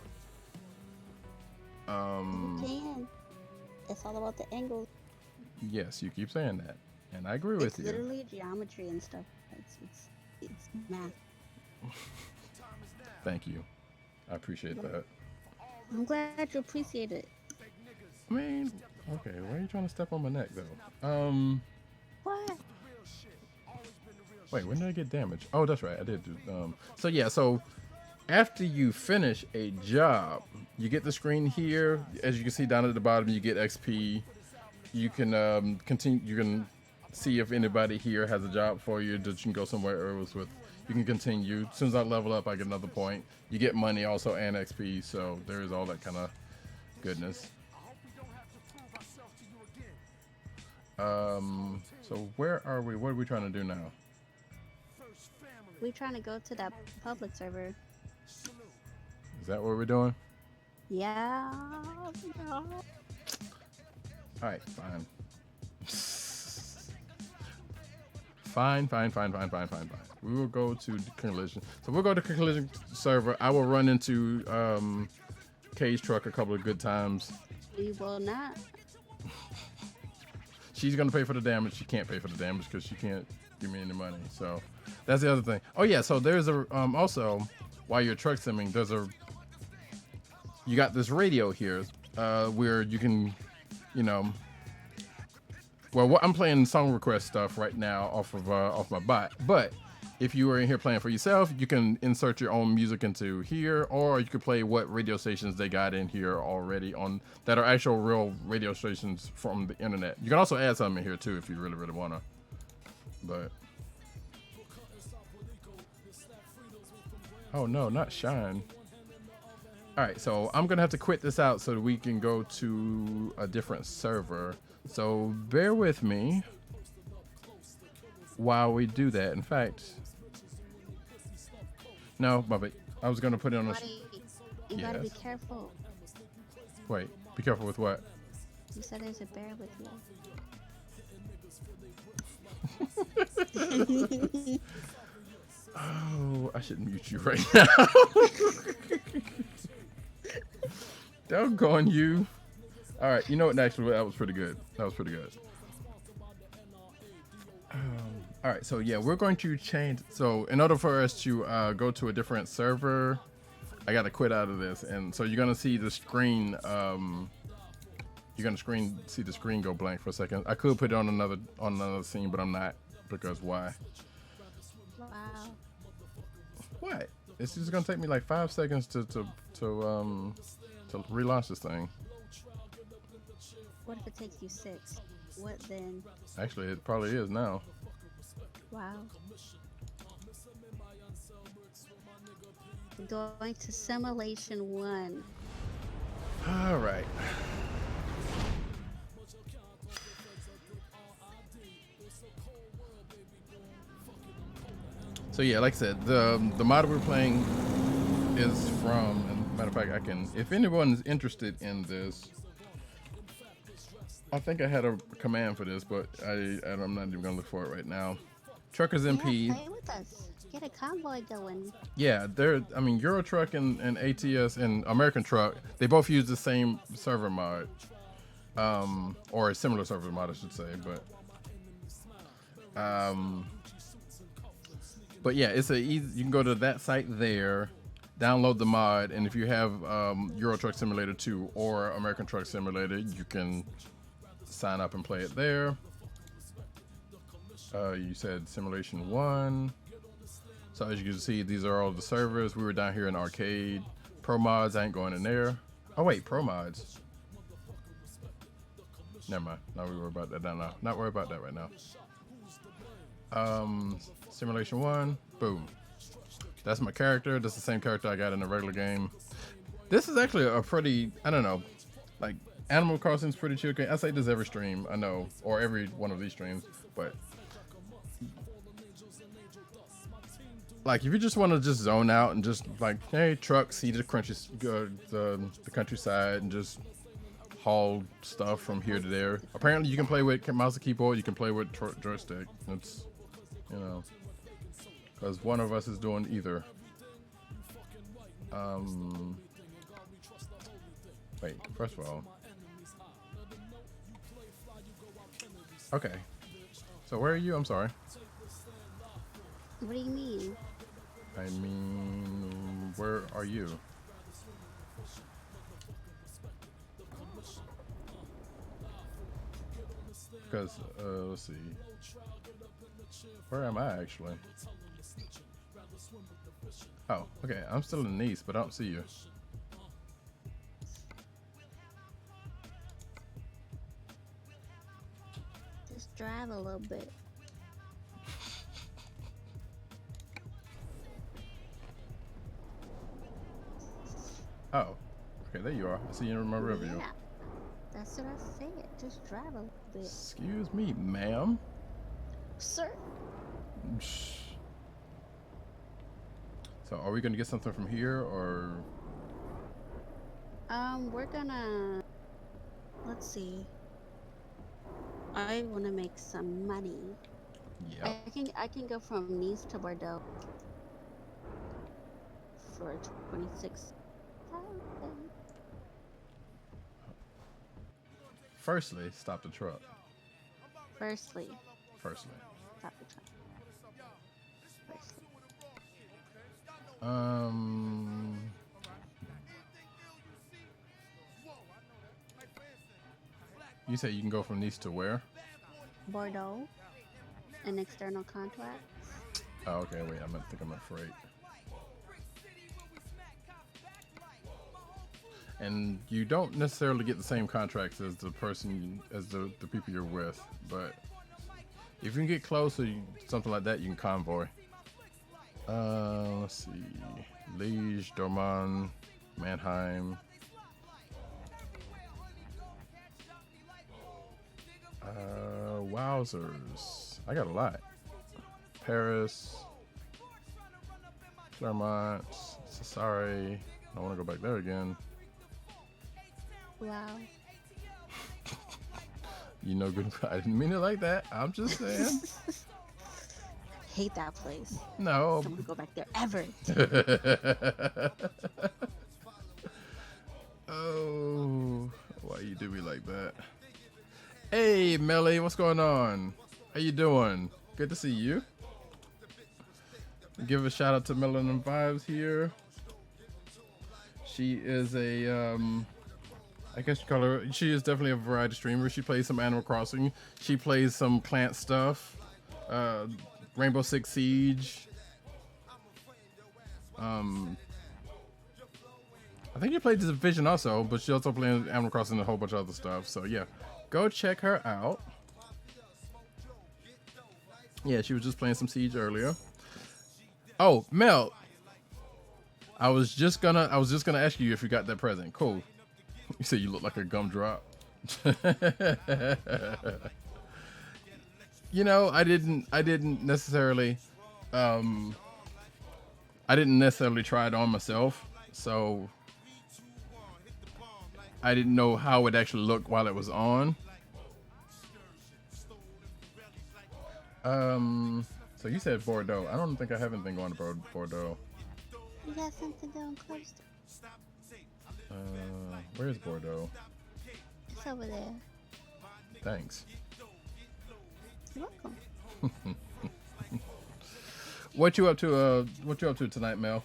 You can. It's all about the angles. Yes, you keep saying that, and I agree with It's you. literally geometry and stuff. It's math. Thank you. I appreciate that. I'm glad you appreciate it. I mean, okay, why are you trying to step on my neck though? What? Wait, when did I get damaged? Oh, that's right, I did do, so yeah, so after you finish a job, you get the screen here. As you can see down at the bottom, you get XP. You can continue, you can see if anybody here has a job for you that you can go somewhere else with. You can continue. As soon as I level up, I get another point. You get money also and XP, so there is all that kind of goodness. So where are we? What are we trying to do now? We're trying to go to that public server. Is that what we're doing? Yeah. All right, fine. Fine. We will go to collision. So we'll go to collision server. I will run into Kay's truck a couple of good times. We will not. She's gonna pay for the damage. She can't pay for the damage because she can't give me any money. So that's the other thing. Oh yeah, so there's a also while you're truck simming, you got this radio here where you can, well, I'm playing song request stuff right now off my bot, but if you were in here playing for yourself, you can insert your own music into here, or you could play what radio stations they got in here already on that are actual real radio stations from the internet. You can also add something in here too if you really wanna. But oh no, not Shine. All right, so I'm gonna have to quit this out so that we can go to a different server. So bear with me while we do that. In fact, no, I was gonna put it on a. You gotta be careful. Wait, be careful with what? You said there's a bear with you. Oh, I should mute you right now. Doggone you. All right, you know what? Actually, that was pretty good. All right, so yeah, we're going to change. So in order for us to go to a different server, I got to quit out of this, and so you're gonna see the screen. See the screen go blank for a second. I could put it on another scene, but I'm not, because why? Wow. What? It's just gonna take me like 5 seconds to relaunch this thing. What if it takes you 6? What then? Actually, it probably is now. Wow. Going to simulation 1. All right. So yeah, like I said, the mod we're playing is from, and matter of fact, I can, if anyone is interested in this, I think I had a command for this, but I'm not even gonna look for it right now. Truckers Yeah, MP. play with us. Get a convoy going. Yeah, I mean, Euro Truck and ATS and American Truck, they both use the same server mod. Or a similar server mod, I should say. But yeah, it's you can go to that site there, download the mod, and if you have Euro Truck Simulator 2 or American Truck Simulator, you can sign up and play it there. You said Simulation 1. So as you can see, these are all the servers. We were down here in Arcade. Pro Mods, I ain't going in there. Oh wait, Pro Mods. Never mind. Not worry about that now. Not worry about that right now. Simulation 1. Boom. That's my character. That's the same character I got in the regular game. This is actually a pretty, I don't know, like Animal Crossing's pretty chill game. I say this every stream, I know, or every one of these streams, but like if you just want to just zone out and just like, hey, truck, see the the countryside and just haul stuff from here to there. Apparently you can play with mouse and keyboard, you can play with joystick. It's, you know, because one of us is doing either. Wait, first of all. Okay. So where are you? I'm sorry. What do you mean? I mean, where are you? Because, let's see. Where am I actually? Oh, okay. I'm still in Nice, but I don't see you. Just drive a little bit. Oh, okay. There you are. I see you in my rear view. Yeah, that's what I said. Just drive a little bit. Excuse me, ma'am. Sir? So are we gonna get something from here, or? We're gonna, let's see. I want to make some money. Yeah. I can go from Nice to Bordeaux for 26,000. Firstly, stop the truck. Firstly, Firstly. stop the truck. Firstly. You say you can go from Nice to where? Bordeaux, an external contract. Oh, okay. Wait, I think I'm afraid. And you don't necessarily get the same contracts as the people you're with, but if you can get close or something like that, you can convoy. Let's see. Liege, Dorman, Mannheim. Wowzers. I got a lot. Paris, Clermont, Sassari. I want to go back there again. Wow. You know, good. I didn't mean it like that. I'm just saying. Hate that place. No. Don't want to go back there ever. Oh, why you do me like that? Hey, Melly, what's going on? How you doing? Good to see you. Give a shout out to Melanin Vibes here. She is a, I guess you call her, she is definitely a variety streamer. She plays some Animal Crossing. She plays some plant stuff. Rainbow Six Siege. I think you played Division also, but she also played Animal Crossing and a whole bunch of other stuff. So yeah, go check her out. Yeah, she was just playing some Siege earlier. Oh, Mel. I was just gonna ask you if you got that present. Cool. You said you look like a gumdrop. You know, I didn't necessarily try it on myself, so I didn't know how it actually looked while it was on. So you said Bordeaux. I don't think I have anything going to Bordeaux. You got something going close to. Where's Bordeaux? It's over there. Thanks. You're welcome. What you up to? What you up to tonight, Mel?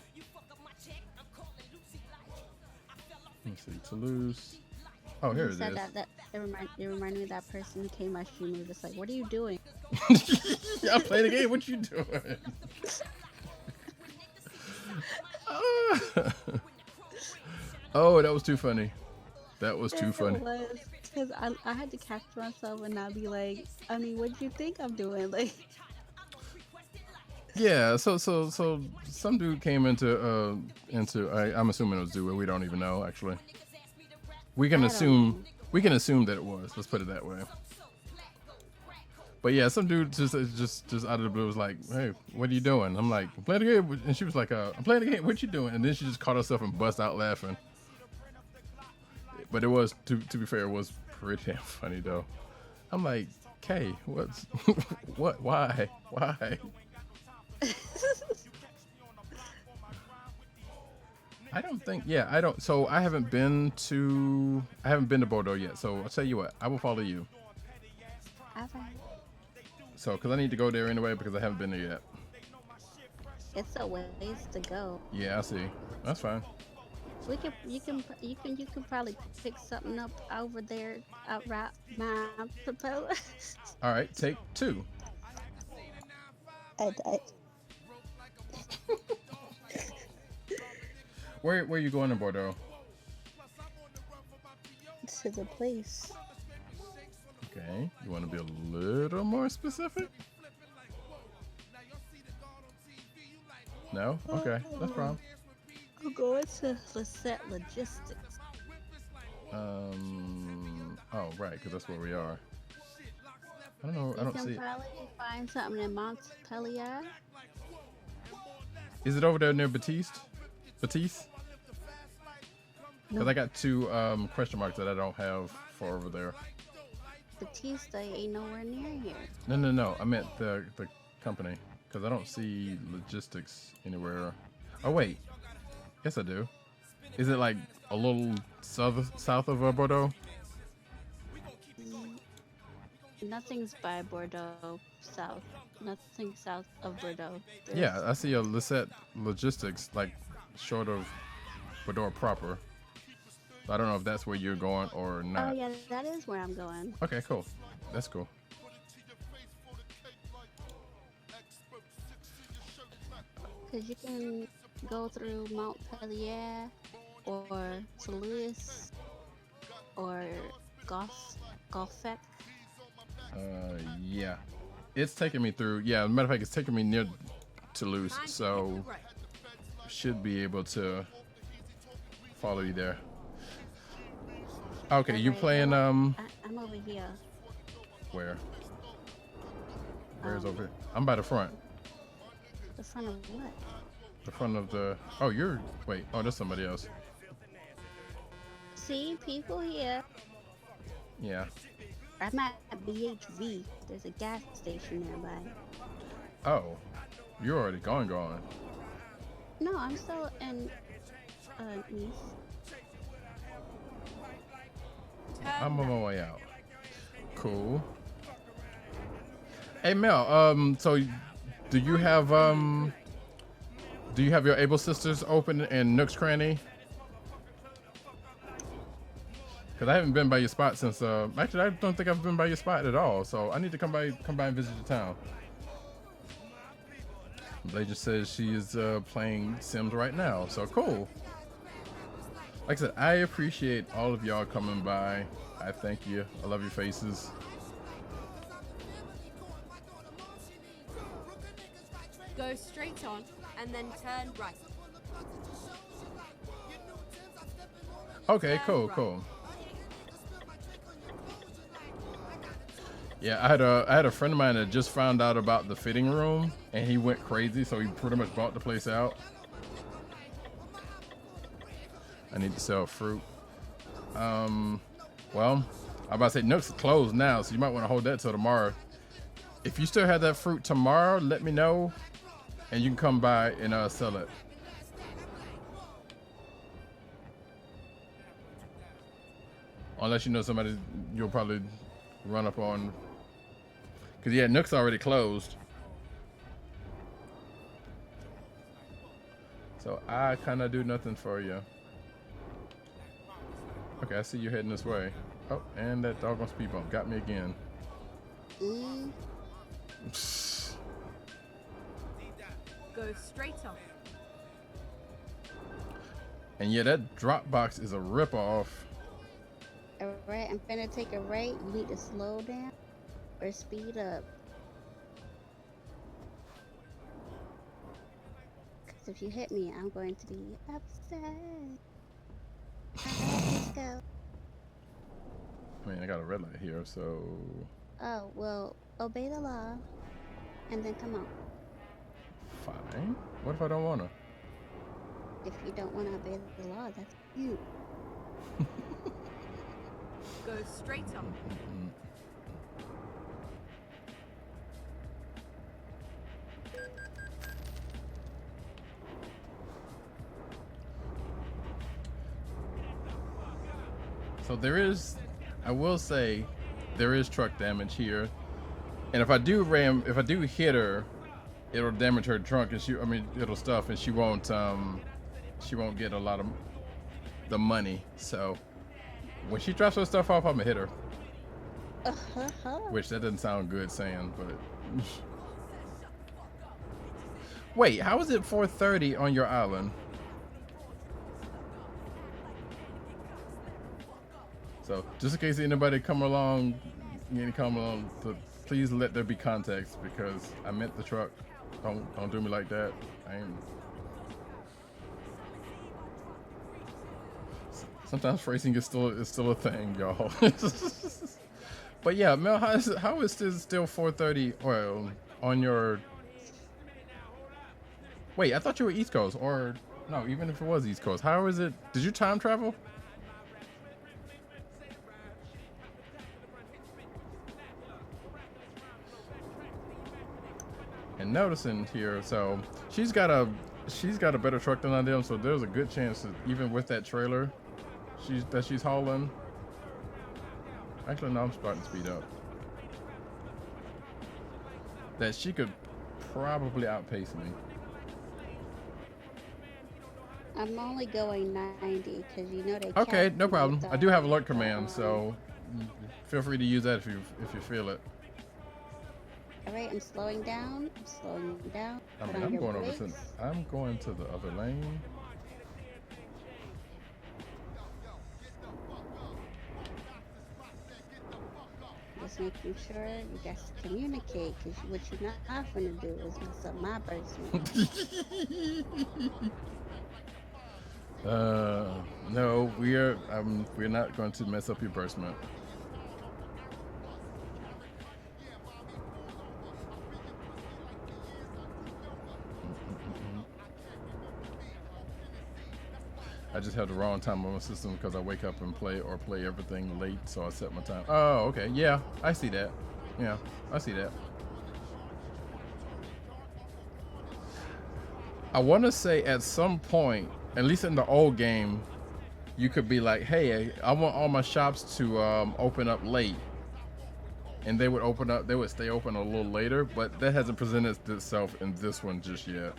Let's see, Toulouse. Oh, here You it said is. that it reminded me of that person who came my stream and was just like, "What are you doing?" I'm playing the game. What you doing? Oh, that was too funny. That was too funny. Because I had to catch myself and not be like, I mean, what do you think I'm doing? Like, Yeah. So some dude came into I'm assuming it was Zua. We don't even know actually. We can I don't assume that it was. Let's put it that way. But yeah, some dude just out of the blue was like, "Hey, what are you doing?" I'm like, "I'm playing the game," and she was like, "I'm playing the game. What you doing?" And then she just caught herself and bust out laughing. But it was, to be fair, it was pretty damn funny though. I'm like, "Kay, what's what? Why? I don't think. Yeah, I don't. So I haven't been to Bordeaux yet. So I'll tell you what, I will follow you. So, because I need to go there anyway because I haven't been there yet. it's a ways to go. Yeah, I see. That's fine. You can probably pick something up over there out right my propeller. All right, take 2. I died. Where are you going in Bordeaux? To the place. Okay, you want to be a little more specific? No? Okay, that's problem. I'm going to Lisette Logistics. Oh, right, because that's where we are. I don't know. I don't see You it. can probably find something in Montpellier. Is it over there near Batiste? Because No. I got 2 question marks that I don't have for over there. Batista ain't nowhere near here. No. I meant the company because I don't see logistics anywhere. Oh wait, yes I do. Is it like a little south of Bordeaux? Nothing's by Bordeaux south. Nothing south of Bordeaux. Yeah, I see a Lisette Logistics like short of Bordeaux proper. I don't know if that's where you're going or Oh not. yeah, that is where I'm going. Okay, cool. That's cool. Cause you can go through Montpellier or Toulouse or Golfec. Yeah. It's taking me through. Yeah, matter of fact, it's taking me near Toulouse, so should be able to follow you there. Okay, you playing I'm over here. where? Where's over here? I'm by the front. The front of what? The front of the. Oh, you're. Wait. Oh, there's somebody else. See, people here. Yeah. I'm at BHV. There's a gas station nearby. Oh, you're already gone. No, I'm still in Nice. I'm on my way out. Cool. Hey Mel, so do you have your Able Sisters open in Nook's Cranny? Cause I haven't been by your spot since actually I don't think I've been by your spot at all. So I need to come by and visit the town. Blay just says she is playing Sims right now. So cool. Like I said, I appreciate all of y'all coming by. I thank you. I love your faces. Go straight on and then turn right. Okay, cool. Yeah, I had a friend of mine that just found out about the fitting room and he went crazy, so he pretty much bought the place out. I need to sell fruit. Well, I'm about to say Nook's closed now, so you might want to hold that till tomorrow. If you still have that fruit tomorrow, let me know, and you can come by and sell it. Unless you know somebody you'll probably run up on. Because, yeah, Nook's already closed. So I kind of do nothing for you. Okay, I see you heading this way. Oh, and that doggone speed bump got me again. Go straight on. And yeah, that drop box is a ripoff. Alright, I'm finna take a right. You need to slow down or speed up. Because if you hit me, I'm going to be upset. Alright, let's go. I mean, I got a red light here, so... Oh, well, obey the law. And then come on. Fine. What if I don't want to? If you don't want to obey the law, that's you. Go straight on. So there is, I will say, there is truck damage here. And if I do hit her, it'll damage her trunk, and it'll stuff, and she won't get a lot of the money. So when she drops her stuff off, I'm gonna hit her. Which that doesn't sound good saying, but wait, how is it 4:30 on your island? So just in case anybody come along, please let there be context, because I meant the truck. Don't do me like that. Sometimes phrasing is still a thing, y'all. But yeah, Mel, how is this still 4:30 oil on your? Wait, I thought you were East Coast, or no? Even if it was East Coast, how is it? Did you time travel? And noticing here, so she's got a better truck than I do, so there's a good chance that even with that trailer she's hauling. Actually, no, I'm starting to speed up. That she could probably outpace me. I'm only going 90 because you know they. Okay, no problem. I do have alert command, so feel free to use that if you feel it. All right, I'm slowing down. I'm going to the other lane. Just making sure you guys communicate, because what you're not gonna do is mess up my bursement. No, we're not going to mess up your bursement. I just had the wrong time on my system because I wake up and play everything late, so I set my time. Oh, okay. Yeah, I see that. Yeah, I see that. I want to say at some point, at least in the old game, you could be like, hey, I want all my shops to open up late. And they would stay open a little later, but that hasn't presented itself in this one just yet.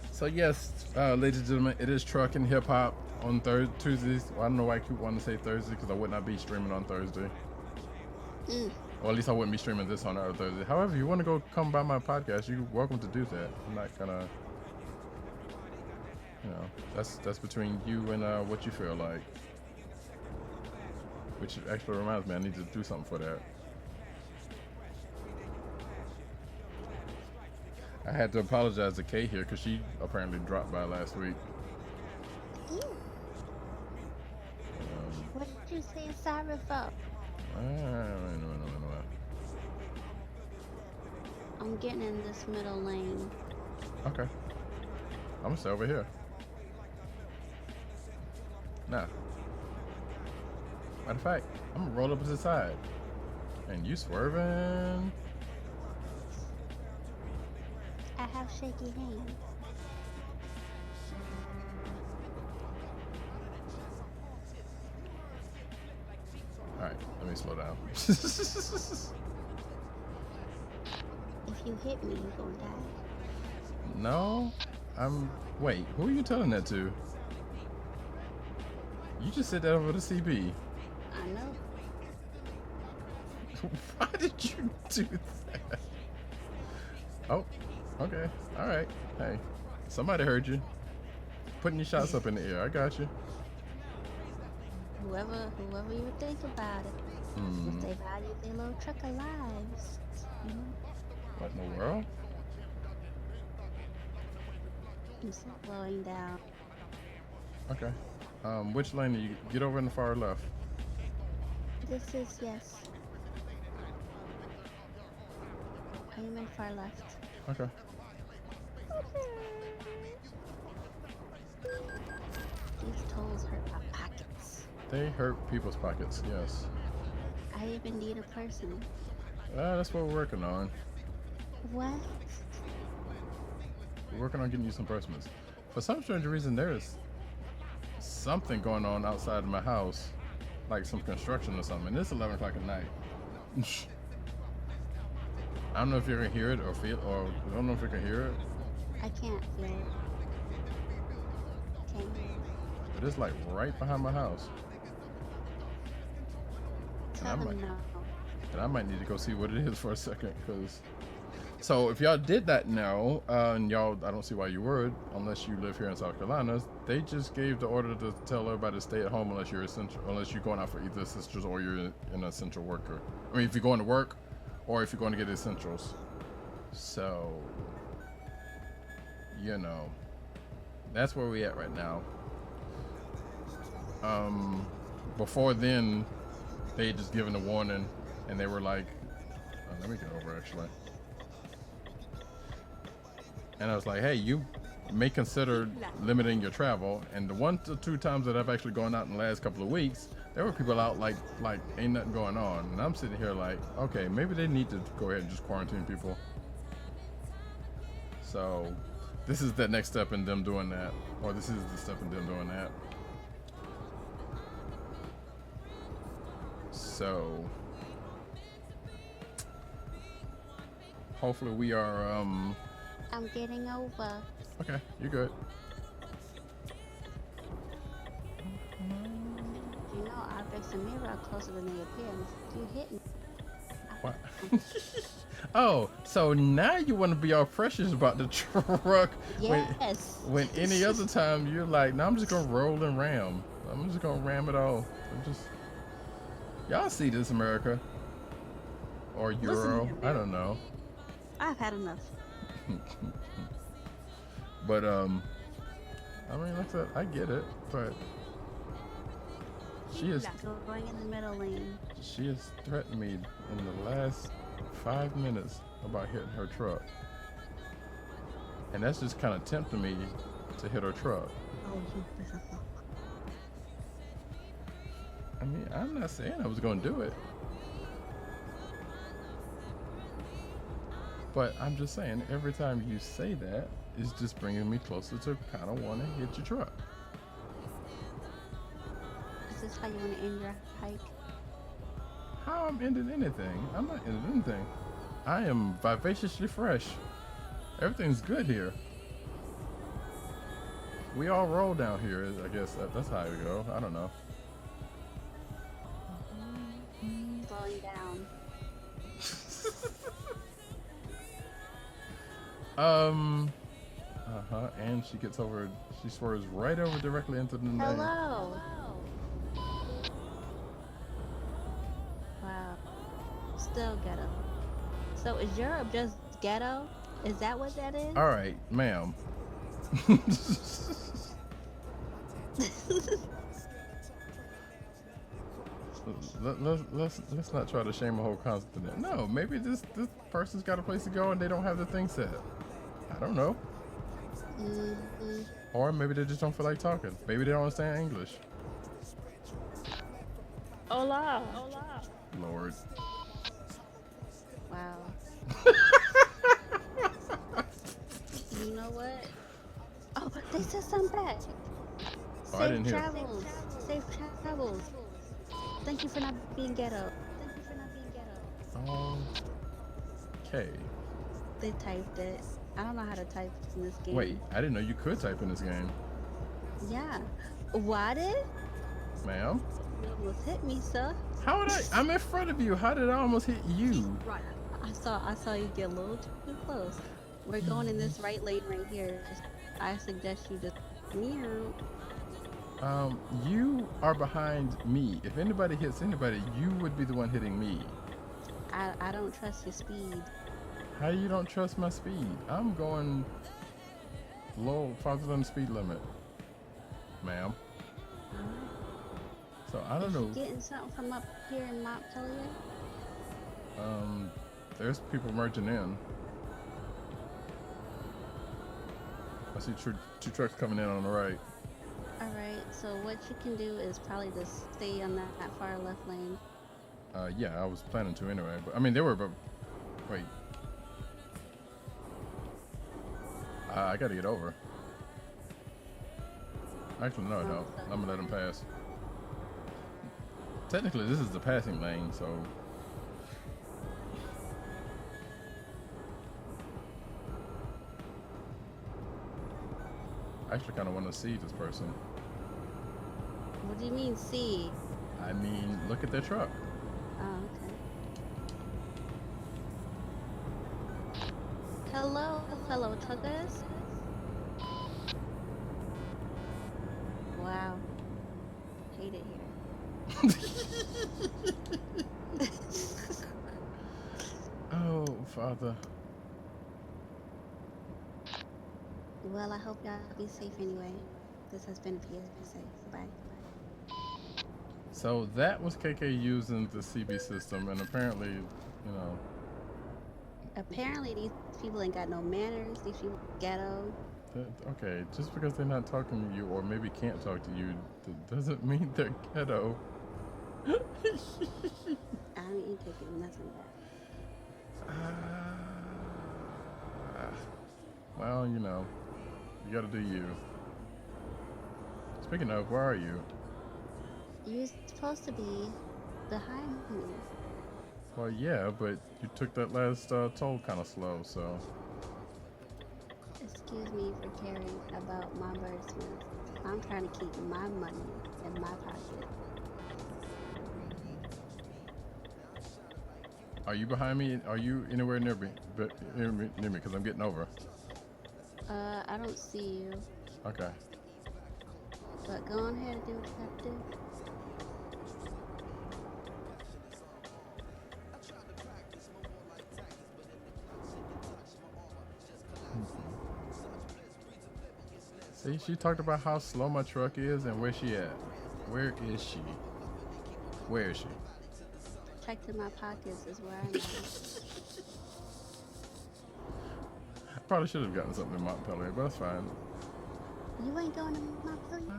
So yes, ladies and gentlemen, it is Truckin' Hip Hop on Tuesdays. Well, I don't know why I keep wanting to say Thursday, because I would not be streaming on Thursday. Or at least I wouldn't be streaming this on Thursday. However, if you want to come by my podcast, you're welcome to do that. I'm not gonna, that's between you and what you feel like. Which actually reminds me, I need to do something for that. I had to apologize to Kay here because she apparently dropped by last week. being sorry for? I'm getting in this middle lane. Okay. I'm gonna stay over here. Nah. Matter of fact, I'm gonna roll up to the side. And you swerving. I have shaky hands. Alright, let me slow down. If you hit me, you're gonna die. No, wait, who are you telling that to? You just said that over the CB. I know. Why did you do that? Oh, okay, alright. Hey, somebody heard you. Putting your shots up in the air, I got you. Whoever you think about it, if they value their little truck of lives, you know. What in the world? I'm slowing down. Okay. Which lane do you get over in the far left? This is yes. I am in far left. Okay. These tolls hurt my pockets. They hurt people's pockets, yes. I even need a person. That's what we're working on. What? We're working on getting you some permits. For some strange reason, there's something going on outside of my house, like some construction or something. And it's 11 o'clock at night. I don't know if you can hear it or feel, or I don't know if you can hear it. I can't feel it. Can't hear it. But it's like right behind my house. Tell them no. And I might need to go see what it is for a second, because. So if y'all did that now, and y'all, I don't see why you would, unless you live here in South Carolina. They just gave the order to tell everybody to stay at home unless you're essential, unless you're going out for either essentials or you're an essential worker. I mean, if you're going to work, or if you're going to get essentials. So, you know, that's where we at right now. Before then, they had just given a warning, and they were like, let me get over actually. And I was like, hey, you may consider limiting your travel. And the 1 to 2 times that I've actually gone out in the last couple of weeks, there were people out like ain't nothing going on. And I'm sitting here like, okay, maybe they need to go ahead and just quarantine people. So this is the next step in them doing that. Or this is the step in them doing that. So hopefully we are I'm getting over. okay, you're good. You know, objects in mirror are closer than they appear. And if you hit me, What? Oh, so now you want to be all precious about the truck? yes. When any other time you're like, no, I'm just gonna roll and ram. I'm just gonna ram it all. Y'all see this, America? Or Euro? I don't know. I've had enough. But I mean, like I said, I get it, but she is Going in the middle lane. she has threatened me in the last 5 minutes about hitting her truck, and that's just kind of tempting me to hit her truck. Oh, you pitiful. I mean, I'm not saying I was gonna do it, but I'm just saying every time you say that, it's just bringing me closer to kind of want to hit your truck. Is this how you want to end your hike? How I'm ending anything? I'm not ending anything. I am vivaciously fresh. Everything's good here. We all roll down here. I guess that's how we go. I don't know. Slowing down. And she gets over. She swerves right over directly into the lane. Hello. Wow. Still ghetto. So is Europe just ghetto? Is that what that is? All right, ma'am. let's not try to shame a whole continent. No, maybe this person's got a place to go and they don't have the thing set. I don't know. Mm-hmm. Or maybe they just don't feel like talking. Maybe they don't understand English. Hola. Lord. Wow. You know what? Oh, they said something back. Oh, I didn't hear. Travels. Safe travels. Thank you for not being ghetto. Okay. They typed it. I don't know how to type in this game. Wait, I didn't know you could type in this game. Yeah. What it? Ma'am? You almost hit me, sir. How would I? I'm in front of you. How did I almost hit you? Right. I saw you get a little too close. We're going in this right lane right here. I suggest you just meow. You are behind me. If anybody hits anybody, you would be the one hitting me. I don't trust your speed. How you don't trust my speed? I'm going low, farther than the speed limit, ma'am. So I don't know. Getting something from up here in Montpelier? There's people merging in. I see two trucks coming in on the right. Alright, so what you can do is probably just stay on that far left lane. Yeah, I was planning to anyway. But I mean, they were, but wait. I gotta get over. Actually, no, I don't. I'm gonna let them pass. Technically, this is the passing lane, so. I actually kind of want to see this person. What do you mean, see? I mean, look at their truck. Oh, okay. Hello, truckers. Wow. Hate it here. Oh, Father. Well, I hope y'all be safe anyway. This has been PSA. Bye. So that was KK using the CB system, and apparently, you know. Apparently, these people ain't got no manners. These people ghetto. Okay, just because they're not talking to you, or maybe can't talk to you, doesn't mean they're ghetto. I ain't taking nothing back. Well, you know, you gotta do you. Speaking of, where are you? You're supposed to be behind me. Well, yeah, but you took that last toll kind of slow, so. Excuse me for caring about my birdsmith. I'm trying to keep my money in my pocket. Are you behind me? Are you anywhere near me? Near me, because I'm getting over. I don't see you. Okay. But go on ahead and do what you have to do. See, she talked about how slow my truck is and where she at. Where is she? Where is she? Checked in my pockets is where I'm at. I probably should have gotten something in Montpelier, but that's fine. You ain't going to Montpelier?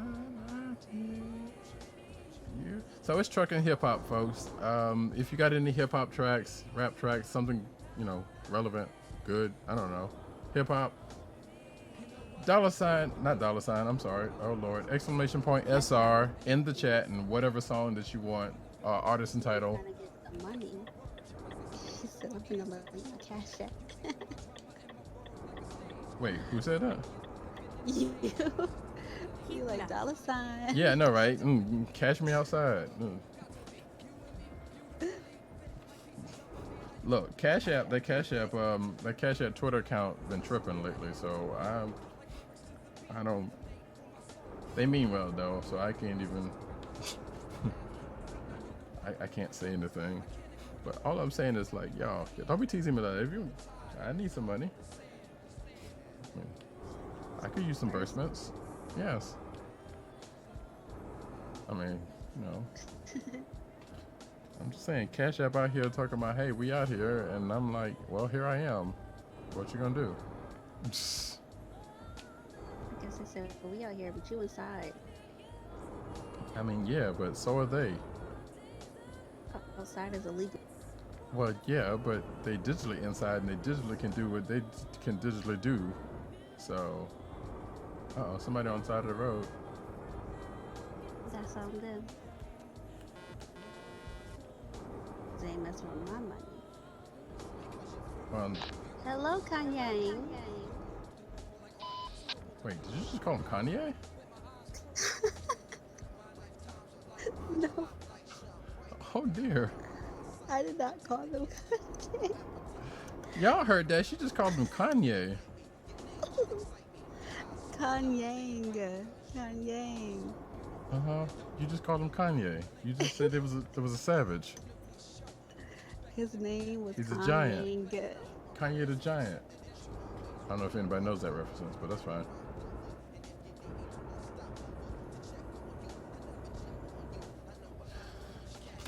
So it's trucking hip hop, folks. If you got any hip hop tracks, rap tracks, something, you know, relevant, good, I don't know, hip hop, not dollar sign, I'm sorry, oh Lord, exclamation point SR in the chat, and whatever song that you want, artist and title. Trying to get some money. She said I'm gonna let me cash it. Wait, who said that? You. You like dollar sign? Yeah, I know, right? Cash me outside. Look, Cash App Twitter account been tripping lately, so I don't. They mean well though, so I can't even. I can't say anything. But all I'm saying is like, y'all, don't be teasing me like that. I need some money. I could use some burstments. Yes. I mean, you know. saying, Cash App out here talking about, hey, we out here, and I'm like, well, here I am. What you gonna do? I guess they said, well, we out here, but you inside. I mean, yeah, but so are they. Outside is illegal. Well, yeah, but they digitally inside, and they digitally can do what they can digitally do. So, uh-oh, somebody on the side of the road. That's on them. They ain't messing with my money. Hello, Kanye. Wait, did you just call him Kanye? No, Oh dear. I did not call them Kanye. Y'all heard that? She just called him Kanye. Kanye. Uh-huh. You just called him Kanye. You just said there was a savage. His name was He's a Kanye. giant. Kanye the Giant. I don't know if anybody knows that reference, but that's fine.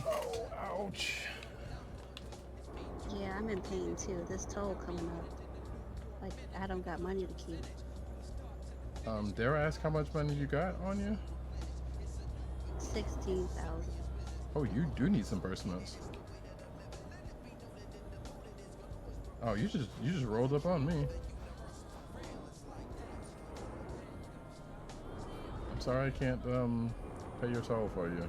Oh, ouch. Yeah, I'm in pain too. This toll coming up. Like, I don't got money to keep. Dare I ask how much money you got on you? 16,000. Oh, you do need some burstments. Oh, you just rolled up on me. I'm sorry I can't pay your toll for you.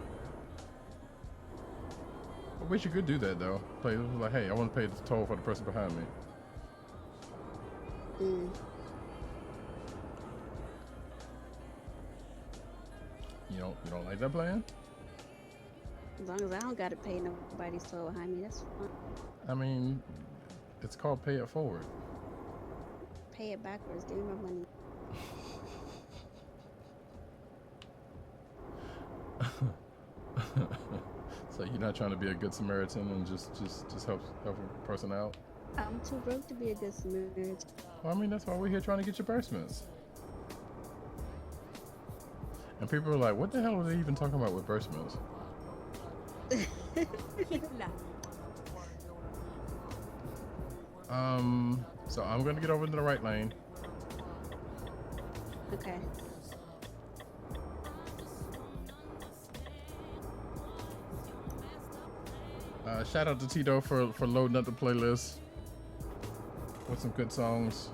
I wish you could do that though. Play like, hey, I want to pay the toll for the person behind me. You don't like that plan? As long as I don't gotta pay nobody's toll behind me, that's fine. I mean, it's called pay it forward. Pay it backwards. Give me my money. So you're not trying to be a good Samaritan and just help a person out? I'm too broke to be a good Samaritan. Well, I mean, that's why we're here trying to get your burstments. And people are like, what the hell are they even talking about with burstments? So I'm gonna get over to the right lane. Okay. Shout out to Tito for loading up the playlist with some good songs.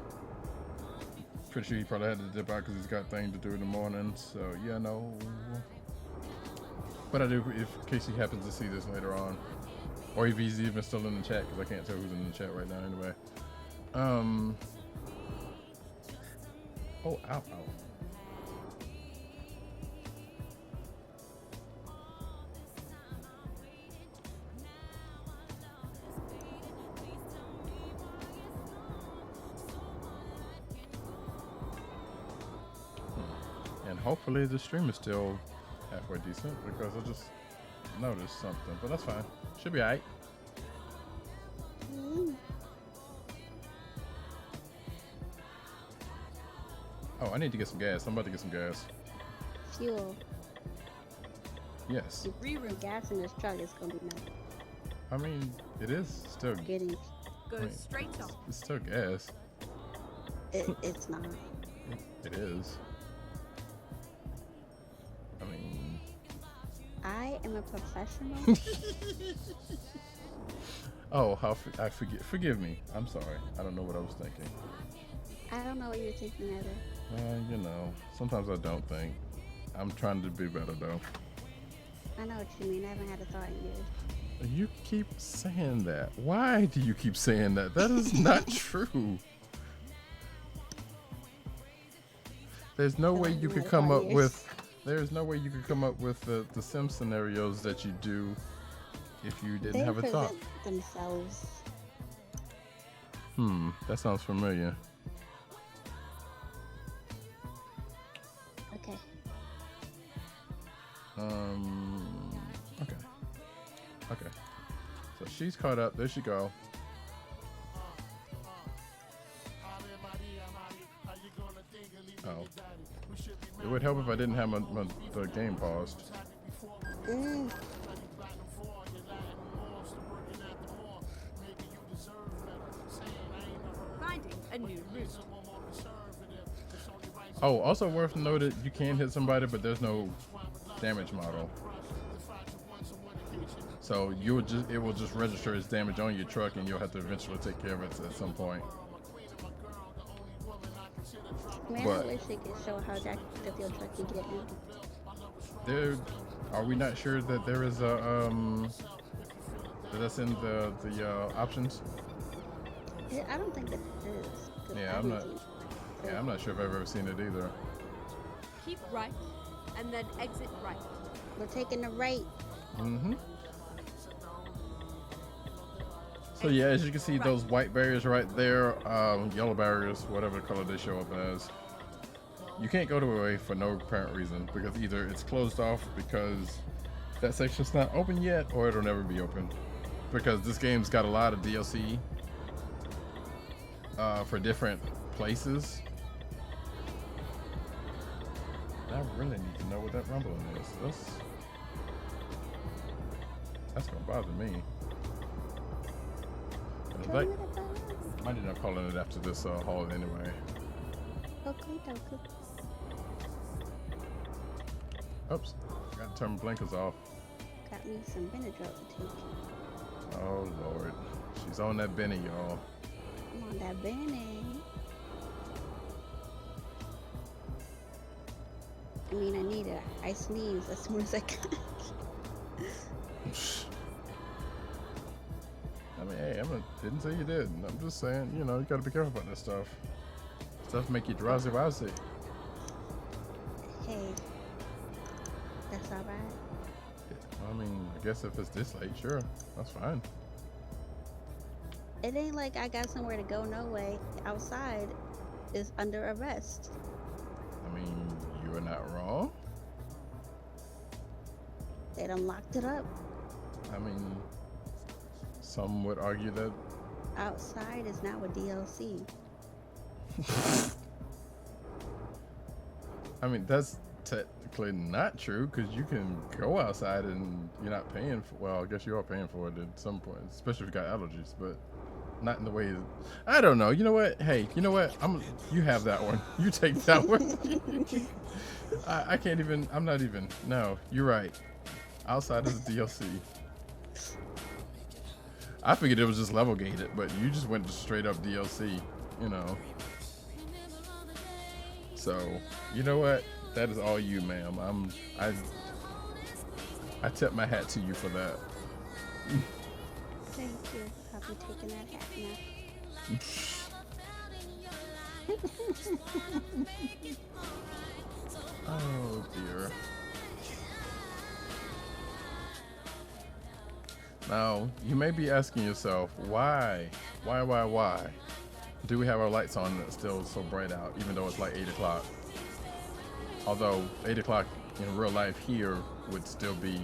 Pretty sure he probably had to dip out because he's got things to do in the morning. So yeah, no. But I do, in case he happens to see this later on, or if he's even still in the chat, because I can't tell who's in the chat right now. Anyway. Oh, ow. And hopefully the stream is still halfway decent, because I just noticed something, but that's fine. Should be alright. Oh, I need to get some gas. I'm about to get some gas. Fuel. Yes. If gas in this truck is gonna be nice. I mean, it is still Getting. Goes straight on. It's still gas. It's not. It is. I mean, I am a professional. oh, I forgive me. I'm sorry. I don't know what I was thinking. I don't know what you're thinking either. Sometimes I don't think. I'm trying to be better though. I know what you mean. I haven't had a thought in years. You keep saying that. Why do you keep saying that? That is not true. There's no way you could come up with. There's no way you could come up with the sim scenarios that you do if you didn't have a thought. Themselves. That sounds familiar. Okay. Okay. So she's caught up. There she go. Oh. It would help if I didn't have the game paused. Oh, also worth noted, you can hit somebody, but there's no damage model. So it will just register as damage on your truck, and you'll have to eventually take care of it at some point. Man, But I wish they could show how jacked up your truck you get in. there, are we not sure that there is a that's in the options? I don't think that it is. 'Cause Yeah, I I'm need not. to- Yeah, I'm not sure if I've ever seen it either. Keep right, and then exit right. We're taking the right. Mm-hmm. So yeah, as you can see, those white barriers right there, yellow barriers, whatever color they show up as. You can't go to a way for no apparent reason, because either it's closed off because that section's not open yet, or it'll never be open. Because this game's got a lot of DLC for different places. I really need to know what that rumbling is. That's gonna bother me. Like, might end up calling it after this haul anyway. Okay, dokie. Oops, got to turn my blinkers off. Got me some Benadryl to take. Oh Lord, she's on that Benny, y'all. I'm on that Benny. I mean, I need it. I sneeze as soon as I can. I mean, hey, didn't say you did. I'm just saying, you know, you gotta be careful about this stuff. Stuff make you drowsy-wowsy. Hey, that's all right. I mean, I guess if it's this late, sure, that's fine. It ain't like I got somewhere to go. No way. Outside is under arrest. I mean, you are not wrong. They done locked it up. I mean, some would argue that. Outside is now a DLC. I mean, that's technically not true, because you can go outside and you're not paying for. Well, I guess you are paying for it at some point, especially if you got allergies, but not in the way. I don't know. You know what? Hey, you know what? You have that one. You take that one. I can't even. I'm not even. No, you're right. Outside is the DLC. I figured it was just level gated, but you just went to straight up DLC. You know. So, you know what? That is all you, ma'am. I tip my hat to you for that. Thank you. I'll be taking that hat now. Oh dear. Now, you may be asking yourself, why do we have our lights on and it's still so bright out, even though it's like 8 o'clock? Although 8 o'clock in real life here would still be.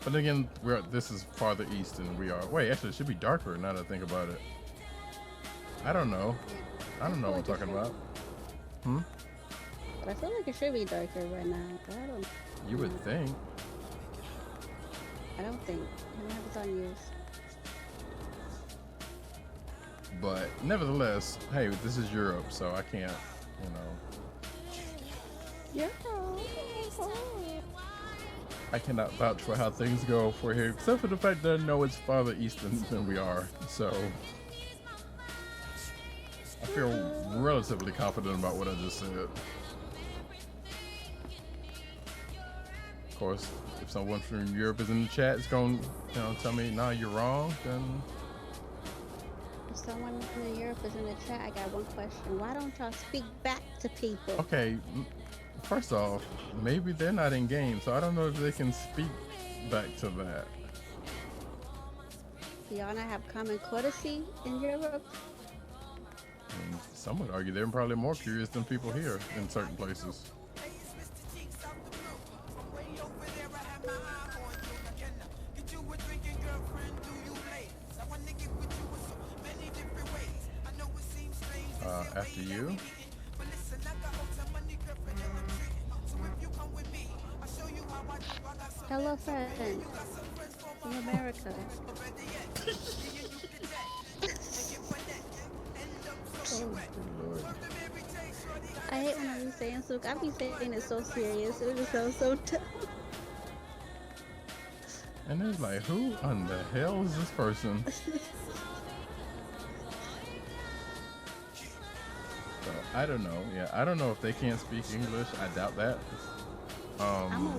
But again, this is farther east than we are. Wait, actually, it should be darker now that I think about it. I don't know. I don't know what I'm talking about. But I feel like it should be darker right now. But I don't. You would think. I don't think. I don't have it on yours. But nevertheless, hey, this is Europe, so I can't, you know. Yeah. I cannot vouch for how things go for here, except for the fact that I know it's farther east than we are. So I feel relatively confident about what I just said. Of course, if someone from Europe is in the chat, it's going to, you know, tell me, nah, you're wrong, then. If someone in Europe is in the chat, I got one question. Why don't y'all speak back to people? Okay, first off, maybe they're not in game, so I don't know if they can speak back to that. Do y'all not have common courtesy in Europe? And some would argue they're probably more curious than people here in certain places. After you. Hello, friend from America. Lord. I hate when I be saying Sook. I be saying it so serious. It just sounds so dumb. And it's like, who on the hell is this person? So I don't know. Yeah, I don't know if they can't speak English. I doubt that. I'm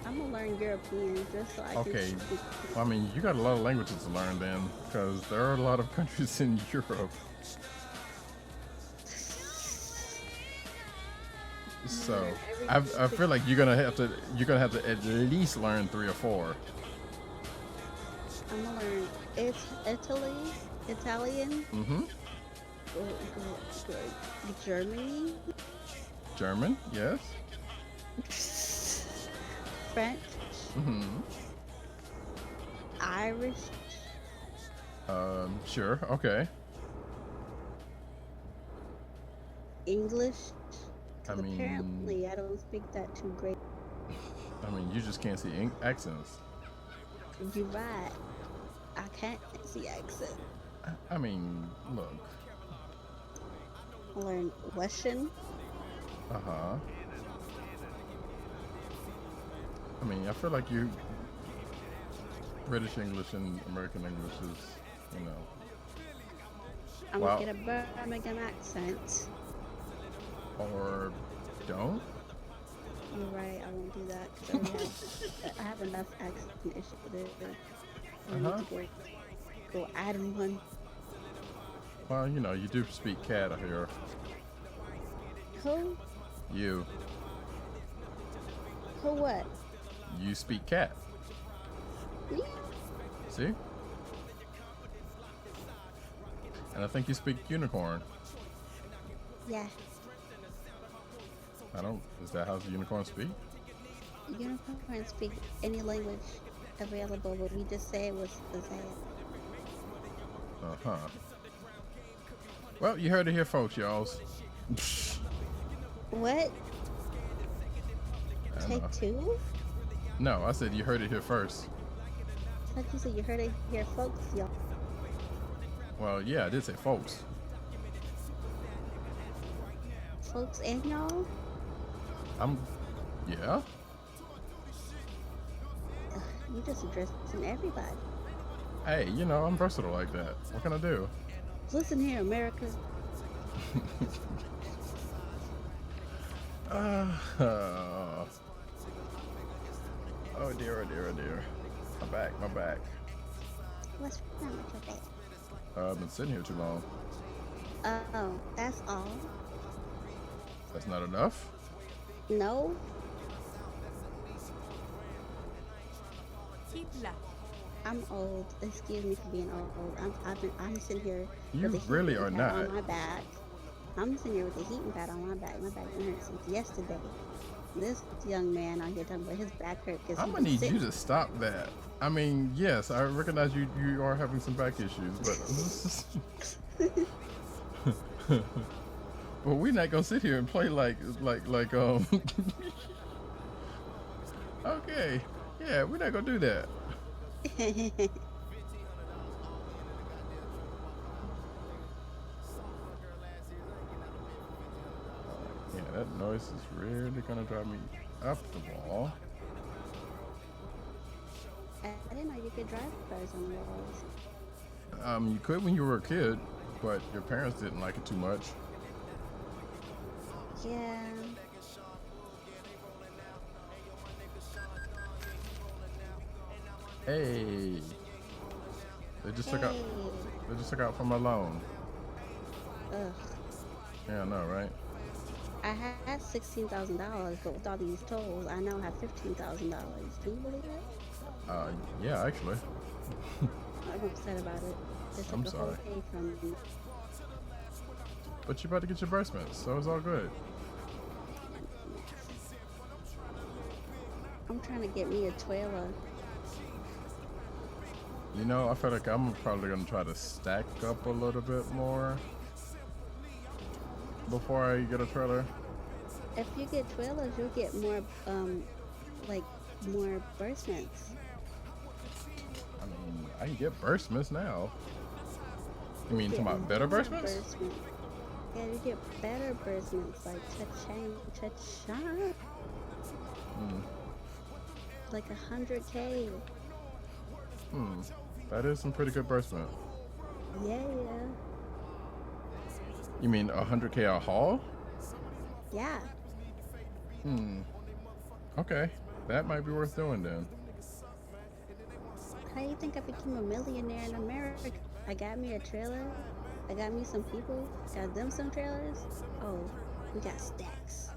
gonna learn European just so I can Okay. speak. Well, I mean, you got a lot of languages to learn then, because there are a lot of countries in Europe. So I feel like you're gonna have to at least learn 3 or 4. I'm gonna learn Italian, Mm-hmm. Germany, German, yes. French, Mm-hmm. Irish, Sure. Okay. English. I mean, Apparently, I don't speak that too great. you just can't see accents. You're right. I can't see accent. I mean, look. I learned Russian. Uh-huh. I mean, I feel like you British English and American English is, you know. I'm Wow. gonna get a Birmingham accent. Or don't. You're right. I won't do that. 'Cause I have enough accent issues. I need to go add one. Well, you know, you do speak cat here. Who? You. Who what? You speak cat. Me? See? And I think you speak unicorn. Yeah. Is that how the unicorn speak? Unicorns speak any language available, but we just say it was that. Uh-huh. Well, you heard it here, folks, y'all. What? I Take know. 2? No, I said you heard it here first. Like you said, you heard it here, folks, y'all. Well, yeah, I did say folks. Folks and y'all? Yeah? You just addressing everybody. Hey, you know, I'm versatile like that. What can I do? Listen here, America. Oh dear, oh dear, oh dear. My back. What's wrong with your back? I've been sitting here too long. Oh, that's all. That's not enough? No? Hitler. I'm old. Excuse me for being old. I'm sitting here. You with the really heating are pad not. On my back. I'm sitting here with the heating pad on my back. My back been hurt since yesterday. This young man out here talking about his back hurt because I'm gonna need you to stop that. I mean, yes, I recognize you are having some back issues, but but we're not gonna sit here and play like okay, yeah, we're not gonna do that. Yeah, that noise is really gonna drive me up the wall. I didn't know you could drive cars on the walls. You could when you were a kid, but your parents didn't like it too much. Yeah. Hey, they just took out. Hey. They just took out from my loan. Ugh. Yeah, I know, right? I had $16,000, but with all these tolls, I now have $15,000. Can you believe that? Yeah, actually. I'm upset about it. They took I'm the whole sorry. pay from me. But you're about to get your burstments, so it's all good. I'm trying to get me a trailer. You know, I feel like I'm probably gonna try to stack up a little bit more before I get a trailer. If you get trailers, you'll get more, more burstments. I mean, I can get burstments now. You mean to my better burstments? Yeah, you get better burstments like cha-chang, cha-cha. Hmm. Like 100K. Hmm. That is some pretty good burstment. Yeah. You mean 100K a haul? Yeah. Hmm. Okay. That might be worth doing then. How do you think I became a millionaire in America? I got me a trailer. I got me some people. Got them some trailers. Oh, we got stacks.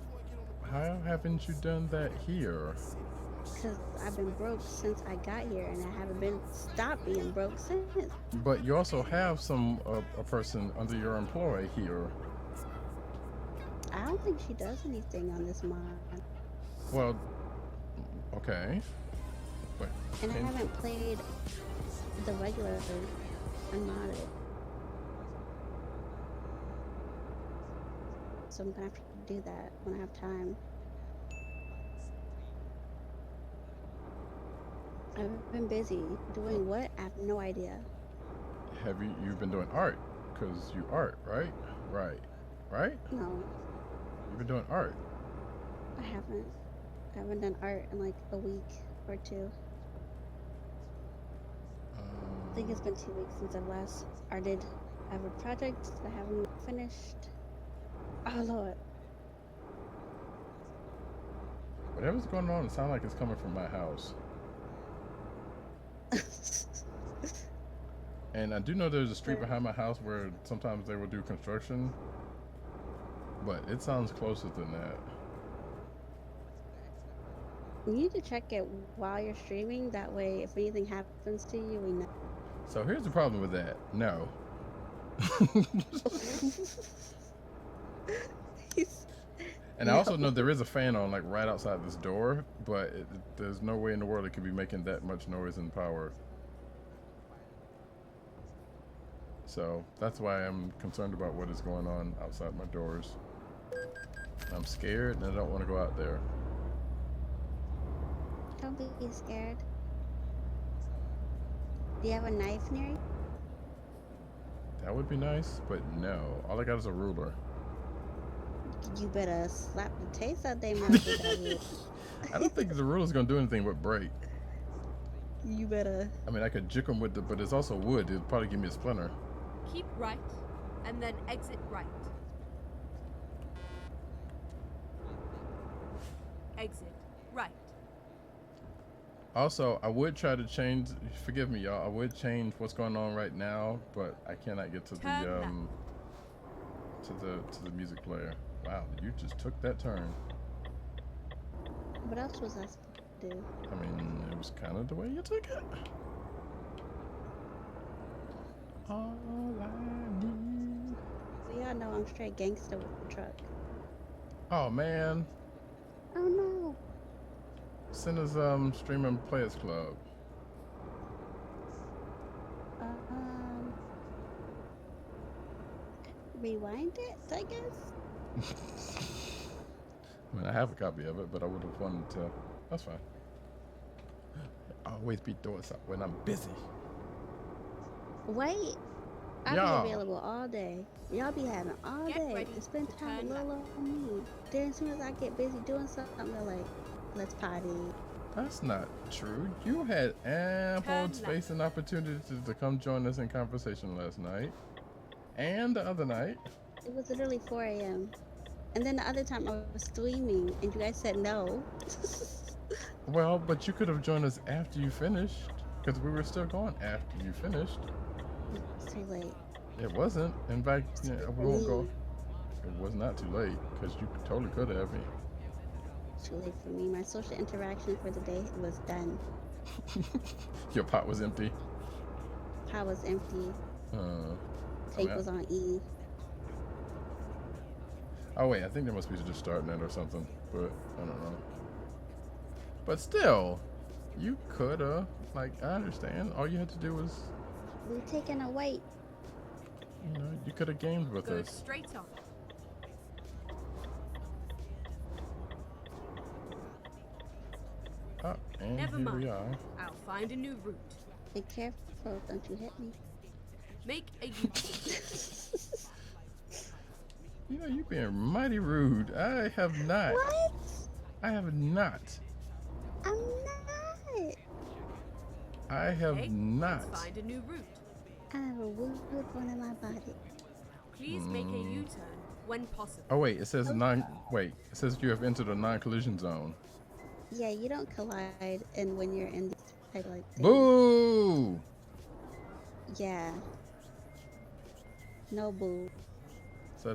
How haven't you done that here? Because I've been broke since I got here and I haven't been stopped being broke since. But you also have a person under your employ here. I don't think she does anything on this mod. Well, okay. But And I haven't played the regular unmodded. So I'm gonna have to do that when I have time. I've been busy doing what? I have no idea. have you've been doing art? Because you art, right? Right? No, You've been doing art. I haven't. I haven't done art in like a week or two. I think it's been 2 weeks since I've last arted. I have a project that I haven't finished. Oh Lord. Whatever's going on, it sounds like it's coming from my house. And I do know there's a street behind my house where sometimes they will do construction, but it sounds closer than that. You need to check it while you're streaming. That way, if anything happens to you, we know. So here's the problem with that. No. And I also know there is a fan on like right outside this door, but there's no way in the world it could be making that much noise and power. So that's why I'm concerned about what is going on outside my doors. I'm scared and I don't want to go out there. Don't be scared. Do you have a knife near you? That would be nice, but no. All I got is a ruler. You better slap the taste out their mouth with that ruler. I don't think the ruler's gonna do anything but break. You better. I mean, I could jick them with it, but it's also wood. It'd probably give me a splinter. Keep right, and then exit right. Exit right. Also, I would try to change. Forgive me, y'all. I would change what's going on right now, but I cannot get to Turn the music player. Wow, you just took that turn. What else was I supposed to do? I mean, it was kind of the way you took it. All I need. So y'all know I'm straight gangster with the truck. Oh man, Oh no. send us streaming players club. Rewind it, I guess. I mean, I have a copy of it, but I would have wanted to. That's fine. I always be doing something when I'm busy. Wait. I'll Yeah. be available all day. Y'all be having all Get day ready to spend to time turn with little old me. Then as soon as I get busy doing something, they're like, let's potty. That's not true. You had ample Turn space and opportunity to come join us in conversation last night. And the other night. It was literally 4 a.m. And then the other time I was streaming and you guys said no. Well, but you could have joined us after you finished. Because we were still going after you finished. It's too late. It wasn't. In fact, yeah, we won't go. It was not too late. Because you totally could have. Too late for me. My social interaction for the day was done. Your pot was empty. Pot was empty. Tank yeah. was on E. Oh wait, I think there must be just starting it or something, but I don't know. But still, you coulda. Like, I understand. All you had to do was, We taking a wait. you know, you could have gamed with Go us. straight on. Oh, and Never here mind. we are. I'll find a new route. Be careful, don't you hit me. Make a U-turn. You know, you're being mighty rude. I have not. What? I have not. I'm not. I have Okay, not. let's find a new route. I have a wood one in my body. Please make a U-turn when possible. Oh wait, it says Wait, it says you have entered a non-collision zone. Yeah, you don't collide, and when you're in these type like things. Boo! Yeah. No boo. So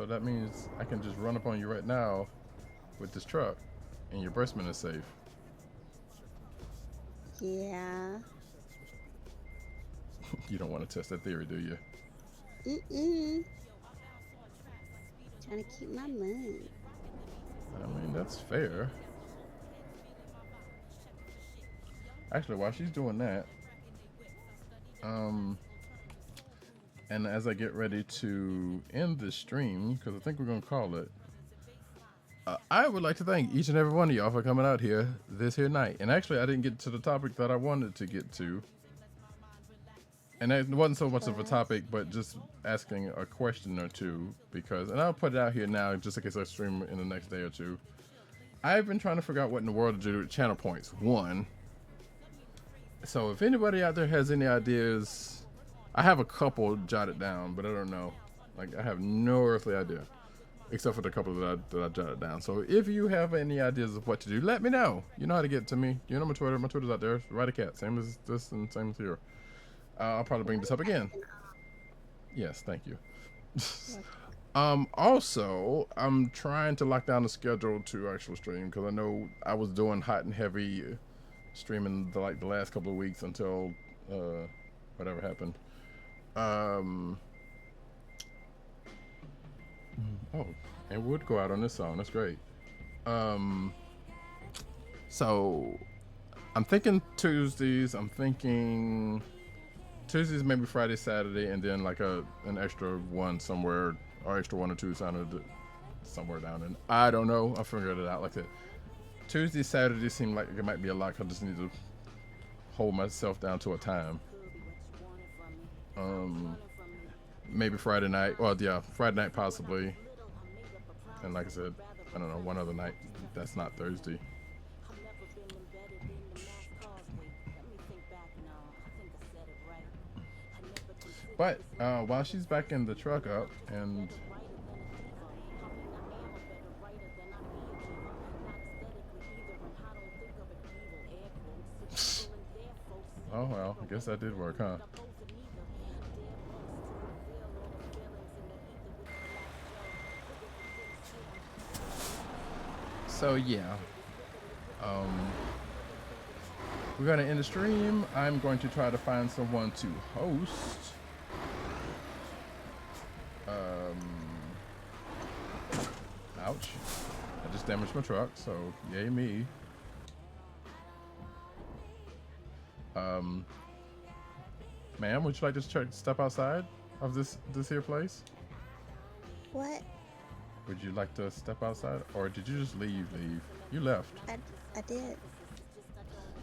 that means I can just run up on you right now with this truck, and your breastman is safe. Yeah. You don't want to test that theory, do you? Mm-mm. Trying to keep my money. I mean, that's fair. Actually, while she's doing that, and as I get ready to end this stream, because I think we're going to call it, I would like to thank each and every one of y'all for coming out here this here night. And actually, I didn't get to the topic that I wanted to get to. And it wasn't so much of a topic, but just asking a question or two, and I'll put it out here now, just in case I stream in the next day or two. I've been trying to figure out what in the world to do with channel points. One. So if anybody out there has any ideas, I have a couple jotted down, but I don't know. Like, I have no earthly idea, except for the couple that I jotted down. So if you have any ideas of what to do, let me know. You know how to get to me. You know my Twitter. My Twitter's out there. Write a cat. Same as this and same as here. I'll probably bring this up again. Yes, thank you. Also, I'm trying to lock down the schedule to actual stream, because I know I was doing hot and heavy streaming the last couple of weeks until whatever happened. Oh, and would go out on this song. That's great. So I'm thinking Tuesdays. I'm thinking Tuesdays, maybe Friday, Saturday, and then like an extra one somewhere, or extra one or two sounded somewhere down in. I don't know. I figured it out like that. Tuesday, Saturday seem like it might be a lot. I just need to hold myself down to a time. Maybe Friday night. Well, yeah, Friday night possibly. And like I said, I don't know, one other night. That's not Thursday. But while she's backing the truck up and oh well, I guess that did work, huh? So yeah, we're gonna end the stream. I'm going to try to find someone to host. Ouch. I just damaged my truck, so yay me. Ma'am, would you like to step outside of this here place? What? Would you like to step outside, or did you just leave? You left. I did.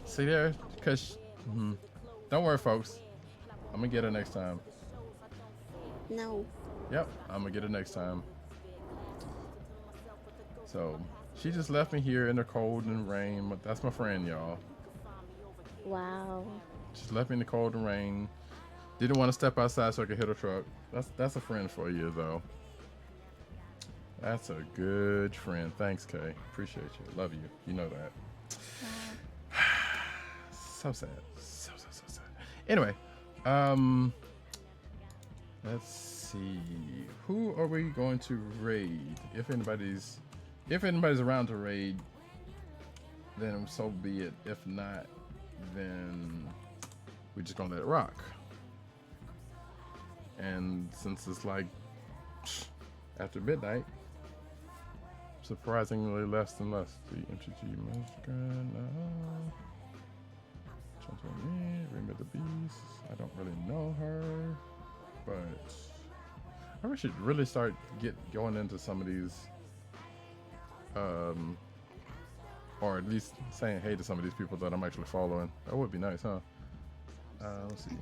See there? Cause don't worry, folks. I'm gonna get her next time. No. Yep, I'm gonna get her next time. So she just left me here in the cold and rain. But that's my friend, y'all. Wow. Just left me in the cold and rain. Didn't want to step outside so I could hit her truck. That's a friend for you, though. That's a good friend. Thanks, Kay. Appreciate you. Love you. You know that. So sad. So sad. Anyway, let's see. Who are we going to raid? If anybody's around to raid, then so be it. If not, then we're just gonna let it rock. And since it's like after midnight, surprisingly less and less. The MTG Mastercard now. Ring of the Beast. I don't really know her, but I should really start going into some of these, or at least saying hey to some of these people that I'm actually following. That would be nice, huh? Let's see.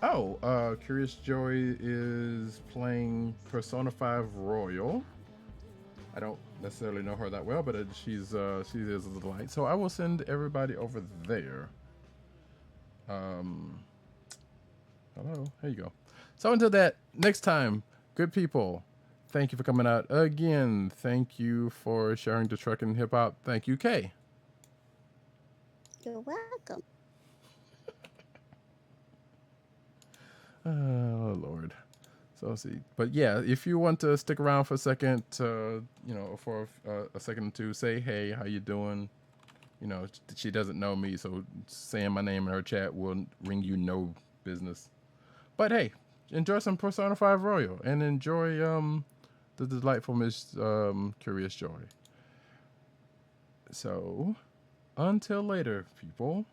Oh, Curious Joy is playing Persona 5 Royal. I don't necessarily know her that well, but she is a delight. So I will send everybody over there. Hello, here you go. So until that, next time, good people, thank you for coming out again. Thank you for sharing the truck and hip hop. Thank you, Kay. You're welcome. Oh Lord. So let's see. But yeah, if you want to stick around for a second, for a second or two, say hey, how you doing? You know, she doesn't know me, so saying my name in her chat will ring you no business. But hey, enjoy some Persona 5 Royal and enjoy the delightful Miss Curious Joy. So until later, people.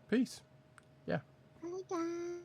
Peace. Yeah. Bye, guys.